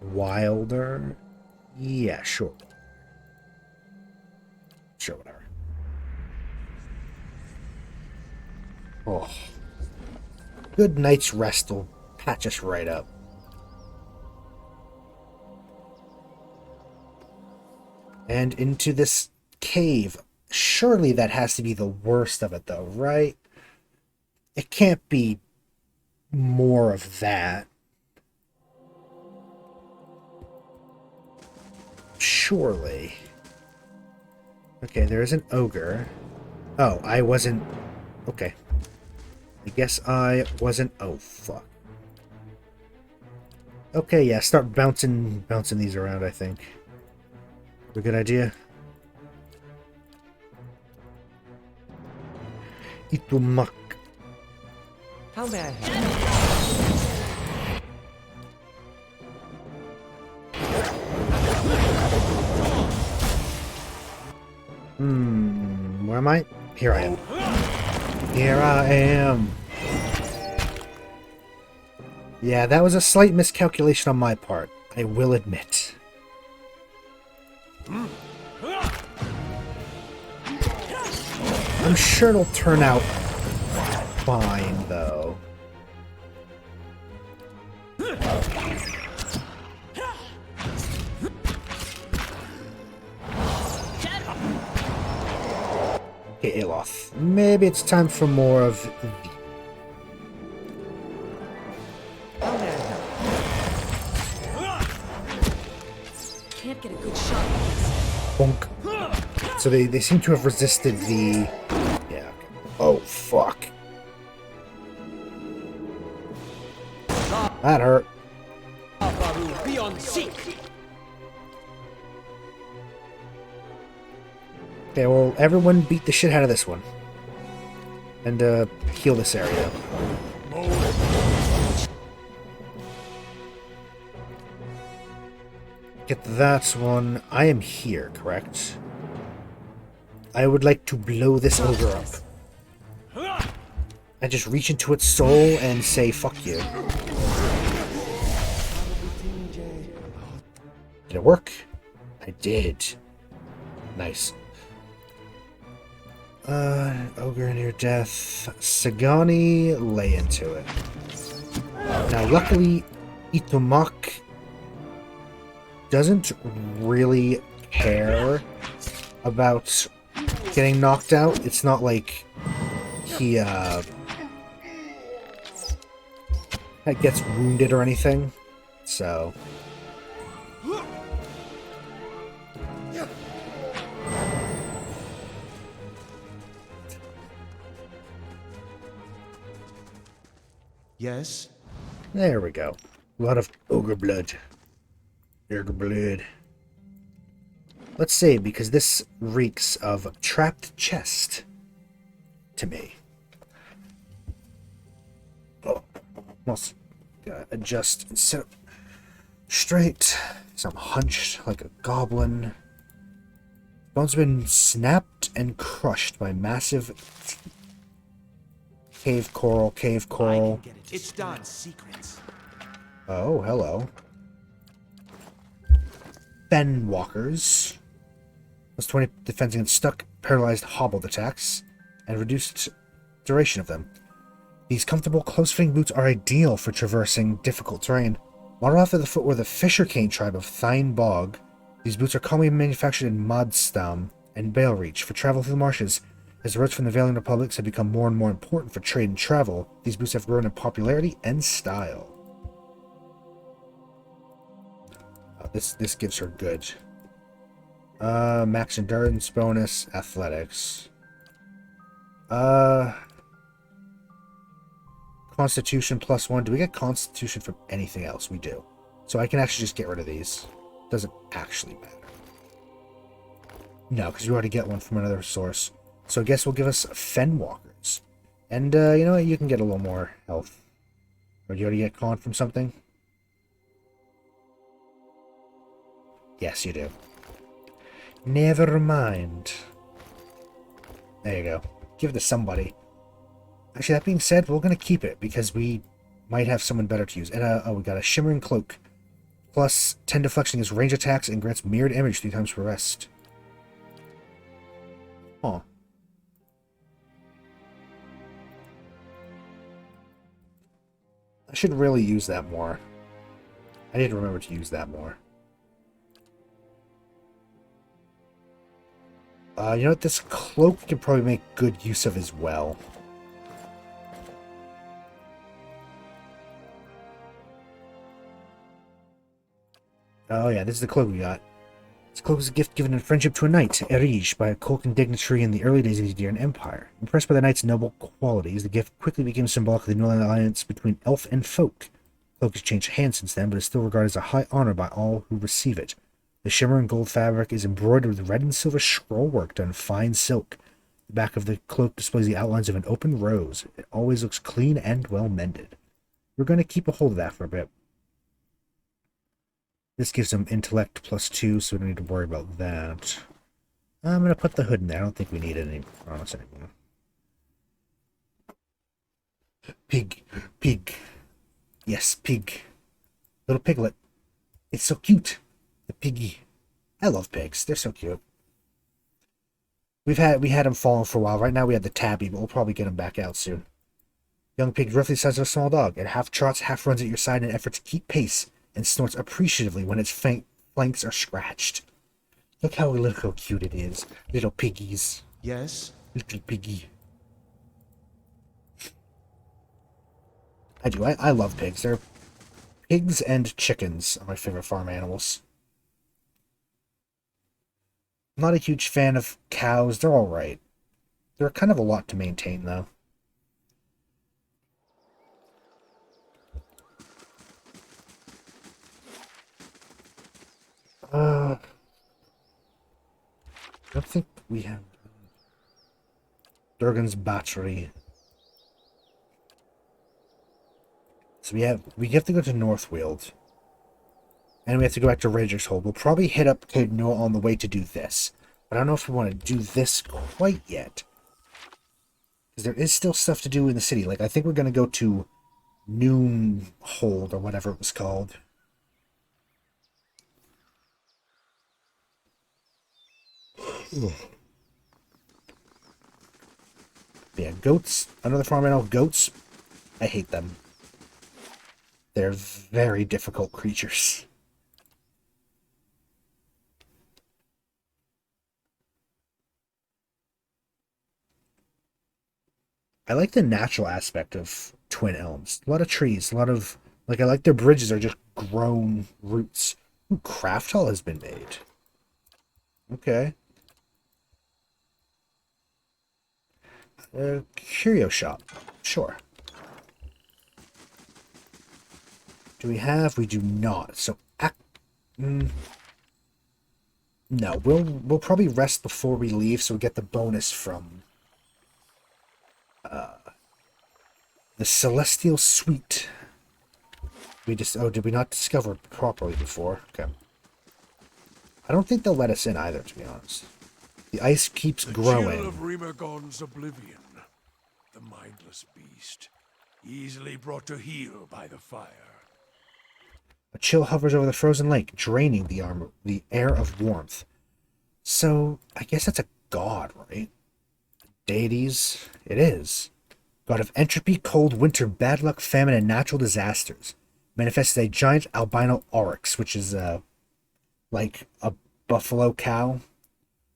Wilder? Yeah, sure. Sure, whatever. Oh. Good night's rest will patch us right up. And into this cave. Surely that has to be the worst of it, though, right? It can't be more of that. Surely. Okay, there is an ogre. Oh, I wasn't... Okay. I guess I wasn't... Oh, fuck. Okay, yeah, start bouncing these around, I think. A good idea. Itumak. How may I help? Where am I? Here I am. Here I am. Yeah, that was a slight miscalculation on my part, I will admit. I'm sure it'll turn out fine, though. Okay, Aloth. Maybe it's time for more of the... Can't get a good shot. Bonk. So they seem to have resisted the... Yeah. Oh, fuck. That hurt. Be on seek. Okay, well, everyone beat the shit out of this one. And, heal this area. Get that one. I am here, correct? I would like to blow this ogre up. I just reach into its soul and say, fuck you. Did it work? I did. Nice. Ogre near death. Sagani, lay into it. Now, luckily, Itomak doesn't really care about getting knocked out. It's not like he, gets wounded or anything. So... Yes? There we go. A lot of ogre blood. Ogre blood. Let's save, because this reeks of trapped chest to me. Oh, almost gotta adjust and sit up straight. So I'm hunched like a goblin. Bones have been snapped and crushed by massive teeth. Cave coral, cave coral. It's done. Secrets. Oh, hello. Ben walkers. Plus 20 defense against stuck, paralyzed, hobbled attacks, and reduced duration of them. These comfortable, close-fitting boots are ideal for traversing difficult terrain. Modeled after the footwear of the Fishercane tribe of Thine Bog, these boots are commonly manufactured in Modstam and Balereach for travel through the marshes. As the routes from the Valiant Republics have become more and more important for trade and travel, these boots have grown in popularity and style. This gives her good. Max endurance bonus, athletics. Constitution +1. Do we get Constitution from anything else? We do. So I can actually just get rid of these. Doesn't actually matter. No, because you already get one from another source. So I guess we'll give us Fenwalkers. And, you know what? You can get a little more health. Or do you already get con from something? Yes, you do. Never mind. There you go. Give it to somebody. Actually, that being said, we're going to keep it because we might have someone better to use. And oh, we got a Shimmering Cloak. Plus 10 deflection against range attacks and grants mirrored image 3 times per rest. Huh. I should really use that more. I need to remember to use that more. You know what? This cloak we can probably make good use of as well. Oh yeah, this is the cloak we got. This cloak is a gift given in friendship to a knight, Erige, by a Colkin dignitary in the early days of the Edirn Empire. Impressed by the knight's noble qualities, the gift quickly became symbolic of the new alliance between elf and folk. The cloak has changed hands since then, but is still regarded as a high honor by all who receive it. The shimmering gold fabric is embroidered with red and silver scrollwork done in fine silk. The back of the cloak displays the outlines of an open rose. It always looks clean and well mended. We're going to keep a hold of that for a bit. This gives them intellect +2, so we don't need to worry about that. I'm going to put the hood in there. I don't think we need it anymore. Pig. Pig. Yes, pig. Little piglet. It's so cute. The piggy. I love pigs. They're so cute. We had him falling for a while. Right now we have the tabby, but we'll probably get him back out soon. Young pig roughly the size of a small dog. It half trots, half runs at your side in an effort to keep pace, and snorts appreciatively when its flanks are scratched. Look how cute it is. Little piggies. Yes? Little piggy. I do. I love pigs. Pigs and chickens are my favorite farm animals. I'm not a huge fan of cows. They're alright. They're kind of a lot to maintain, though. I don't think we have Durgan's battery. So we have to go to Northweald. And we have to go back to Rager's Hold. We'll probably hit up Caed Nua on the way to do this. But I don't know if we want to do this quite yet. Because there is still stuff to do in the city. Like, I think we're going to go to Noon Hold, or whatever it was called. Yeah, goats. Another farm animal. Goats. I hate them. They're very difficult creatures. I like the natural aspect of Twin Elms. A lot of trees, a lot of... Like, I like their bridges are just grown roots. Ooh, craft hall has been made. Okay. Curio shop. Sure. Do we have? We do not. So, no. We'll probably rest before we leave, so we get the bonus from the Celestial Suite. Did we not discover it properly before? Okay. I don't think they'll let us in either, to be honest. The ice keeps growing. The chill of Rimergon's oblivion. The mindless beast, easily brought to heel by the fire. A chill hovers over the frozen lake, draining the air of warmth. So, I guess that's a god, right? Deities? It is. God of entropy, cold, winter, bad luck, famine, and natural disasters. Manifests as a giant albino oryx, which is, like a buffalo cow.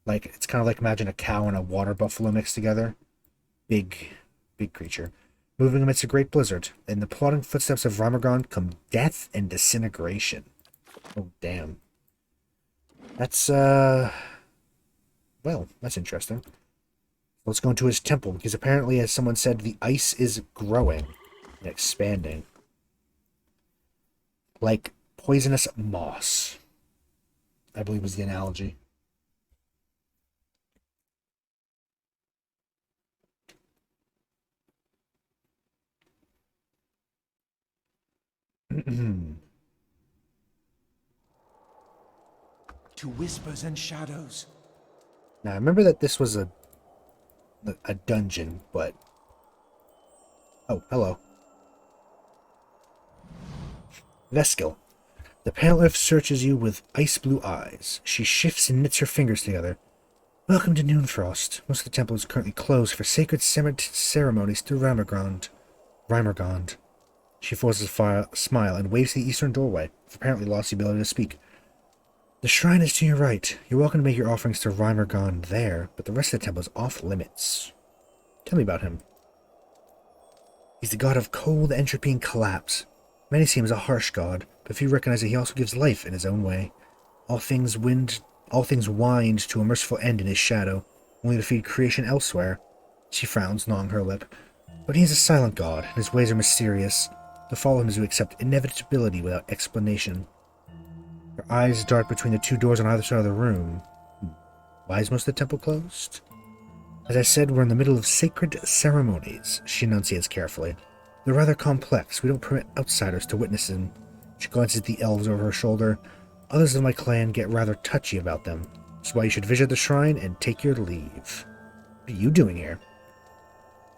Like, it's kind of like, imagine a cow and a water buffalo mixed together. Big creature. Moving amidst a great blizzard. In the plodding footsteps of Rimergon come death and disintegration. Oh, damn. That's, well, that's interesting. Let's go into his temple, because apparently, as someone said, the ice is growing and expanding. Like poisonous moss, I believe was the analogy. To whispers and shadows. Now, I remember that this was a dungeon, but... Oh, hello. Veskel. The pale earth searches you with ice-blue eyes. She shifts and knits her fingers together. Welcome to Noonfrost. Most of the temple is currently closed for sacred ceremonies through Reimergond. She forces a smile and waves to the eastern doorway. I've apparently lost the ability to speak. The shrine is to your right. You're welcome to make your offerings to Reimergond there, but the rest of the temple is off limits. Tell me about him. He's the god of cold, entropy, and collapse. Many see him as a harsh god, but few recognize that he also gives life in his own way. All things wind to a merciful end in his shadow, only to feed creation elsewhere. She frowns, gnawing her lip. But he is a silent god, and his ways are mysterious. To follow him is to accept inevitability without explanation. Her eyes dart between the two doors on either side of the room. Why is most of the temple closed? As I said, we're in the middle of sacred ceremonies, she enunciates carefully. They're rather complex. We don't permit outsiders to witness them. She glances at the elves over her shoulder. Others of my clan get rather touchy about them. That's why you should visit the shrine and take your leave. What are you doing here?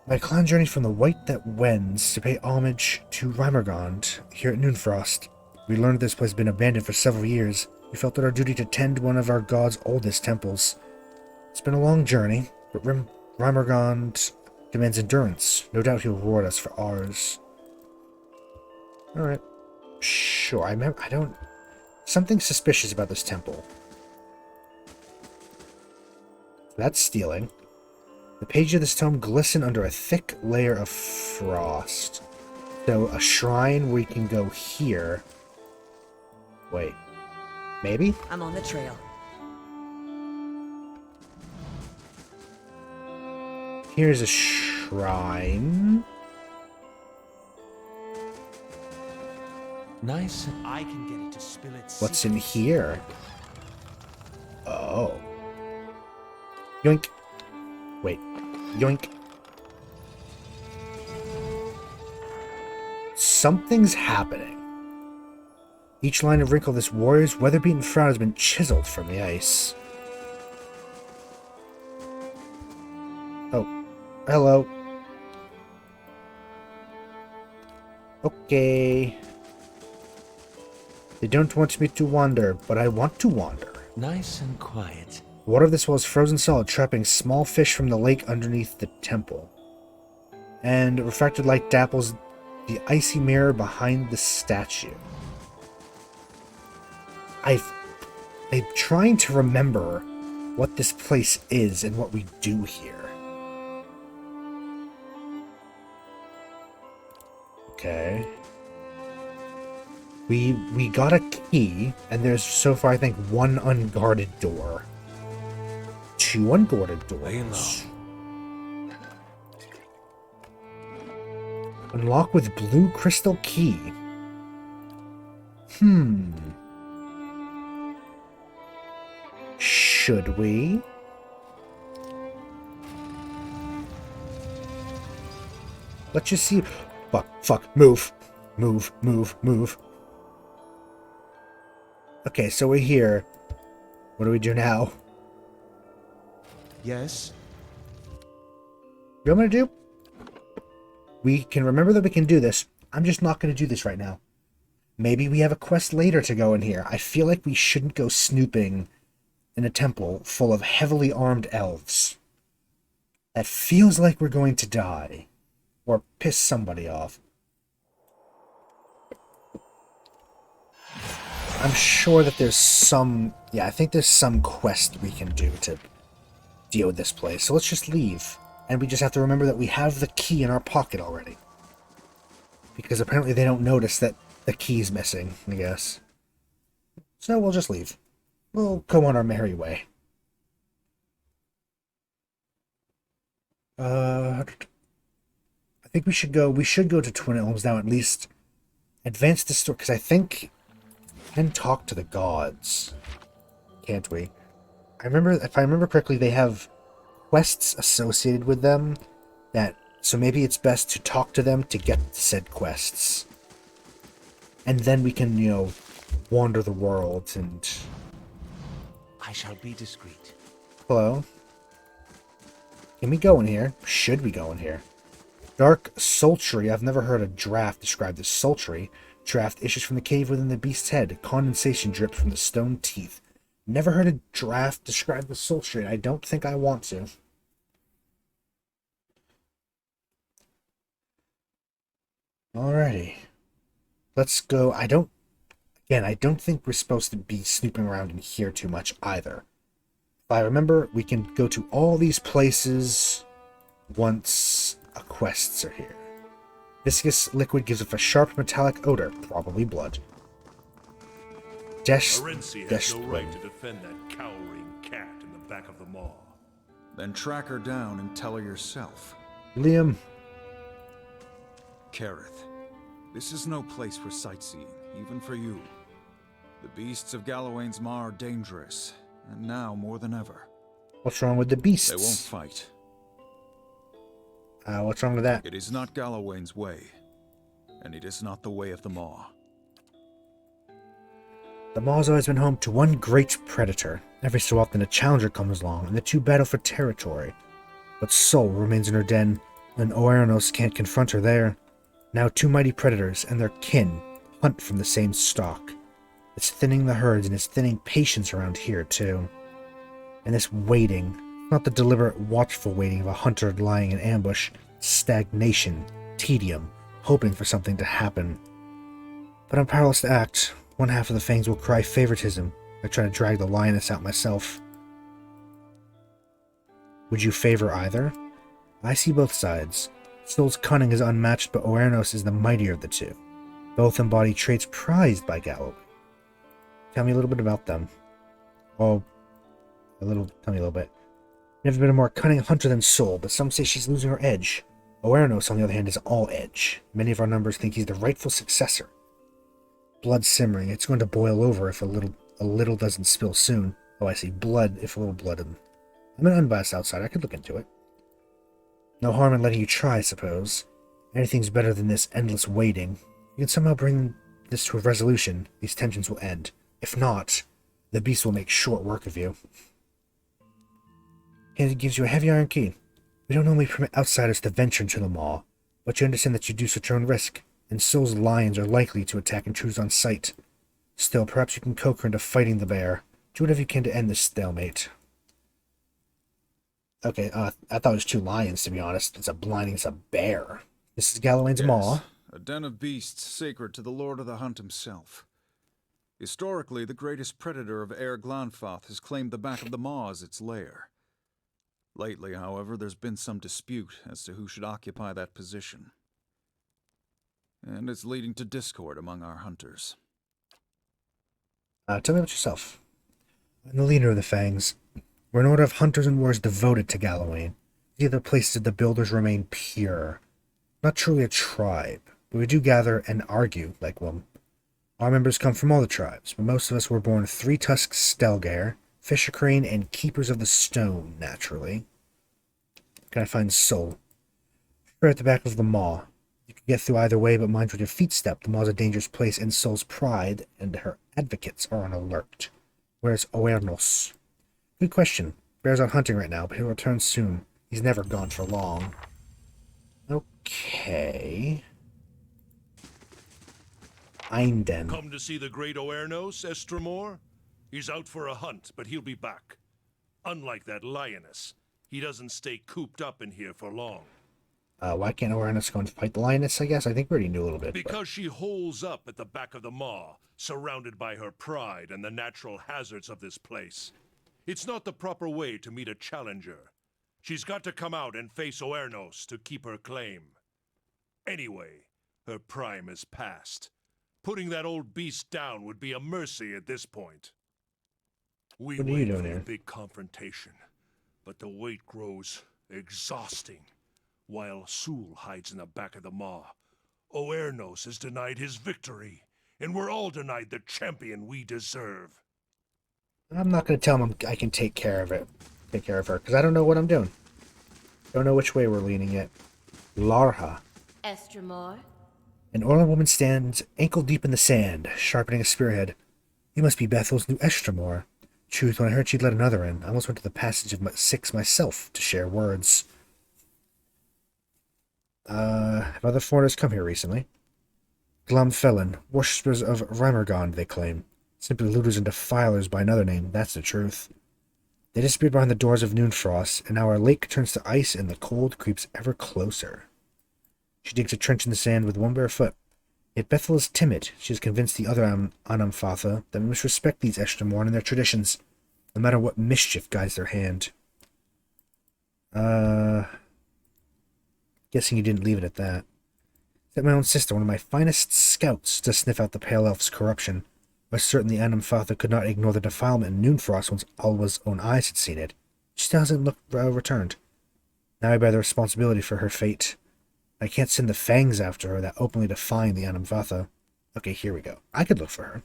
My clan journeyed from the White that Wends to pay homage to Reimergond here at Noonfrost. We learned this place has been abandoned for several years. We felt it our duty to tend one of our god's oldest temples. It's been a long journey, but Reimergond demands endurance. No doubt he'll reward us for ours. Alright. Sure, I don't... Something suspicious about this temple. That's stealing. The pages of this tome glisten under a thick layer of frost. So, a shrine where you can go here. Wait. Maybe? I'm on the trail. Here's a shrine. Nice. I can get it to spill its What's in here? Oh. Yoink. Wait. Yoink. Something's happening. Each line of wrinkle of this warrior's weather-beaten frown has been chiseled from the ice. Oh. Hello. Okay. They don't want me to wander, but I want to wander. Nice and quiet. The water of this well is frozen solid, trapping small fish from the lake underneath the temple. And refracted light dapples the icy mirror behind the statue. I'm trying to remember what this place is and what we do here. Okay. We got a key, and there's so far I think one unguarded door. Two unguarded doors. Unlock with blue crystal key. Should we? Let's just see. Fuck, move. Move. Okay, so we're here. What do we do now? Yes? You know what I'm gonna do? We can remember that we can do this. I'm just not gonna do this right now. Maybe we have a quest later to go in here. I feel like we shouldn't go snooping in a temple full of heavily armed elves. That feels like we're going to die. Or piss somebody off. I'm sure that there's some... Yeah, I think there's some quest we can do to deal with this place. So let's just leave. And we just have to remember that we have the key in our pocket already. Because apparently they don't notice that the key's missing, I guess. So we'll just leave. We'll go on our merry way. I think we should go to Twin Elms now, at least advance the story, because I think we can talk to the gods, can't we? If I remember correctly, they have quests associated with them so maybe it's best to talk to them to get said quests. and then we can, you know, wander the world and... I shall be discreet. Hello? Can we go in here? Should we go in here? Dark, sultry. I've never heard a draft described as sultry. Draft issues from the cave within the beast's head. Condensation drips from the stone teeth. Never heard a draft described as sultry, and I don't think I want to. Alrighty. Let's go. I don't think we're supposed to be snooping around in here too much either. If I remember, we can go to all these places once quests are here. Viscous liquid gives off a sharp metallic odor, probably blood. Arenci has no right to defend that cowering cat in the back of the maw. Then track her down and tell her yourself. Liam. Kareth, this is no place for sightseeing, even for you. The beasts of Galawain's Maw are dangerous, and now more than ever. What's wrong with the beasts? They won't fight. What's wrong with that? It is not Galawain's way, and it is not the way of the Maw. The Maw's always been home to one great predator. Every so often a challenger comes along, and the two battle for territory. But Sol remains in her den, and Oernos can't confront her there. Now two mighty predators and their kin hunt from the same stock. It's thinning the herds, and it's thinning patience around here, too. And this waiting, not the deliberate, watchful waiting of a hunter lying in ambush, stagnation, tedium, hoping for something to happen. But I'm powerless to act. One half of the fangs will cry favoritism. I try to drag the lioness out myself. Would you favor either? I see both sides. Sol's cunning is unmatched, but Oernos is the mightier of the two. Both embody traits prized by Galloway. Tell me a little bit about them. Oh, tell me a little bit. Never been a more cunning hunter than Sol, but some say she's losing her edge. Oernos, on the other hand, is all edge. Many of our numbers think he's the rightful successor. Blood simmering. It's going to boil over if a little doesn't spill soon. Oh, I see. Blood, if a little blood. I'm an unbiased outsider. I could look into it. No harm in letting you try, I suppose. Anything's better than this endless waiting. If you can somehow bring this to a resolution, these tensions will end. If not, the beast will make short work of you. And it gives you a heavy iron key. We don't normally permit outsiders to venture into the Maw, but you understand that you do such your own risk, and Sol's lions are likely to attack intruders on sight. Still, perhaps you can coax her into fighting the bear. Do whatever you can to end this stalemate. Okay, I thought it was two lions, to be honest. It's a bear. This is Galawain's Maw. A den of beasts sacred to the Lord of the Hunt himself. Historically, the greatest predator of Air Glanfath has claimed the back of the Maw as its lair. Lately, however, there's been some dispute as to who should occupy that position. And it's leading to discord among our hunters. Tell me about yourself. I'm the leader of the Fangs. We're an order of hunters and warriors devoted to Galawain. These are the places that the builders remain pure. Not truly a tribe, but we do gather and argue like one. Our members come from all the tribes, but most of us were born three-tusked Stelgare, Fisher Crane, and Keepers of the Stone, naturally. Can I find Sol? We're at the back of the Maw. You can get through either way, but mind with your feet step. The Maw's a dangerous place, and Sol's pride and her advocates are on alert. Where's Oernos? Good question. Bear's out hunting right now, but he'll return soon. He's never gone for long. Okay. Einden. Come to see the great Oernos, Estremor? He's out for a hunt, but he'll be back. Unlike that lioness, he doesn't stay cooped up in here for long. Why can't Oernos go and fight the lioness, I guess? I think we already knew a little bit. Because she holes up at the back of the Maw, surrounded by her pride and the natural hazards of this place. It's not the proper way to meet a challenger. She's got to come out and face Oernos to keep her claim. Anyway, her prime is past. Putting that old beast down would be a mercy at this point. We wait for a big confrontation, but the wait grows exhausting. While Sul hides in the back of the Maw, Oernos is denied his victory, and we're all denied the champion we deserve. I'm not going to tell him I can take care of it. Take care of her, because I don't know what I'm doing. Don't know which way we're leaning yet. Larha. Estremor? An Orlan woman stands ankle-deep in the sand, sharpening a spearhead. You must be Bethel's new Estremor. Truth, when I heard she'd let another in, I almost went to the passage of 6 myself to share words. Have other foreigners come here recently? Glumfelin, worshippers of Reimergond, they claim. Simply looters and defilers by another name, that's the truth. They disappeared behind the doors of Noonfrost, and now our lake turns to ice and the cold creeps ever closer. She digs a trench in the sand with one bare foot. Yet Bethel is timid. She has convinced the other Anamfatha that we must respect these Estremorn and their traditions, no matter what mischief guides their hand. Guessing you didn't leave it at that. Sent my own sister, one of my finest scouts, to sniff out the Pale Elf's corruption. I was certain the Anamfatha could not ignore the defilement in Noonfrost once Alwa's own eyes had seen it. She still hasn't returned. Now I bear the responsibility for her fate. I can't send the fangs after her without openly defying the Anamvatha. Okay, here we go. I could look for her.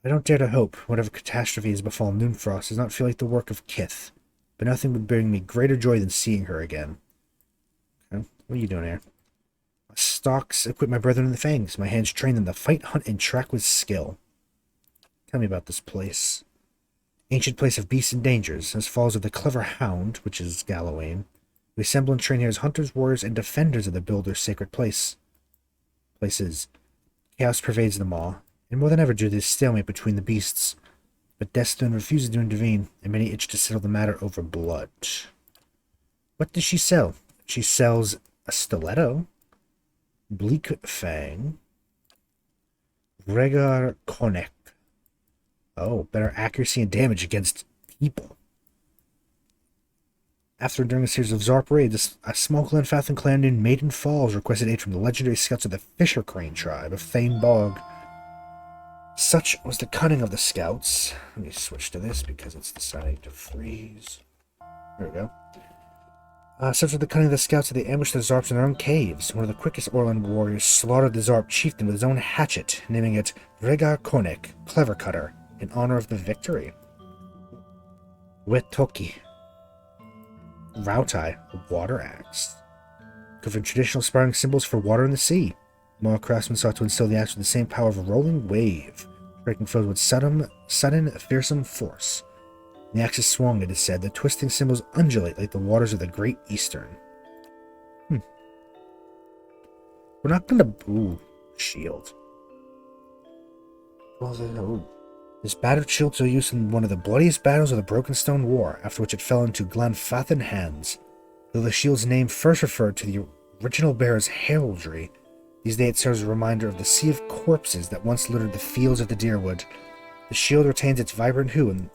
I don't dare to hope whatever catastrophe has befallen Noonfrost does not feel like the work of Kith, but nothing would bring me greater joy than seeing her again. Okay, what are you doing here? My stalks equip my brethren in the fangs. My hands train them to fight, hunt, and track with skill. Tell me about this place. Ancient place of beasts and dangers, as follows of the clever hound, which is Gallowayne. We assemble and train here as hunters, warriors, and defenders of the Builder's sacred places. Chaos pervades them all, and more than ever due to this stalemate between the beasts. But Deathstone refuses to intervene, and many itch to settle the matter over blood. What does she sell? She sells a stiletto, Bleak Fang, Rhaegar Konek. Oh, better accuracy and damage against people. After enduring a series of Zarp raids, a small Glenfathan clan named Maiden Falls requested aid from the legendary scouts of the Fisher Crane tribe of Thane Bog. Such was the cunning of the scouts. Let me switch to this because it's deciding to freeze. There we go. Such was the cunning of the scouts that they ambushed the Zarps in their own caves. One of the quickest Orland warriors slaughtered the Zarp chieftain with his own hatchet, naming it Rhaegar Konek, Clever Cutter, in honor of the victory. Wetoki. Rautai, a water axe. Covering traditional sparring symbols for water in the sea. More craftsmen sought to instill the axe with the same power of a rolling wave, breaking foes with sudden, fearsome force. When the axe is swung, it is said, the twisting symbols undulate like the waters of the Great Eastern. We're not gonna... Ooh, shield. Ooh. This battered shield was used in one of the bloodiest battles of the Brokenstone War, after which it fell into Glenfathan hands. Though the shield's name first referred to the original bearer's heraldry, these days it serves as a reminder of the sea of corpses that once littered the fields of the Deerwood. The shield retains its vibrant hue.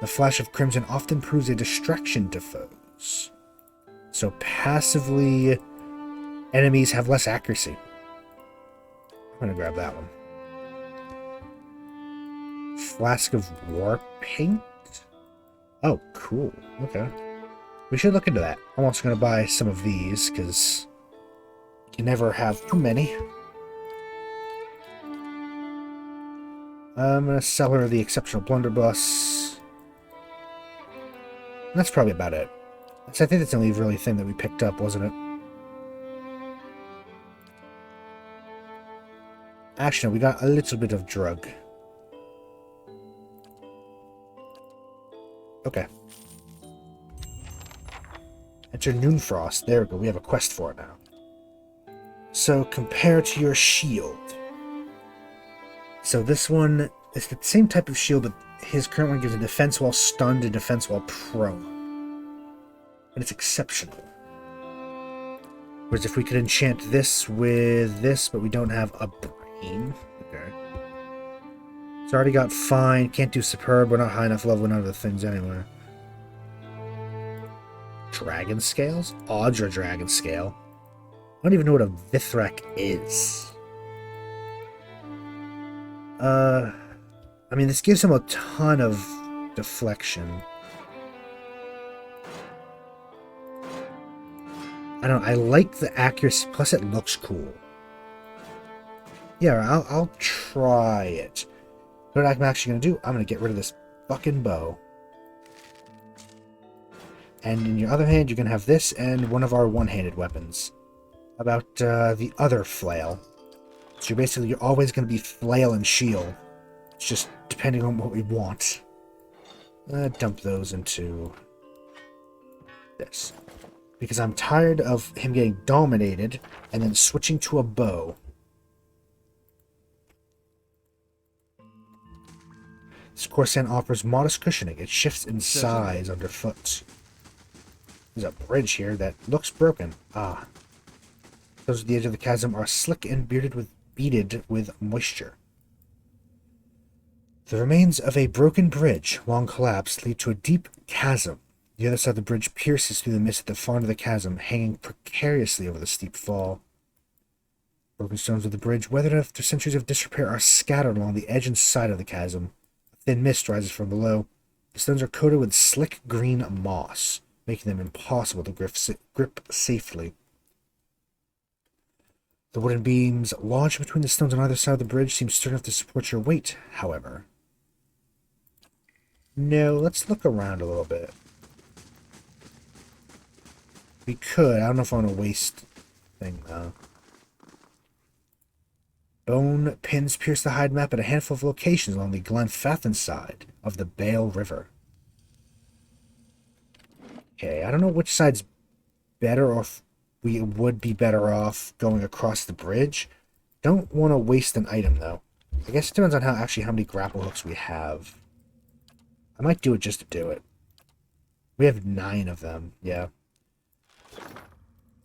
The flash of crimson often proves a distraction to foes. So passively, enemies have less accuracy. I'm gonna grab that one. Flask of war paint? Oh, cool. Okay. We should look into that. I'm also going to buy some of these, because you can never have too many. I'm going to sell her the Exceptional Blunderbuss. That's probably about it. So I think that's the only really thing that we picked up, wasn't it? Actually, no, we got a little bit of drug. Okay. Enter Noonfrost. There we go. We have a quest for it now. So, compare to your shield. So this one is the same type of shield, but his current one gives a defense while stunned and defense while prone. But it's exceptional. Whereas if we could enchant this with this, but we don't have a brain. Okay. It's already got fine, can't do superb, we're not high enough level in other things anyway. Dragon scales? Audra dragon scale. I don't even know what a Vithrek is. I mean, this gives him a ton of deflection. I don't know, I like the accuracy, plus it looks cool. Yeah, I'll try it. What I'm actually going to do, I'm going to get rid of this fucking bow. And in your other hand, you're going to have this and one of our one-handed weapons. about the other flail. So you're always going to be flail and shield. It's just depending on what we want. Dump those into this. Because I'm tired of him getting dominated and then switching to a bow. This Corsan offers modest cushioning. It shifts in size underfoot. There's a bridge here that looks broken. Ah. Those at the edge of the chasm are slick and bearded with moisture. The remains of a broken bridge, long collapsed, lead to a deep chasm. The other side of the bridge pierces through the mist at the far end of the chasm, hanging precariously over the steep fall. Broken stones of the bridge, weathered after centuries of disrepair, are scattered along the edge and side of the chasm. A thin mist rises from below. The stones are coated with slick green moss, making them impossible to grip safely. The wooden beams lodged between the stones on either side of the bridge seem sturdy enough to support your weight, however. No, let's look around a little bit. We could. I don't know if I want to waste thing, though. Bone pins pierce the hide map at a handful of locations along the Glenfathan side of the Bale River. Okay, I don't know which side's better, or if we would be better off going across the bridge. Don't want to waste an item, though. I guess it depends on how many grapple hooks we have. I might do it just to do it. We have 9 of them, yeah.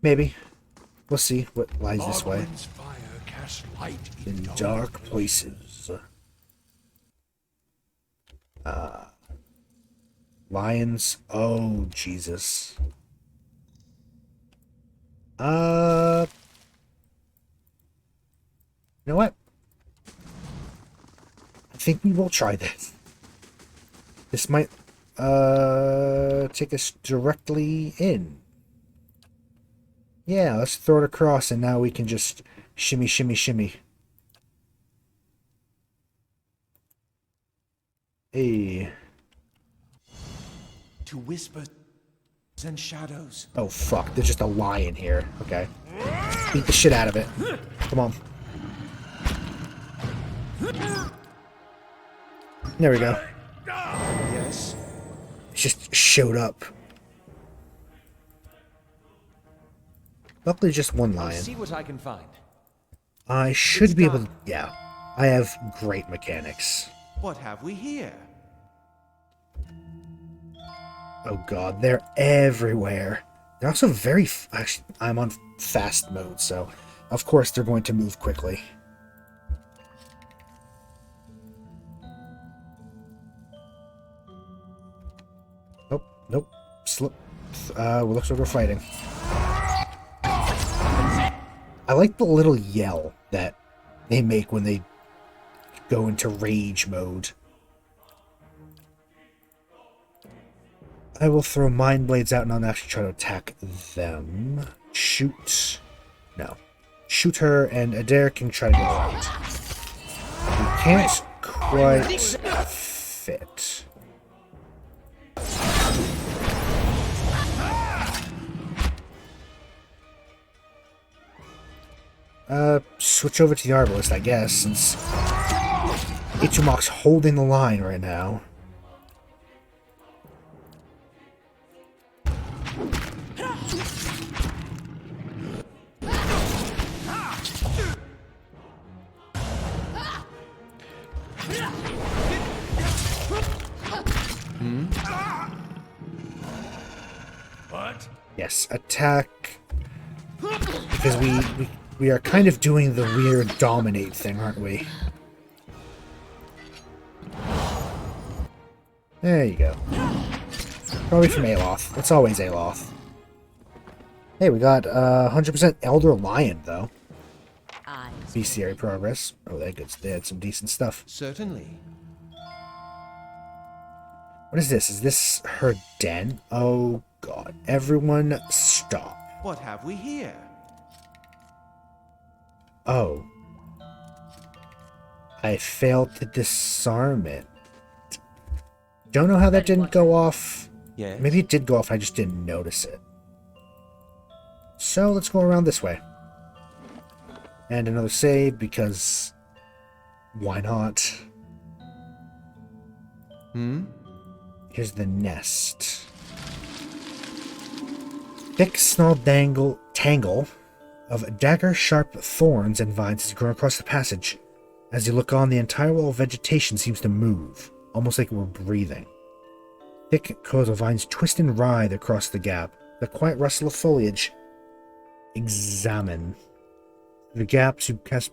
Maybe. We'll see what lies this way. Fire casts light In dark places. Lions. Oh, Jesus. You know what? I think we will try this. This might take us directly in. Yeah, let's throw it across and now we can just shimmy, shimmy, shimmy. Hey. to whispers and shadows. Oh fuck, there's just a lion here. Okay. Beat the shit out of it. Come on. There we go. Yes. It just showed up. Luckily just one lion. See what I can find. I should be able to... Yeah. I have great mechanics. What have we here? Oh god, they're everywhere. They're also very... Actually, I'm on fast mode, so... Of course they're going to move quickly. Nope, nope. Slip. Looks like we're fighting. I like the little yell that they make when they go into rage mode. I will throw Mind Blades out and I'll actually try to attack them. Shoot. No. Shoot her and Adair can try to get out. We can't quite fit. Switch over to the Arbalist, I guess, since Ichimok's holding the line right now. What? Yes, attack. Because we are kind of doing the weird dominate thing, aren't we? There you go. Probably from Aloth. It's always Aloth. Hey, we got 100% Elder Lion, though. Bestiary progress. Oh, they had some decent stuff. Certainly. What is this? Is this her den? Oh, God. Everyone stop. What have we here? Oh. I failed to disarm it. Don't know how that didn't go off. Yes. Maybe it did go off, I just didn't notice it. So, let's go around this way. And another save, because why not? Here's the nest. Thick snarled tangle of dagger-sharp thorns and vines has grown across the passage. As you look on, the entire wall of vegetation seems to move, almost like it were breathing. Thick coils of vines twist and writhe across the gap. The quiet rustle of foliage. Examine. Through the gaps, you catch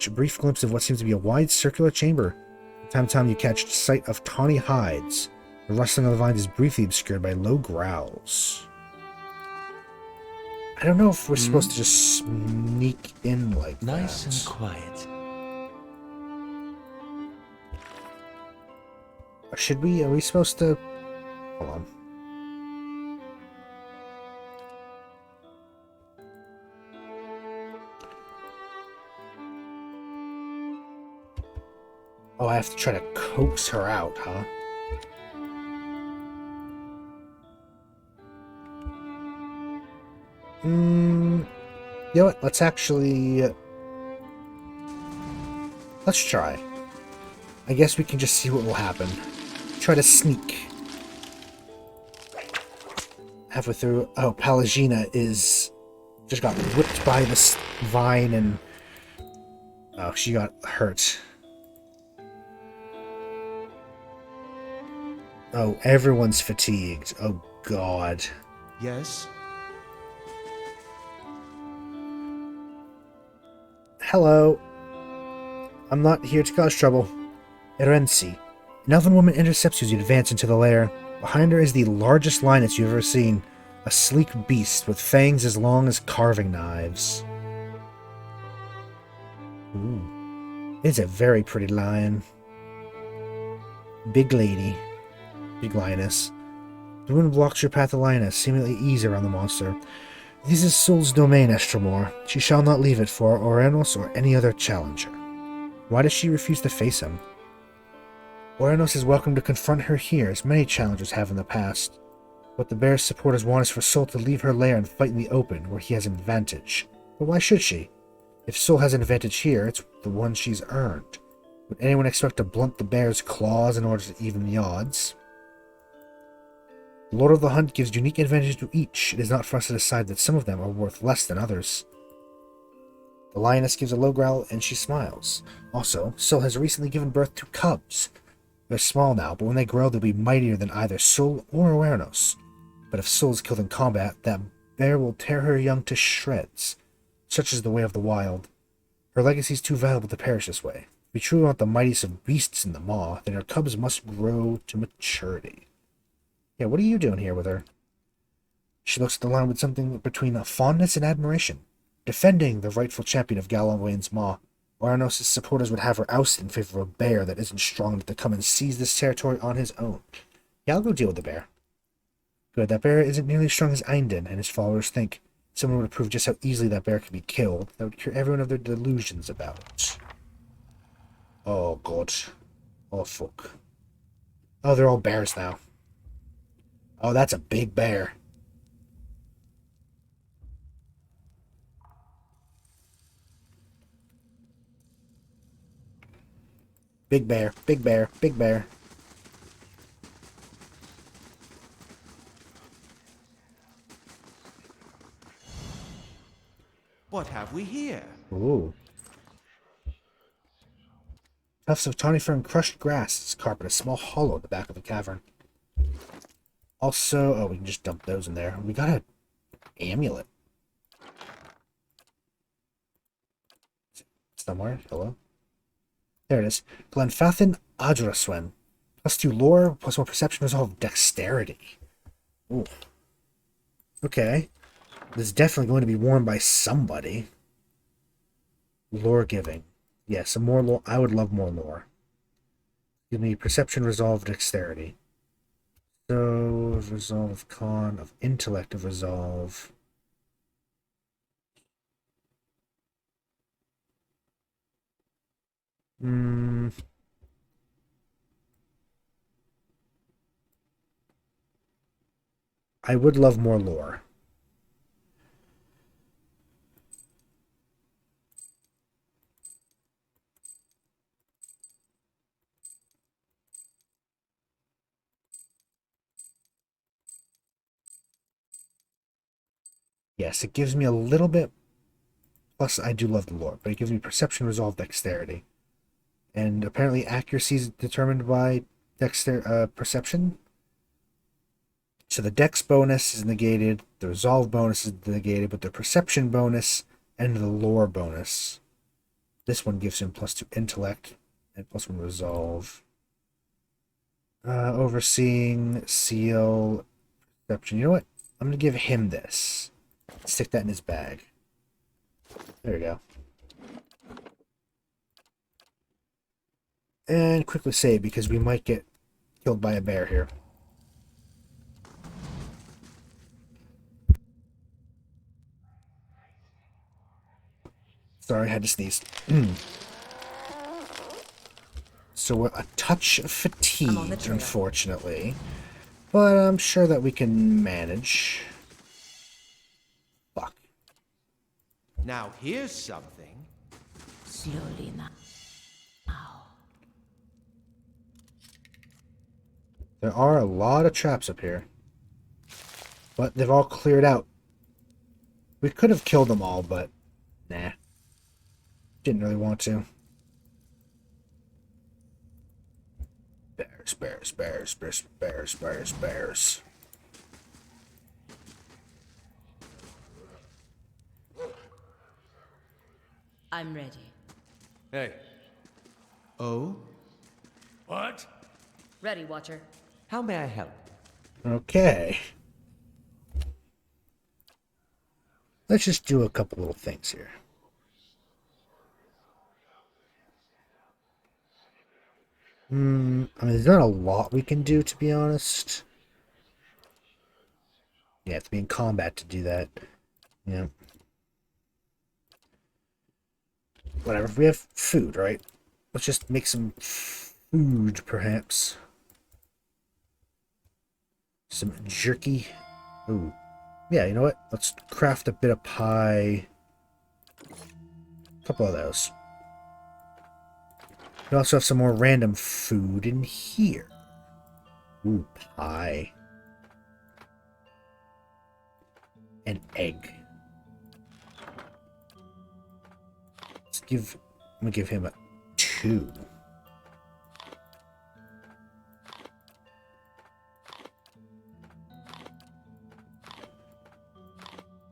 a brief glimpse of what seems to be a wide circular chamber. From time to time, you catch sight of tawny hides. The rustling of the vines is briefly obscured by low growls. I don't know if we're supposed to just sneak in like Nice that. and quiet. Or should we? Are we supposed to? Hold on. Oh, I have to try to coax her out, huh? You know what? Let's actually... let's try. I guess we can just see what will happen. Try to sneak. Halfway through... Oh, Palagina is... just got whipped by this vine and... oh, she got hurt. Oh, everyone's fatigued. Oh, God. Yes? Hello. I'm not here to cause trouble. Erenci. An elven woman intercepts you as you advance into the lair. Behind her is the largest lioness you've ever seen. A sleek beast with fangs as long as carving knives. Ooh. It's a very pretty lion. Big lady. Big lioness. The wind blocks your path to lioness, seemingly ease around the monster. This is Sol's domain, Estremor. She shall not leave it for Oranos or any other challenger. Why does she refuse to face him? Oranos is welcome to confront her here, as many challengers have in the past. What the bear's supporters want is for Sol to leave her lair and fight in the open, where he has an advantage. But why should she? If Sol has an advantage here, it's the one she's earned. Would anyone expect to blunt the bear's claws in order to even the odds? The Lord of the Hunt gives unique advantages to each. It is not for us to decide that some of them are worth less than others. The lioness gives a low growl and she smiles. Also, Sol has recently given birth to cubs. They're small now, but when they grow, they'll be mightier than either Sol or Awarenos. But if Sol is killed in combat, that bear will tear her young to shreds. Such is the way of the wild. Her legacy is too valuable to perish this way. If we truly want the mightiest of beasts in the maw, then her cubs must grow to maturity. Yeah, what are you doing here with her? She looks at the lion with something between a fondness and admiration. Defending the rightful champion of Galwain's maw, Oranos' supporters would have her ousted in favor of a bear that isn't strong enough to come and seize this territory on his own. Yeah, I'll go deal with the bear. Good, that bear isn't nearly as strong as Einden and his followers think. Someone would prove just how easily that bear could be killed. That would cure everyone of their delusions about it. Oh, God. Oh, fuck. Oh, they're all bears now. Oh, that's a big bear. Big bear, big bear, big bear. What have we here? Ooh. Tufts of tawny fern crushed grass carpet a small hollow at the back of the cavern. Also, oh, we can just dump those in there. We got an amulet. Somewhere. Hello? There it is. Glenfathin Adraswen. +2 lore, +1 perception, resolve, dexterity. Ooh. Okay. This is definitely going to be worn by somebody. Lore giving. Yeah, some more lore. I would love more lore. Give me perception, resolve, dexterity. So, of resolve of con, of intellect of resolve. I would love more lore. yes, it gives me a little bit. Plus, I do love the lore, but it gives me perception, resolve, dexterity. And apparently accuracy is determined by perception. So the dex bonus is negated, the resolve bonus is negated, but the perception bonus and the lore bonus. This one gives him +2 intellect and +1 resolve. Overseeing, seal, perception. You know what? I'm going to give him this. Stick that in his bag. There we go. And quickly save because we might get killed by a bear here. Sorry, I had to sneeze. So we're a touch fatigued, unfortunately. But I'm sure that we can manage. Fuck. Now here's something. Slowly now. There are a lot of traps up here. But they've all cleared out. We could have killed them all, but nah. Didn't really want to. Bears, bears, bears, bears, bears, bears, bears. I'm ready. Hey. Oh? What? Ready, Watcher. How may I help? Okay. Let's just do a couple little things here. I mean, there's not a lot we can do, to be honest. You have to be in combat to do that. Yeah. Whatever. We have food, right? Let's just make some food, perhaps. Some jerky. Ooh. Yeah, you know what? Let's craft a bit of pie. A couple of those. We also have some more random food in here. Ooh, pie. An egg. I'm gonna give him a 2.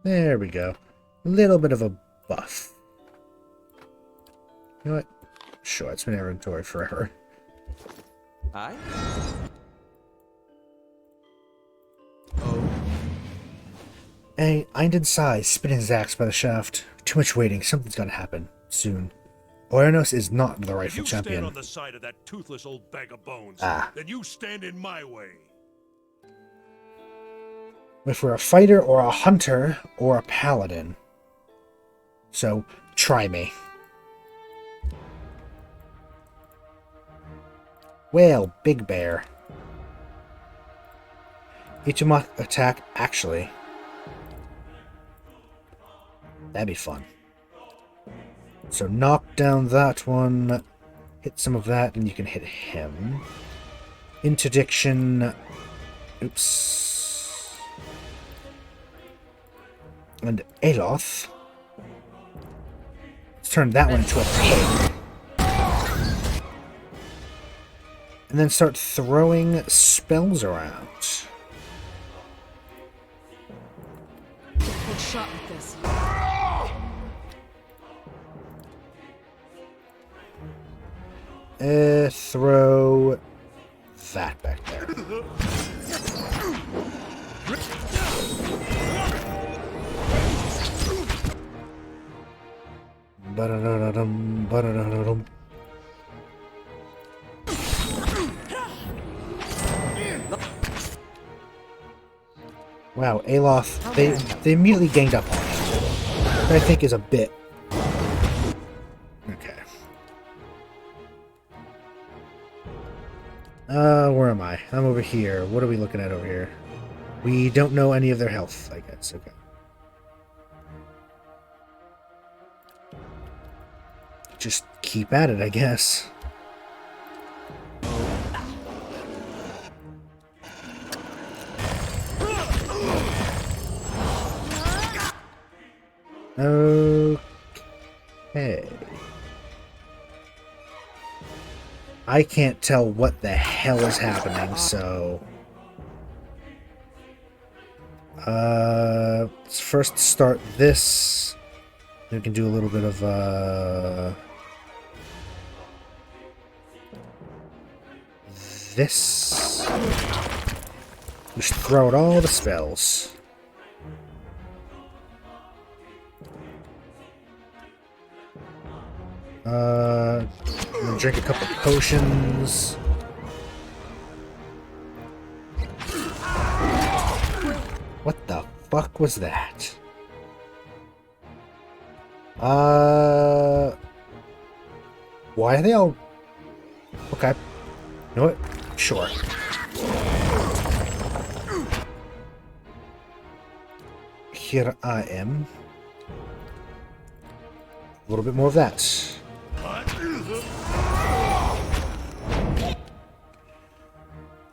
There we go. A little bit of a buff. You know what? Sure, it's been inventory forever. Aye? Hey, Eindon sighs, spinning his axe by the shaft. Too much waiting. Something's gotta happen. Soon. Oeranos is not the rightful champion. You stand on the side of that toothless old bag of bones. Then you stand in my way. If we're a fighter or a hunter or a paladin. So, try me. Well, big bear. Ichimak attack, actually. That'd be fun. So knock down that one, hit some of that, and you can hit him. Interdiction. Oops. And Aloth. Let's turn that one into a pig. And then start throwing spells around. Good shot with this. Throw that back there. Ba-da-da-da-dum, ba-da-da-da-dum. Wow, Aloth, they immediately ganged up on him. Which I think is a bit. Okay. Where am I? I'm over here. What are we looking at over here? We don't know any of their health, I guess. Okay. Just keep at it, I guess. Okay. I can't tell what the hell is happening, so... let's first start this. We can do a little bit of, this. Just throw out all the spells. I'm gonna drink a couple potions. What the fuck was that? Why are they all... Okay. You know what? Sure. Here I am. A little bit more of that.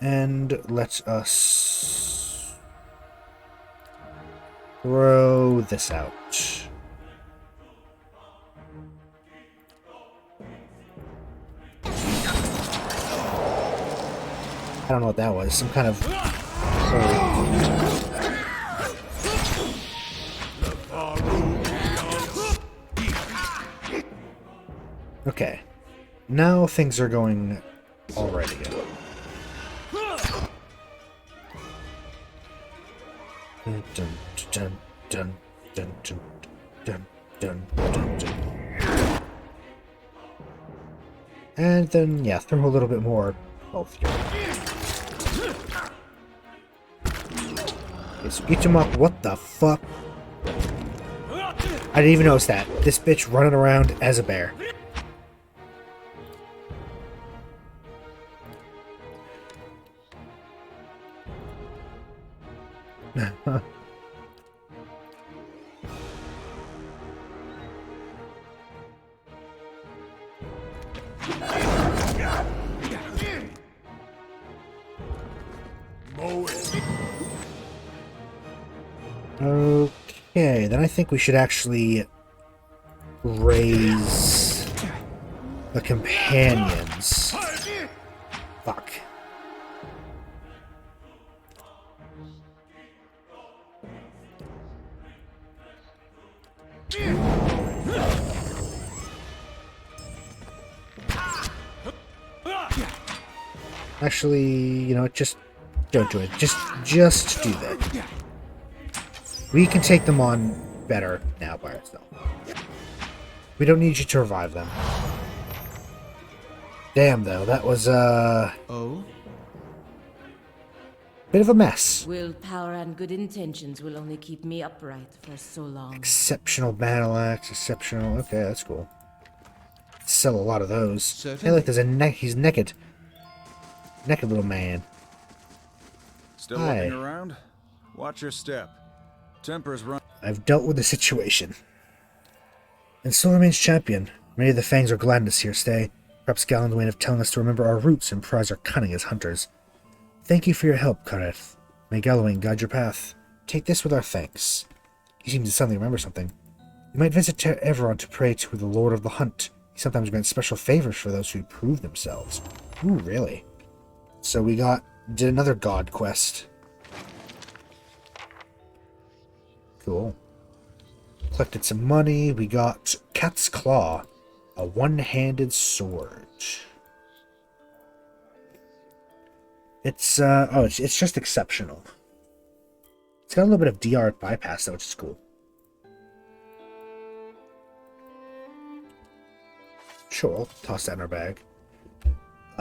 And let us throw this out. I don't know what that was. Some kind of... Okay. Now things are going already. Dun, dun, dun, dun, dun, dun, dun, dun, dun, dun. And then, yeah, throw a little bit more health here. Okay, so eat him up. What the fuck? I didn't even notice that. This bitch running around as a bear. Okay, then I think we should actually raise the companions. Fuck. Actually, you know, just don't do it. Just do that. We can take them on better now by ourselves. We don't need you to revive them. Damn, though, that was, Oh? bit of a mess. Willpower and good intentions will only keep me upright for so long. Exceptional battle axe, exceptional... Okay, that's cool. Sell a lot of those. Certainly. Hey, look, there's a neck. He's naked. Naked little man. Still Hi. looking around? Watch your step. Temper's run. I've dealt with the situation. And still remains champion. Many of the Fangs are glad to see her stay. Perhaps Galen's way of telling us to remember our roots and prize our cunning as hunters. Thank you for your help, Kareth. May Gallowayne guide your path. Take this with our thanks. You seem to suddenly remember something. You might visit Everon to pray to the Lord of the Hunt. He sometimes grants special favors for those who prove themselves. Ooh, really? So we did another god quest. Cool. Collected some money. We got Cat's Claw, a one-handed sword. It's it's just exceptional. It's got a little bit of DR bypass though, which is cool. Sure, I'll toss that in our bag.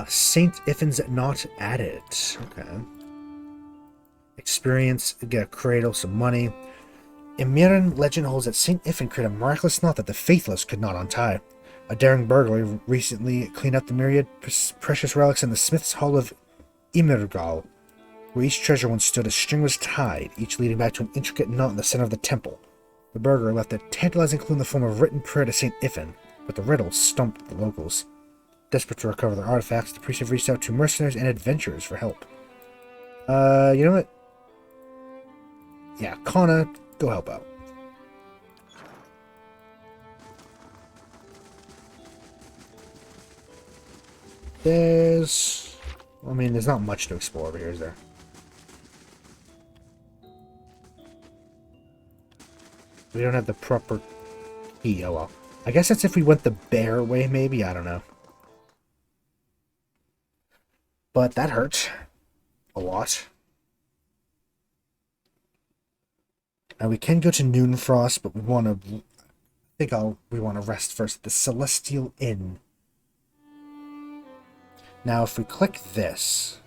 Saint Iffin's not added. Okay. Experience, get a cradle, some money. Imiran legend holds that Saint Iffin created a miraculous knot that the faithless could not untie. A daring burglar recently cleaned up the myriad precious relics in the Smith's Hall of Imirgal, where each treasure once stood. A string was tied, each leading back to an intricate knot in the center of the temple. The burglar left a tantalizing clue in the form of a written prayer to Saint Iffin, but the riddle stumped the locals. Desperate to recover their artifacts, the priests have reached out to mercenaries and adventurers for help. You know what? Yeah, Kana, go help out. There's... I mean, there's not much to explore over here, is there? We don't have the proper key. Oh well. I guess that's if we went the bear way, maybe? I don't know. But that hurt. A lot. Now we can go to Noonfrost, but we want to... we want to rest first at the Celestial Inn. Now, if we click this...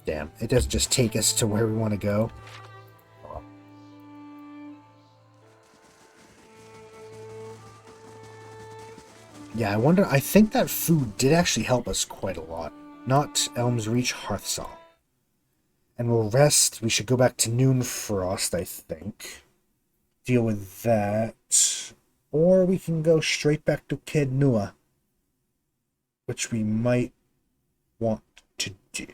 Damn, it doesn't just take us to where we want to go. Yeah, I wonder... I think that food did actually help us quite a lot. Not Elm's Reach Hearthsong. And we'll rest. We should go back to Noonfrost, I think. Deal with that. Or we can go straight back to Caed Nua, which we might want to do.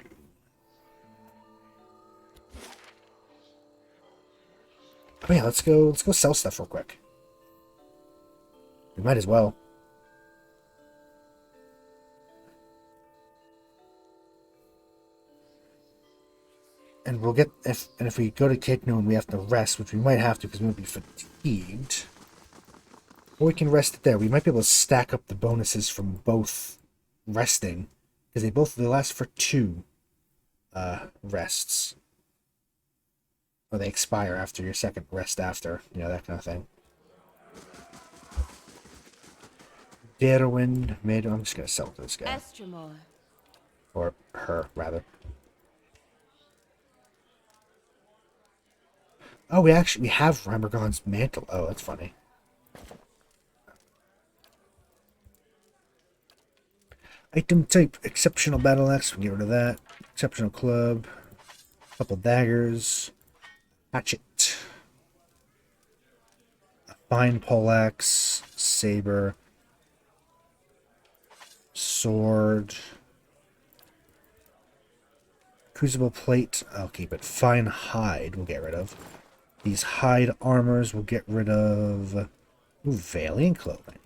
Oh yeah, let's go sell stuff real quick. We might as well. And we'll get if we go to Caed Nua and we have to rest, which we might have to because we won't be fatigued. Or we can rest it there. We might be able to stack up the bonuses from both resting, because they last for 2 rests. Or they expire after your second rest after, you know, that kind of thing. Darwin made... I'm just going to sell it to this guy. Estremor. Or her, rather. Oh, we have Remergon's mantle. Oh, that's funny. Item type, exceptional battle axe, we can get rid of that. Exceptional club, couple daggers, hatchet, a fine poleaxe, saber, sword, crucible plate, I'll keep it. Fine hide, we'll get rid of. These hide armors we'll get rid of. Ooh, Valiant clothing.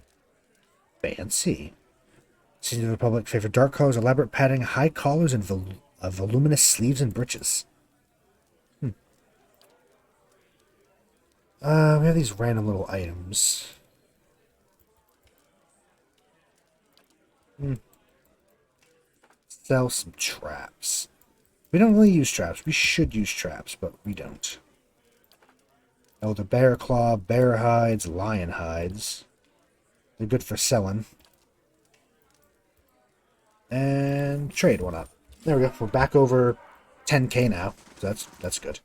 Fancy. City of the Republic favor dark colors, elaborate padding, high collars, and voluminous sleeves and breeches. We have these random little items. Sell some traps. We don't really use traps. We should use traps, but we don't. Elder bear claw, bear hides, lion hides. They're good for selling. And trade one up. There we go. We're back over 10k now. So that's good.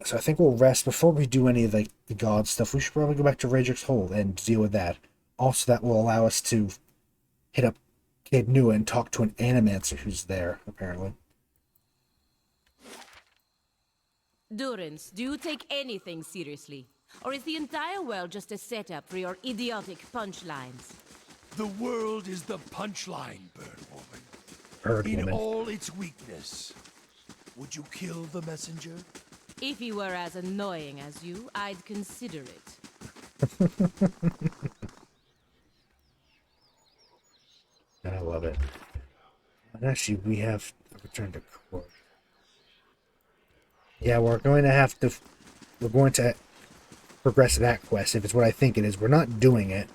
So I think we'll rest. Before we do any of the god stuff, we should probably go back to Radric's Hold and deal with that. Also, that will allow us to hit up Caed Nua and talk to an animancer who's there, apparently. Durance, do you take anything seriously? Or is the entire world just a setup for your idiotic punchlines? The world is the punchline, Birdwoman. Birdwoman. In all its weakness. Would you kill the messenger? If he were as annoying as you, I'd consider it. I love it. And actually, we have returned to court. Yeah, we're going to progress that quest if it's what I think it is. We're not doing it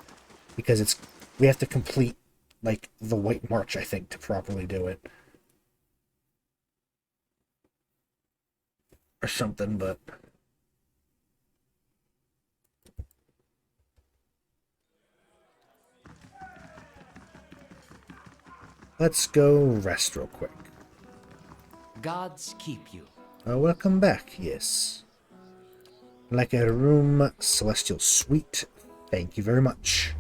because we have to complete like the White March, I think, to properly do it. Or something, but let's go rest real quick. Gods keep you. Welcome back, yes. Like a room, celestial suite. Thank you very much.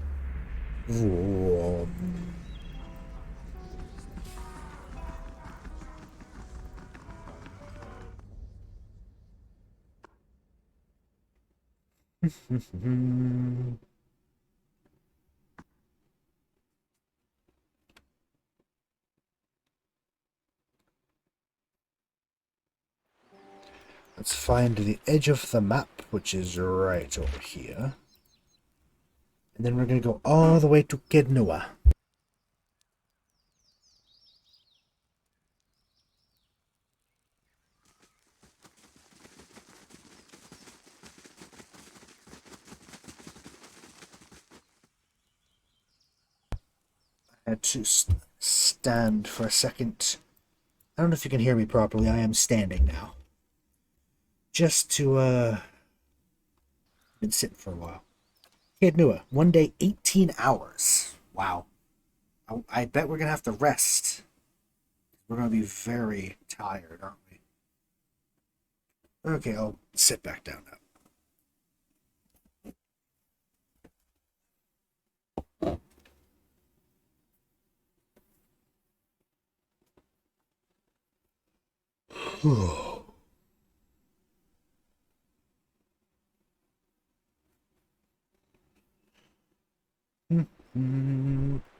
Ooh. Let's find the edge of the map, which is right over here. And then we're going to go all the way to Kednua. I had to stand for a second. I don't know if you can hear me properly. I am standing now. Just to, been sitting for a while. Kednua, 1 day, 18 hours. Wow. I bet we're going to have to rest. We're going to be very tired, aren't we? Okay, I'll sit back down now.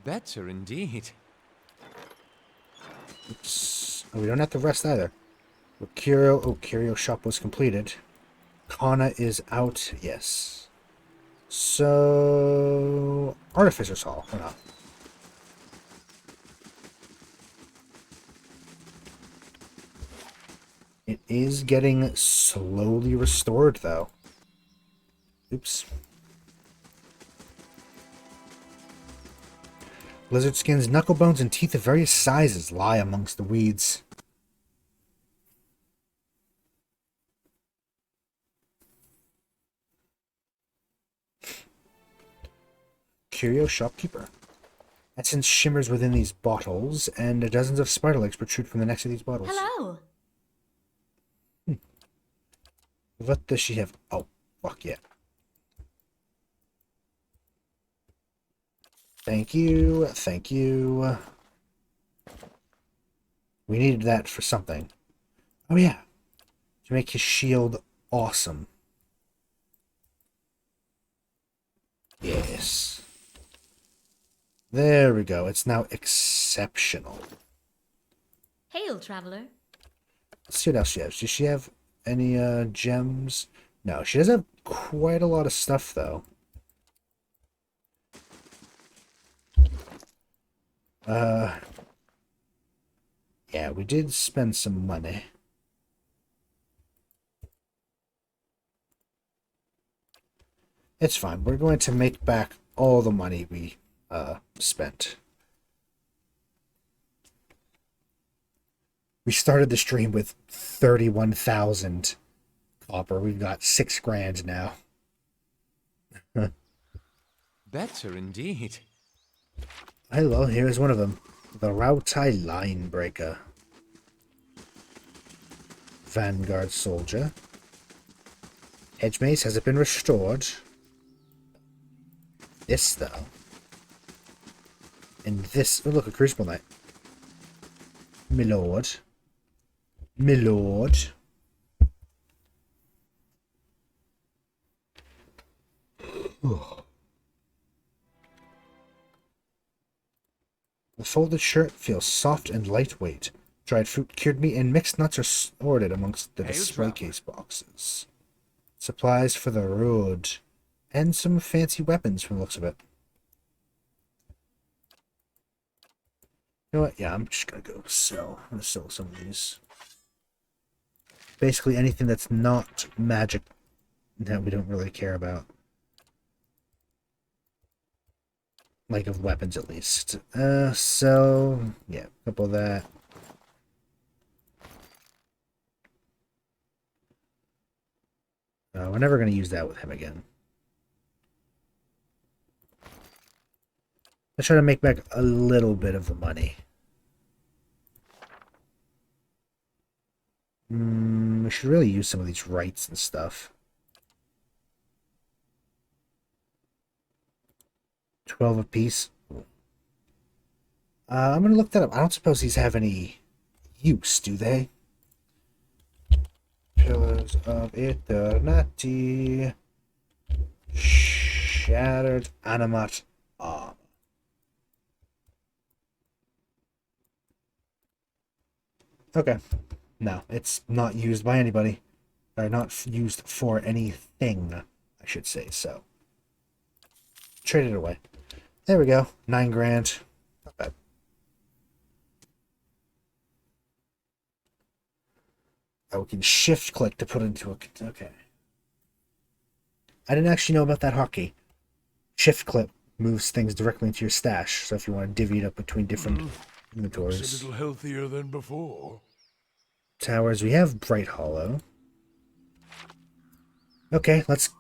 Better indeed. Oops. Oh, we don't have to rest either. Curio shop was completed. Kana is out, yes. So, Artificer's Hall, or not? It is getting slowly restored, though. Oops. Lizard skins, knuckle bones, and teeth of various sizes lie amongst the weeds. Curio shopkeeper. Essence shimmers within these bottles, and dozens of spider legs protrude from the necks of these bottles. Hello. What does she have? Oh, fuck yeah. Thank you, thank you. We needed that for something. Oh yeah, to make his shield awesome. Yes. There we go, it's now exceptional. Hail, traveler. Let's see what else she has. Does she have any gems? No, she does have quite a lot of stuff though. Yeah, we did spend some money. It's fine. We're going to make back all the money we spent. We started the stream with 31,000 copper. We've got 6 grand now. Better indeed. Hello, here's one of them. The Rautai Line Breaker. Vanguard Soldier. Hedge Mace, has it been restored? This, though. And this... Oh, look, a Crucible Knight. Milord. Milord. The folded shirt feels soft and lightweight. Dried fruit, cured meat, and mixed nuts are sorted amongst the display case boxes. Supplies for the road. And some fancy weapons from the looks of it. You know what? Yeah, I'm just gonna go sell. I'm gonna sell some of these. Basically anything that's not magic that we don't really care about. Like of weapons at least. So yeah, a couple of that. We're never gonna use that with him again. Let's try to make back a little bit of the money. We should really use some of these rights and stuff. 12 apiece. I'm gonna look that up. I don't suppose these have any use, do they? Pillars of Eternity. Shattered Animate Armor. Okay. No, it's not used by anybody. Or not used for anything, I should say so. trade it away. There we go. 9 grand. Not bad. Oh, we can shift click to put it into a... Okay. I didn't actually know about that hotkey. Shift click moves things directly into your stash, so if you want to divvy it up between different inventories. Looks a little healthier than before. Towers, we have Bright Hollow. Okay, let's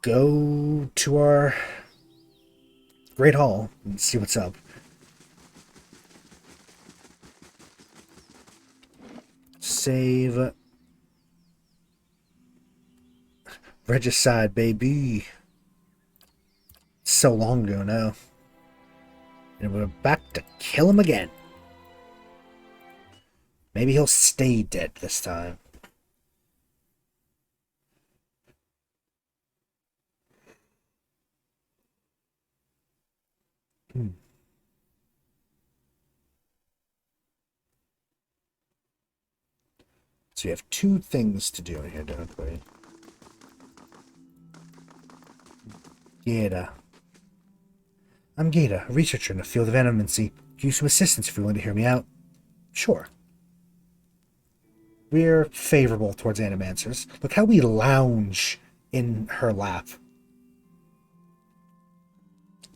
go to our Great Hall and see what's up. Save. Regicide, baby. So long ago now. And we're back to kill him again. Maybe he'll stay dead this time. So we have 2 things to do in here, don't we? Gata. I'm Gata, a researcher in the field of animancy. Give you some assistance if you're willing to hear me out. Sure. We're favorable towards animancers. Look how we lounge in her lap.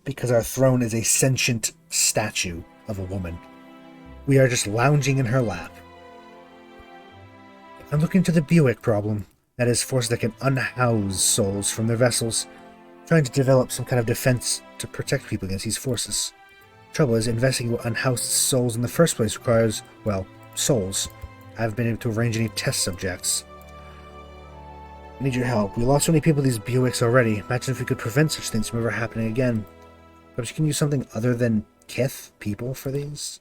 Because our throne is a sentient statue of a woman. We are just lounging in her lap. I'm looking into the Buick problem. That is, forces that can unhouse souls from their vessels. Trying to develop some kind of defense to protect people against these forces. Trouble is, investigating what unhoused souls in the first place requires, well, souls. I haven't been able to arrange any test subjects. I need your help. We lost so many people to these Buicks already. Imagine if we could prevent such things from ever happening again. Perhaps you can use something other than Kith people for these?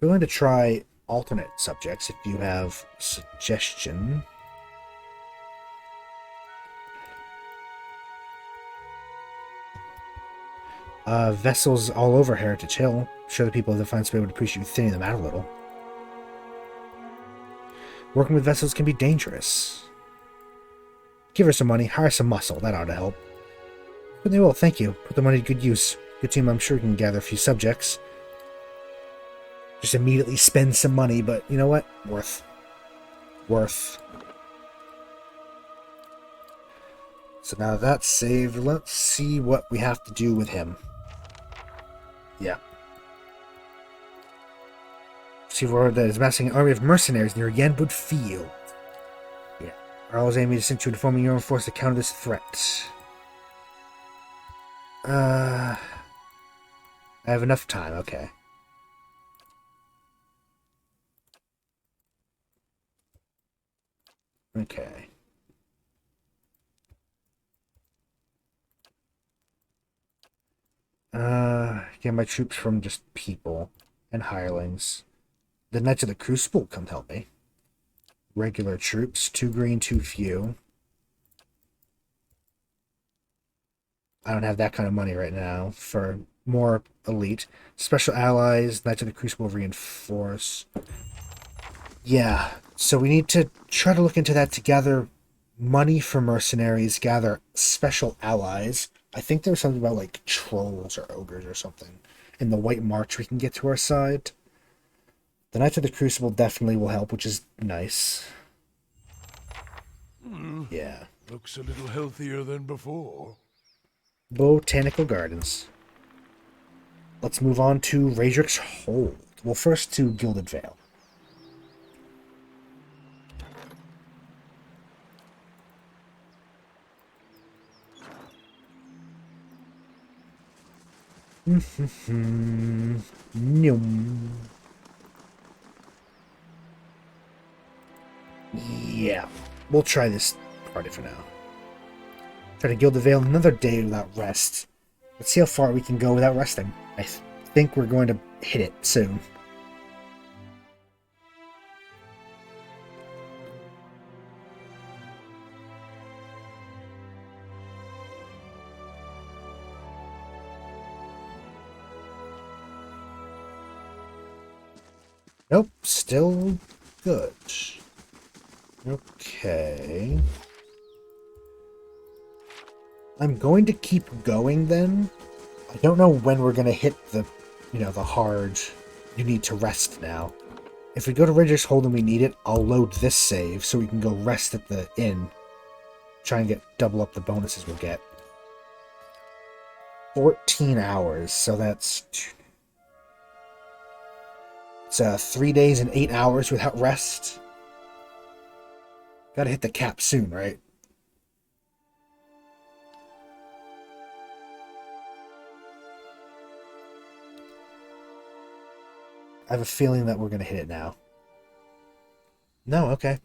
We're going to try alternate subjects if you have suggestion. Vessels all over Heritage Hill. Sure the people of the Fine Spirit would appreciate thinning them out a little. Working with vessels can be dangerous. Give her some money, hire some muscle, that ought to help. But they will, thank you. Put the money to good use. Good team, I'm sure we can gather a few subjects. Just immediately spend some money, but you know what? Worth. So now that's saved. Let's see what we have to do with him. Yeah. See word that is massing an army of mercenaries near Yenwood Field. Yeah. Earl's aiming to send you informing your own force to counter this threat. I have enough time, okay. Okay. Get my troops from just people and hirelings. The Knights of the Crucible come help me. Regular troops, 2 green, 2 few. I don't have that kind of money right now for more elite. Special allies, Knights of the Crucible reinforce. Yeah, so we need to try to look into that to gather money for mercenaries, gather special allies. I think there was something about like trolls or ogres or something. In the White March we can get to our side. The Knights of the Crucible definitely will help, which is nice. Yeah. Looks a little healthier than before. Botanical Gardens. Let's move on to Radrick's Hold. Well, first to Gilded Vale. Yeah, we'll try this party for now. Try to gild the Vale another day without rest. Let's see how far we can go without resting. I think we're going to hit it soon. Nope, still good. Okay. I'm going to keep going then, I don't know when we're gonna hit the, the hard, you need to rest now. If we go to Ridger's Hold and we need it, I'll load this save so we can go rest at the inn. Try and get double up the bonuses we'll get. 14 hours, so that's... It's 3 days and 8 hours without rest. Gotta hit the cap soon, right? I have a feeling that we're gonna hit it now. No, okay.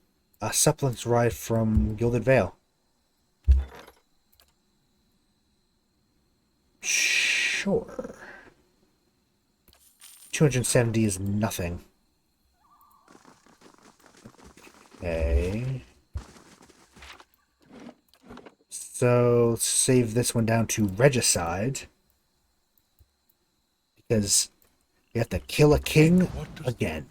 Supplements arrived from Gilded Vale. Sure. 270 is nothing. Okay. So, save this one down to Regicide. Because you have to kill a king again.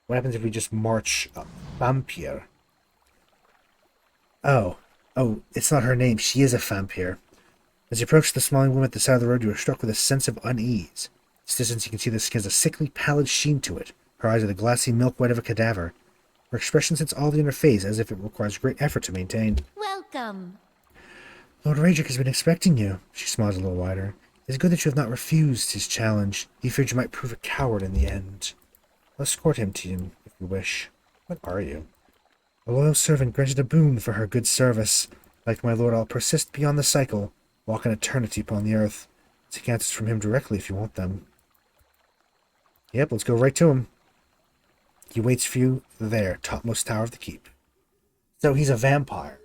What happens if we just march a vampire? Oh, it's not her name. She is a vampire. As you approach the smiling woman at the side of the road, you are struck with a sense of unease. At this distance, you can see the skin has a sickly, pallid sheen to it. Her eyes are the glassy milk white of a cadaver. Her expression sits oddly in her face, as if it requires great effort to maintain. Welcome. Lord Raedric has been expecting you. She smiles a little wider. It is good that you have not refused his challenge. He feared you might prove a coward in the end. I'll escort him to you, if you wish. What are you? A loyal servant granted a boon for her good service. Like my lord, I'll persist beyond the cycle, walk an eternity upon the earth. Take answers from him directly if you want them. Yep, let's go right to him. He waits for you there, topmost tower of the keep. So he's a vampire.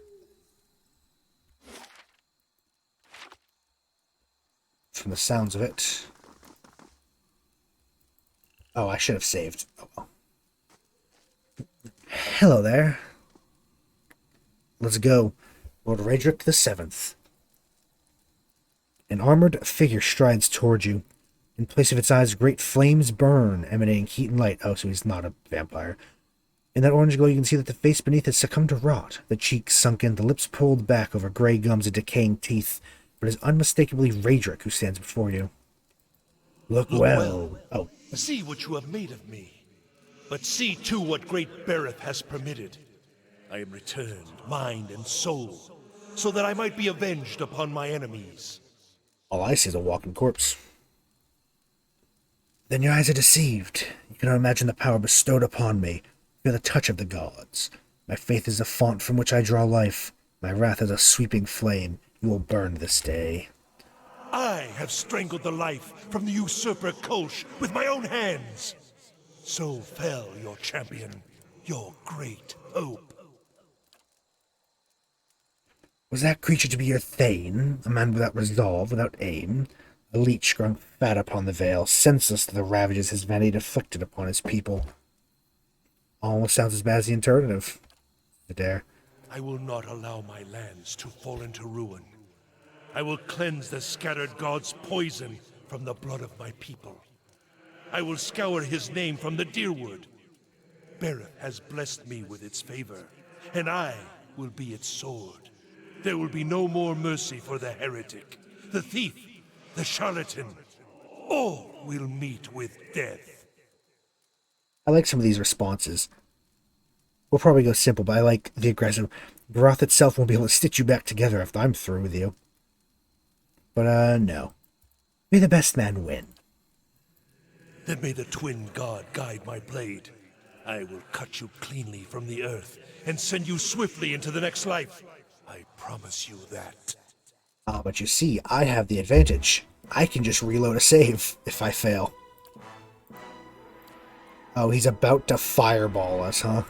From the sounds of it. Oh, I should have saved. Oh well. Hello there. Let's go. Lord Raedric the Seventh. An armored figure strides toward you. In place of its eyes, great flames burn, emanating heat and light. Oh, so he's not a vampire. In that orange glow, you can see that the face beneath has succumbed to rot, the cheeks sunken, the lips pulled back over gray gums and decaying teeth. But it is unmistakably Raedric who stands before you. Look well. Oh. See what you have made of me. But see, too, what great Bereth has permitted. I am returned, mind and soul, so that I might be avenged upon my enemies. All I see is a walking corpse. Then your eyes are deceived. You cannot imagine the power bestowed upon me. Feel the touch of the gods. My faith is the font from which I draw life. My wrath is a sweeping flame. You will burn this day. I have strangled the life from the usurper Kolsch with my own hands. So fell your champion, your great hope. Was that creature to be your Thane, a man without resolve, without aim? A leech growing fat upon the veil, senseless to the ravages his vanity had afflicted upon his people. Almost sounds as bad as the alternative. I dare. I will not allow my lands to fall into ruin. I will cleanse the scattered god's poison from the blood of my people. I will scour his name from the Deerwood. Bereth has blessed me with its favor, and I will be its sword. There will be no more mercy for the heretic, the thief, the charlatan. All will meet with death. I like some of these responses. We'll probably go simple, but I like the aggressive. Broth itself won't be able to stitch you back together after I'm through with you. But, no. May the best man win. Then may the twin god guide my blade. I will cut you cleanly from the earth and send you swiftly into the next life. I promise you that. Ah, but you see, I have the advantage. I can just reload a save if I fail. Oh, he's about to fireball us, huh?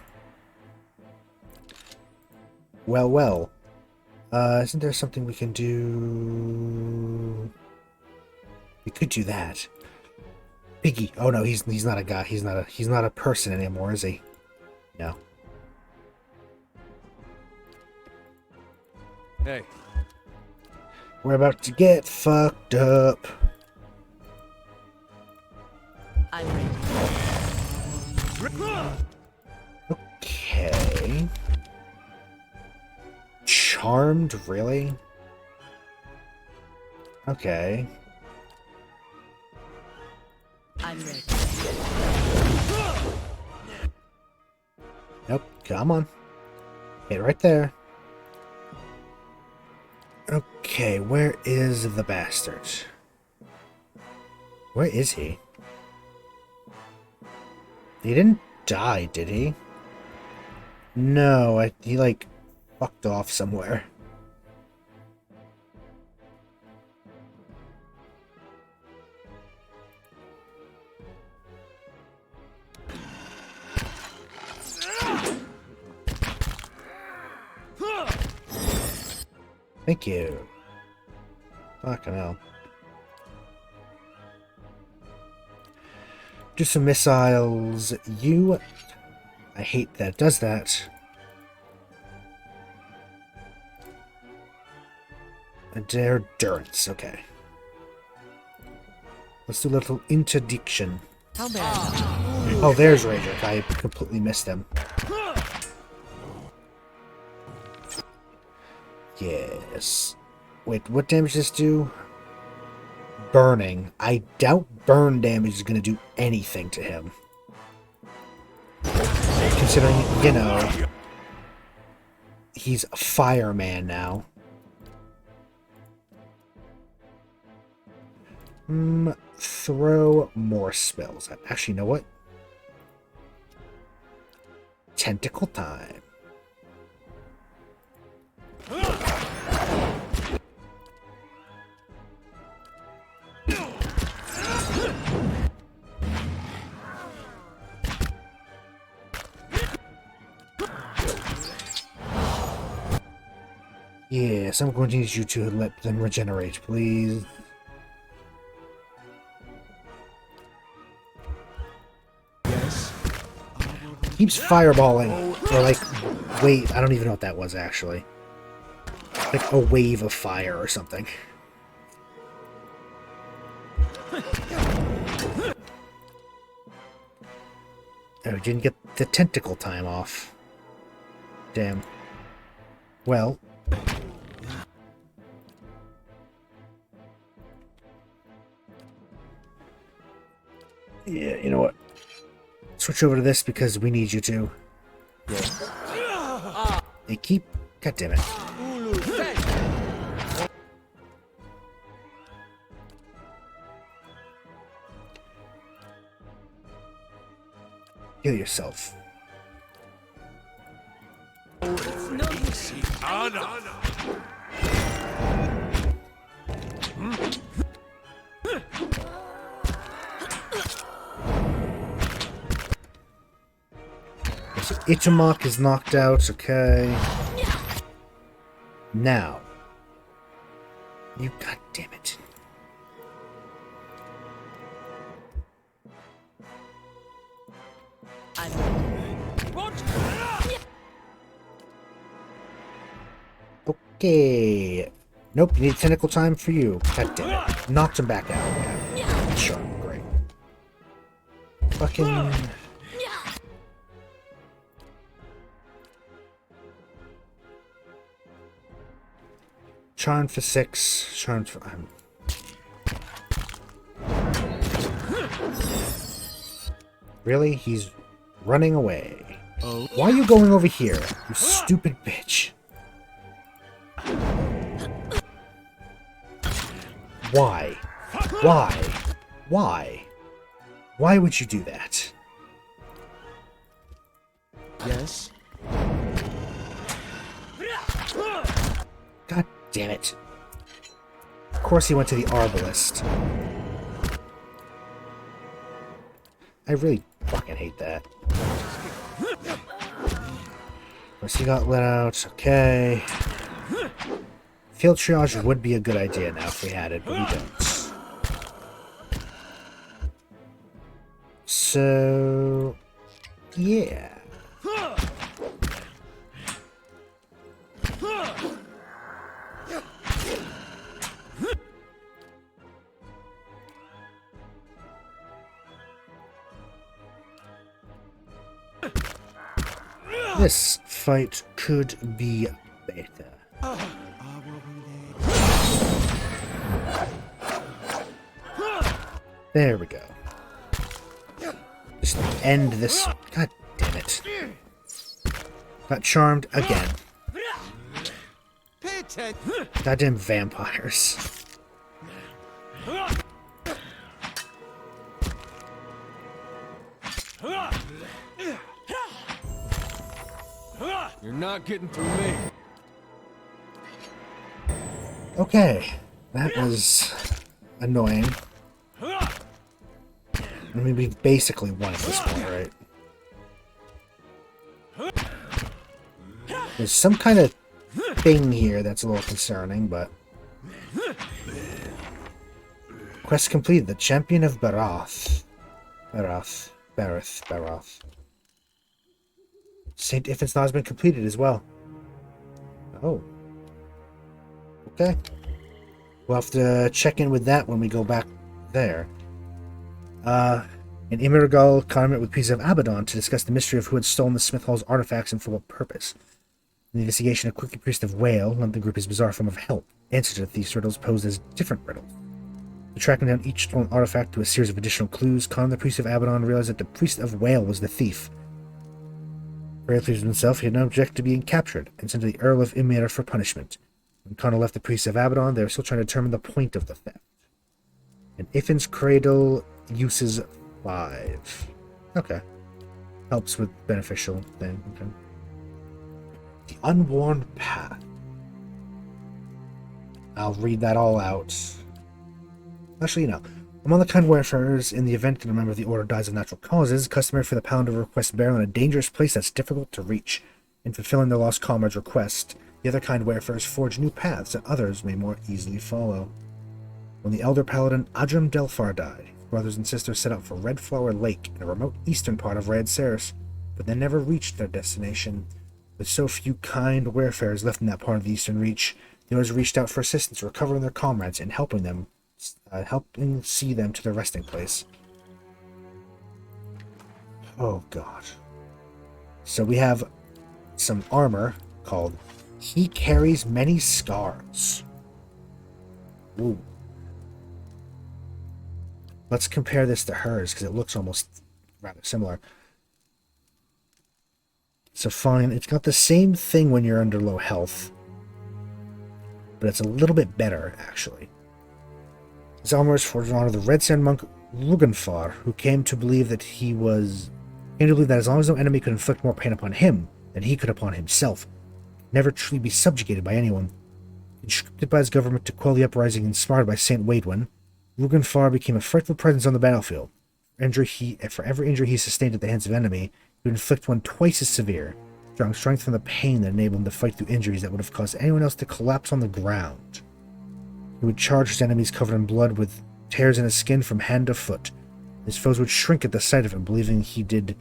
Well, well. Isn't there something we can do? We could do that. Piggy. Oh no, he's not a guy. He's not a person anymore, is he? No. Hey. We're about to get fucked up. I'm ready. Okay. Charmed, really? Okay. I'm ready. Nope. Come on. Hit right there. Okay, where is the bastard? Where is he? He didn't die, did he? No, he like fucked off somewhere. Thank you. Fucking hell. Do some missiles. You... I hate that it does that. Endurance, okay. Let's do a little interdiction. How bad? Oh, there's Rager. I completely missed him. Yes. Wait, what damage does this do? Burning. I doubt burn damage is going to do anything to him. Considering, you know, he's a fireman now. Throw more spells. Actually, you know what? Tentacle time. Yes, I'm going to need you to let them regenerate, please. Keeps fireballing. Or like, wait, I don't even know what that was actually. Like a wave of fire or something. Oh, didn't get the tentacle time off. Damn. Well. Yeah, you know what? Switch over to this because we need you to. They keep... God damn it. Heal yourself. So Itamok is knocked out, okay. Now. You goddamn it. Okay. Nope, you need tentacle time for you. God damn it. Knocked him back out. Yeah. Sure, great. Fucking... Charm for 6. Charm for... Really? He's running away. Oh. Why are you going over here, you stupid bitch? Why? Why? Why? Why would you do that? Yes? God damn it. Of course he went to the Arbalist. I really fucking hate that. Of course he got let out. Okay. Field triage would be a good idea now if we had it, but we don't. So... yeah. This fight could be better. There we go. Just end this. God damn it. Got charmed again. Pay attention. Goddamn vampires. You're not getting through me. Okay. That was annoying. I mean, we basically won at this point, right? There's some kind of thing here that's a little concerning, but... Quest completed. The Champion of Barath. Barath. St. Iffin's Law has been completed as well. Oh. Okay. We'll have to check in with that when we go back there. In Immergal, Connor met with Priest of Abaddon to discuss the mystery of who had stolen the Smith Hall's artifacts and for what purpose. In the investigation, a quickly Priest of Whale lent the group his bizarre form of help. Answers to the thief's riddles posed as different riddles. Tracking down each stolen artifact to a series of additional clues, Connor, the Priest of Abaddon, realized that the Priest of Whale was the thief. Very pleased with himself, he had no object to being captured, and sent to the Earl of Imir for punishment. When Connor left the Priest of Abaddon, they were still trying to determine the point of the theft. And Iffin's Cradle uses 5. Okay. Helps with beneficial thing. Okay. The Unworn Path. I'll read that all out. Actually, no. Among the kind wayfarers, in the event that a member of the Order dies of natural causes, customary for the Paladin to request burial in a dangerous place that's difficult to reach. In fulfilling their lost comrade's request, the other kind wayfarers forge new paths that others may more easily follow. When the elder paladin Adram Delphar died, his brothers and sisters set out for Red Flower Lake in a remote eastern part of Red Saris, but they never reached their destination. With so few kind wayfarers left in that part of the eastern reach, the others reached out for assistance recovering their comrades and helping see them to their resting place. Oh god. So we have some armor called He Carries Many Scars. Ooh. Let's compare this to hers because it looks almost rather similar. So fine, it's got the same thing when you're under low health, but it's a little bit better actually. His armor is forged in honor of the Red Sand monk Rugenfar, who came to believe that as long as no enemy could inflict more pain upon him than he could upon himself, never truly be subjugated by anyone. Conscripted by his government to quell the uprising inspired by Saint Waidwin, Rugenfar became a frightful presence on the battlefield. For every injury he sustained at the hands of enemy, he would inflict one twice as severe, drawing strength from the pain that enabled him to fight through injuries that would have caused anyone else to collapse on the ground. He would charge his enemies covered in blood with tears in his skin from hand to foot. His foes would shrink at the sight of him, believing as he did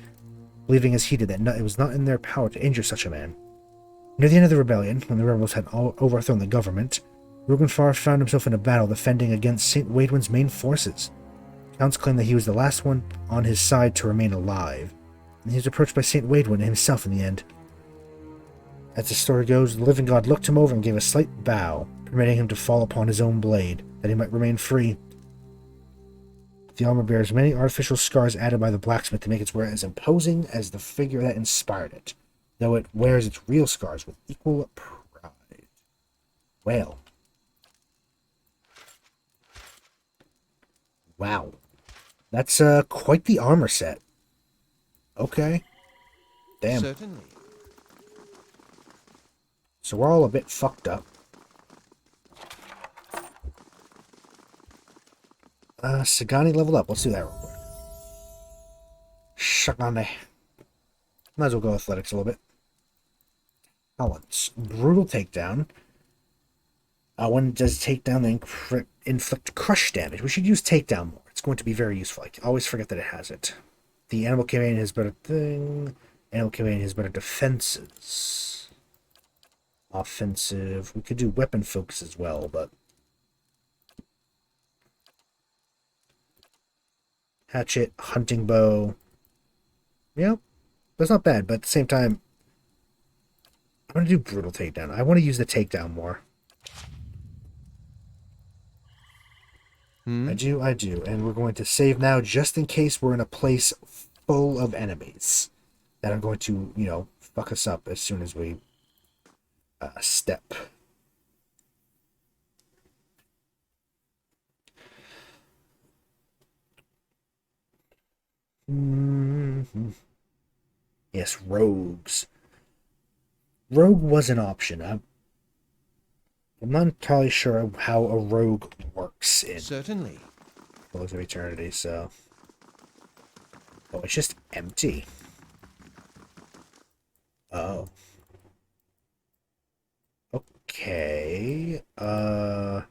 that it was not in their power to injure such a man. Near the end of the rebellion, when the rebels had overthrown the government, Rugenfar found himself in a battle defending against Saint Waidwin's main forces. Accounts claim that he was the last one on his side to remain alive, and he was approached by Saint Waidwin himself in the end. As the story goes, the living god looked him over and gave a slight bow, permitting him to fall upon his own blade, that he might remain free. The armor bears many artificial scars added by the blacksmith to make its wearer as imposing as the figure that inspired it, though it wears its real scars with equal pride. Well. Wow. That's quite the armor set. Okay. Damn. Certainly. So we're all a bit fucked up. Sagani leveled up. Let's do that real quick. Sagani. Might as well go athletics a little bit. Talents. Brutal takedown. When it does takedown, then inflict crush damage. We should use takedown more. It's going to be very useful. I always forget that it has it. The animal companion has better thing. Animal companion has better defenses. Offensive. We could do weapon focus as well, but hatchet, hunting bow. Yeah, that's not bad, but at the same time, I'm going to do brutal takedown. I want to use the takedown more. I do. And we're going to save now just in case we're in a place full of enemies that are going to, you know, fuck us up as soon as we step. Yes, rogues. Rogue was an option. I'm not entirely sure how a rogue works in Certainly. Pillars of Eternity, so... Oh, it's just empty. Oh. Okay. I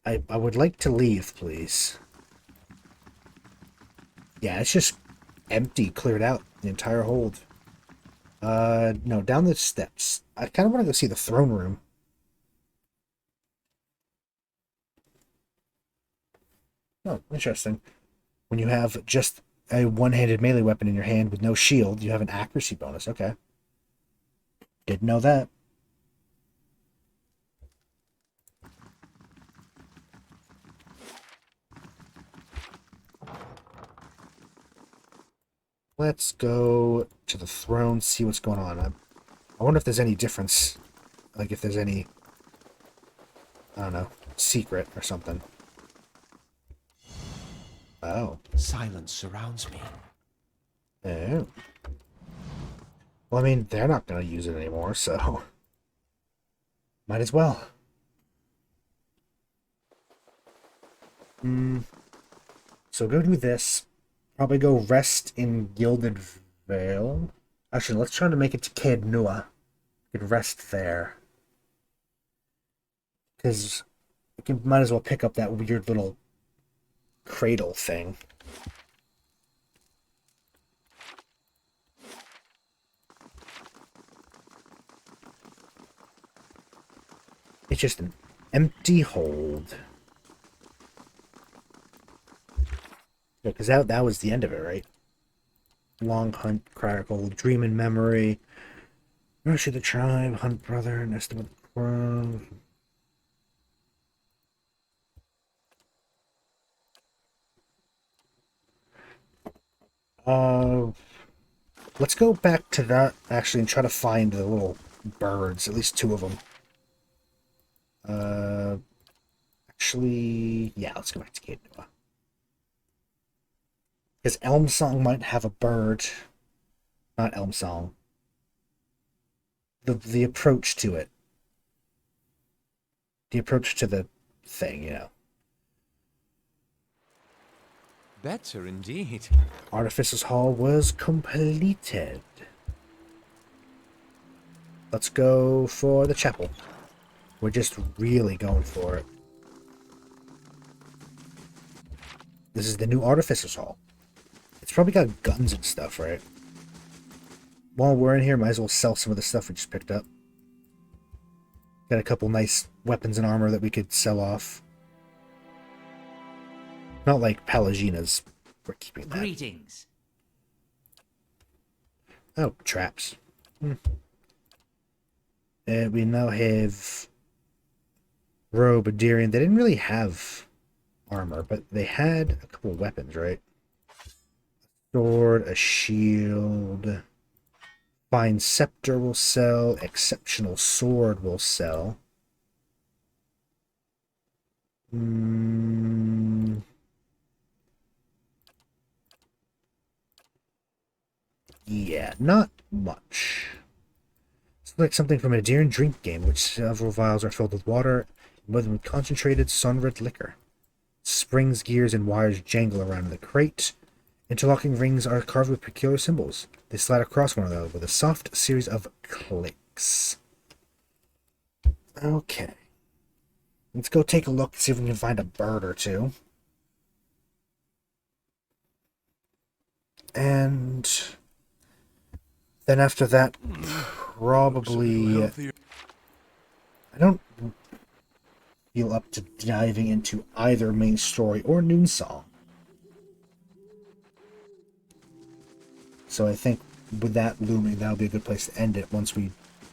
would like to leave, please. Yeah, it's just empty, cleared out, the entire hold. No, down the steps. I kind of want to go see the throne room. Oh, interesting. When you have just a one-handed melee weapon in your hand with no shield, you have an accuracy bonus. Okay. Didn't know that. Let's go to the throne, see what's going on. I wonder if there's any difference. Like if there's any, I don't know, secret or something. Oh. Silence surrounds me. Oh. Well, I mean, they're not going to use it anymore, so... Might as well. So go do this. Probably go rest in Gilded Vale. Actually, let's try to make it to Caed Nua. We could rest there. Because we might as well pick up that weird little cradle thing. It's just an empty hold. Yeah, because that was the end of it, right? Long hunt, chronicle, dream in memory. Rush of the tribe, hunt brother, nest of the crow. Let's go back to that, actually, and try to find the little birds, at least 2 of them. Actually, yeah, let's go back to Caed Nua. Because Elm Song might have a bird. Not Elm Song. The approach to it. The approach to the thing, you know. Better indeed. Artificer's Hall was completed. Let's go for the chapel. We're just really going for it. This is the new Artificer's Hall. It's probably got guns and stuff, right? While we're in here, might as well sell some of the stuff we just picked up. Got a couple nice weapons and armor that we could sell off. Not like Palagina's. We're keeping that. Greetings. Oh, traps. We now have Robe, Adirian. They didn't really have armor, but they had a couple weapons, right? Sword, a shield. Fine scepter will sell. Exceptional sword will sell. Yeah, not much. Select something from an Adirian drink game, which several vials are filled with water, with concentrated sun-red liquor. Springs, gears, and wires jangle around the crate. Interlocking rings are carved with peculiar symbols. They slide across one another with a soft series of clicks. Okay. Let's go take a look, see if we can find a bird or 2. And then after that, probably... I don't feel up to diving into either main story or Noon Song. So I think with that looming, that'll be a good place to end it once we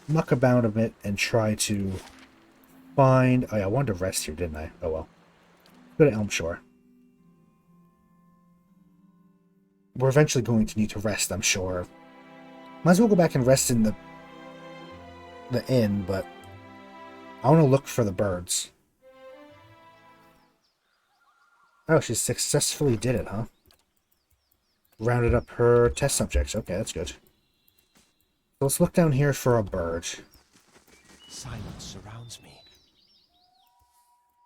muck about a bit and try to find... Oh yeah, I wanted to rest here, didn't I? Oh well. Go to Elm Shore. We're eventually going to need to rest, I'm sure. Might as well go back and rest in the inn, but I want to look for the birds. Oh, she successfully did it, huh? Rounded up her test subjects. Okay, that's good. So let's look down here for a bird. Silence surrounds me.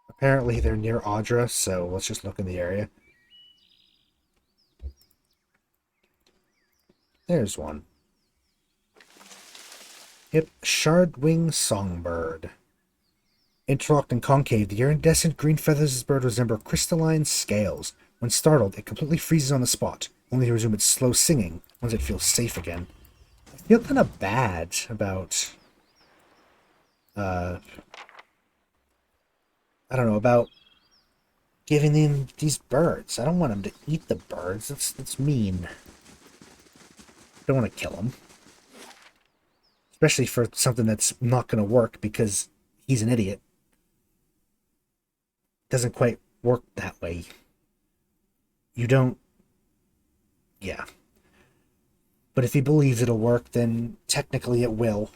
Apparently they're near Audra, so let's just look in the area. There's one. Yep, shardwing songbird. Interlocked and concave, the iridescent green feathers of this bird resemble crystalline scales. When startled, it completely freezes on the spot, only to resume its slow singing once it feels safe again. I feel kind of bad about... I don't know, about giving them these birds. I don't want them to eat the birds. That's mean. I don't want to kill them. Especially for something that's not going to work because he's an idiot. Doesn't quite work that way. You don't... Yeah. But if he believes it'll work, then technically it will.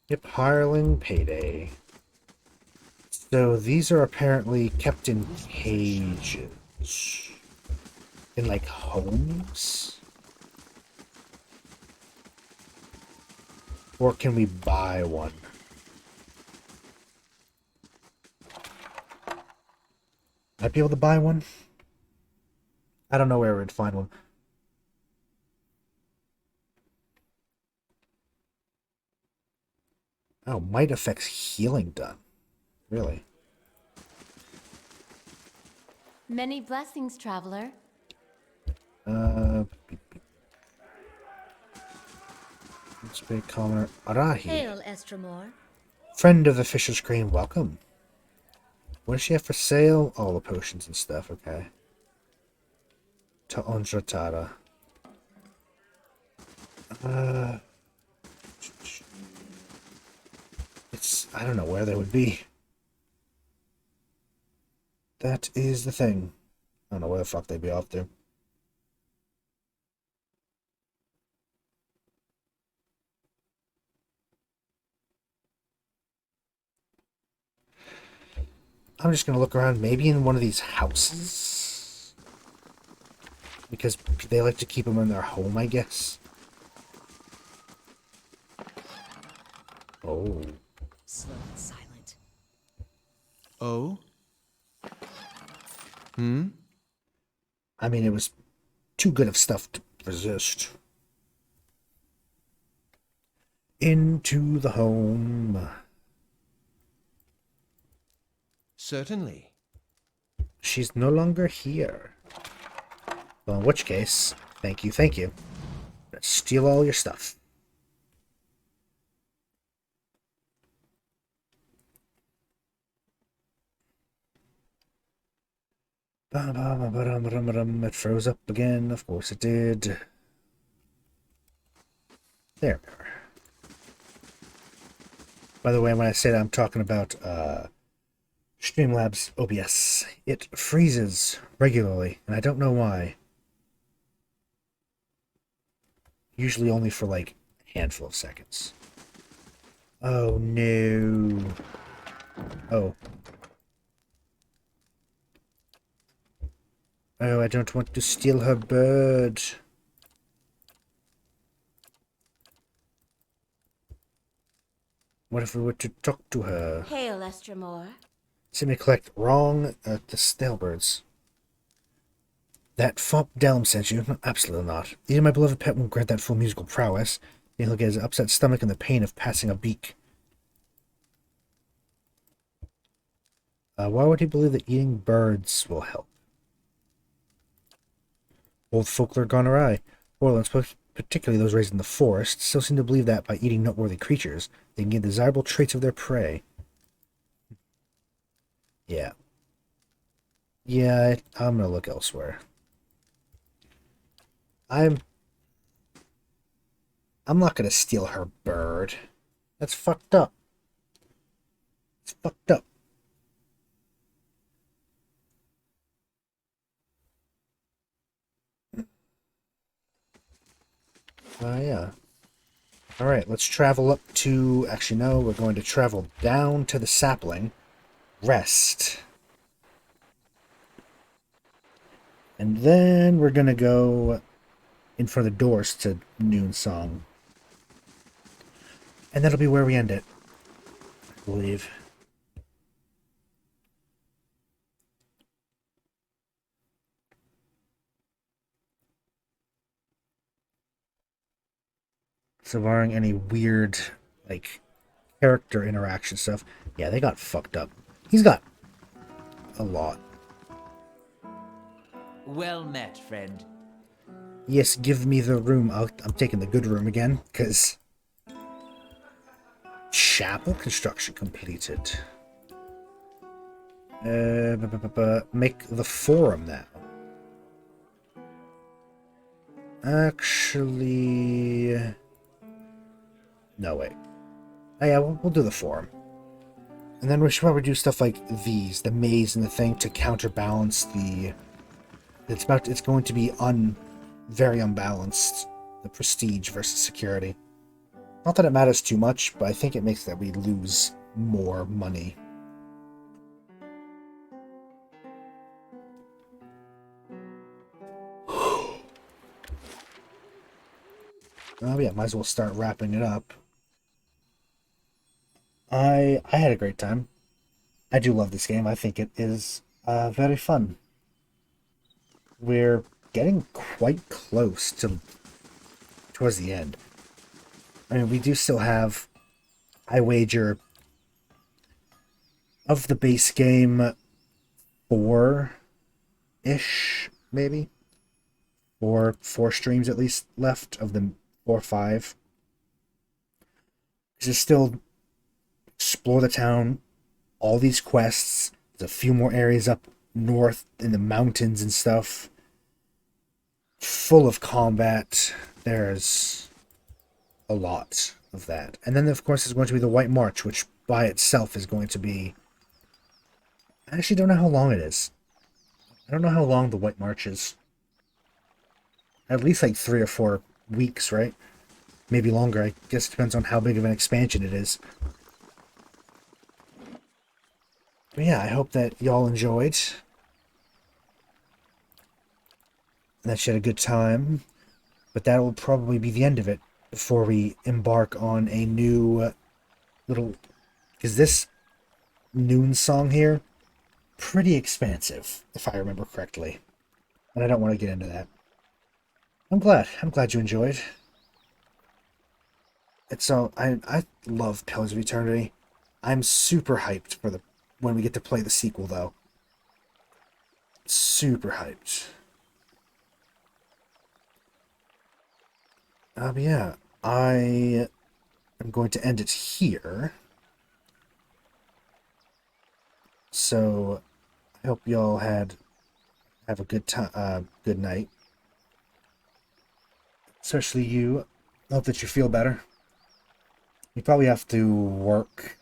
Yep, hireling payday. So these are apparently kept in cages. In, like, homes? Or can we buy one? Might be able to buy one? I don't know where we'd find one. Oh, might affects healing done. Really? Many blessings, traveler. Let's be commoner Arahi. Hail, Estremor. Friend of the Fisher's Crane, welcome. What does she have for sale? All the potions and stuff, okay. Ta'ondratara. I don't know where they would be. That is the thing. I don't know where the fuck they'd be off to. I'm just going to look around, maybe in one of these houses. Because they like to keep them in their home, I guess. Oh. Slow and silent. Oh? I mean, it was too good of stuff to resist. Into the home. Certainly. She's no longer here. Well, in which case, thank you, thank you. Let's steal all your stuff. It froze up again. Of course it did. There we are. By the way, when I say that, I'm talking about Streamlabs OBS. It freezes regularly, and I don't know why. Usually only for like a handful of seconds. Oh no. Oh. Oh, I don't want to steal her bird. What if we were to talk to her? Hail, Estremor. Simply collect wrong the stale birds. That fop Delm sent you? Absolutely not. Even my beloved pet won't grant that full musical prowess. Then he'll get his upset stomach and the pain of passing a beak. Why would he believe that eating birds will help? Old folklore gone awry. Orlands, particularly those raised in the forest, still seem to believe that by eating noteworthy creatures, they can gain desirable traits of their prey. Yeah. Yeah, I'm gonna look elsewhere. I'm not gonna steal her bird. That's fucked up. It's fucked up. Yeah. Alright, let's travel up to... Actually, no, we're going to travel down to the sapling. Rest. And then we're going to go in front of the doors to Noon Song. And that'll be where we end it, I believe. So barring any weird, like, character interaction stuff, yeah, they got fucked up. He's got a lot. Well met, friend. Yes, give me the room. I'm taking the good room again, because... Chapel construction completed. Make the forum now. Actually... No, wait. Oh, yeah, we'll do the forum. And then we should probably do stuff like these, the maze and the thing, to counterbalance the... It's going to be very unbalanced, the prestige versus security. Not that it matters too much, but I think it makes that we lose more money. Oh yeah, might as well start wrapping it up. I had a great time. I do love this game. I think it is very fun. We're getting quite close towards the end. I mean, we do still have, I wager, of the base game, 4-ish, maybe? Or 4 streams at least left of the 4 or 5. Just still explore the town, all these quests, there's a few more areas up north in the mountains and stuff. Full of combat. There's a lot of that. And then, of course, there's going to be the White March, which by itself is going to be... I actually don't know how long it is. I don't know how long the White March is. At least like 3 or 4 weeks, right? Maybe longer. I guess it depends on how big of an expansion it is. But yeah, I hope that y'all enjoyed. And that you had a good time. But that will probably be the end of it before we embark on a new little... Because this Noon Song here, pretty expansive, if I remember correctly. And I don't want to get into that. I'm glad you enjoyed. It's so... I love Pillars of Eternity. I'm super hyped for when we get to play the sequel, though. Super hyped. But yeah, I am going to end it here. So, I hope y'all have a good time, good night. Especially you. I hope that you feel better. You probably have to work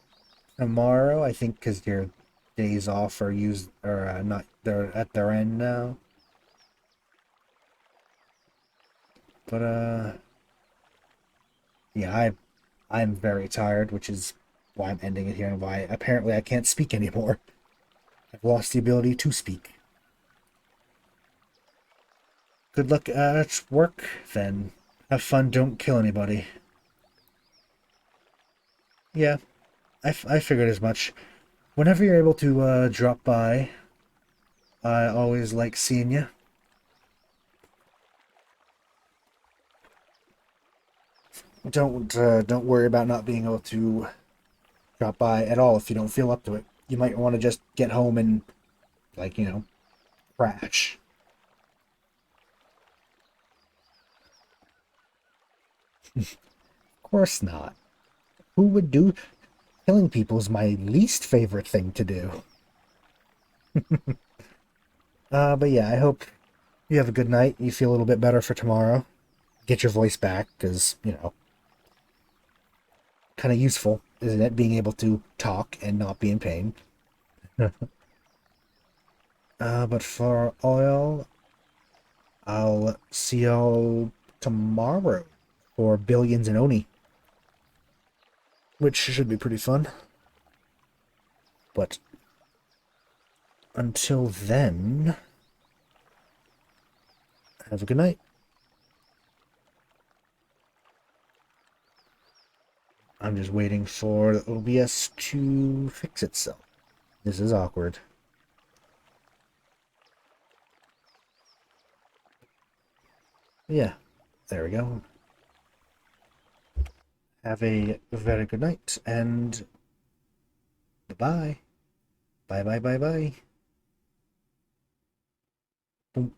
tomorrow, I think, because your days off are not, they're at their end now. But yeah, I'm very tired, which is why I'm ending it here and why apparently I can't speak anymore. I've lost the ability to speak. Good luck at work, then. Have fun, don't kill anybody. Yeah, I figured as much. Whenever you're able to drop by, I always like seeing you. Don't worry about not being able to drop by at all if you don't feel up to it. You might want to just get home and, like, you know, crash. Of course not. Who would do... Killing people is my least favorite thing to do. But yeah, I hope you have a good night. You feel a little bit better for tomorrow. Get your voice back, because, you know, kind of useful. isn't it? Being able to talk and not be in pain. But for oil, I'll see y'all tomorrow for Billions and Oni, which should be pretty fun. But until then, have a good night. I'm just waiting for the OBS to fix itself. This is awkward. Yeah, there we go. Have a very good night, and bye-bye. Bye-bye-bye-bye. Boom.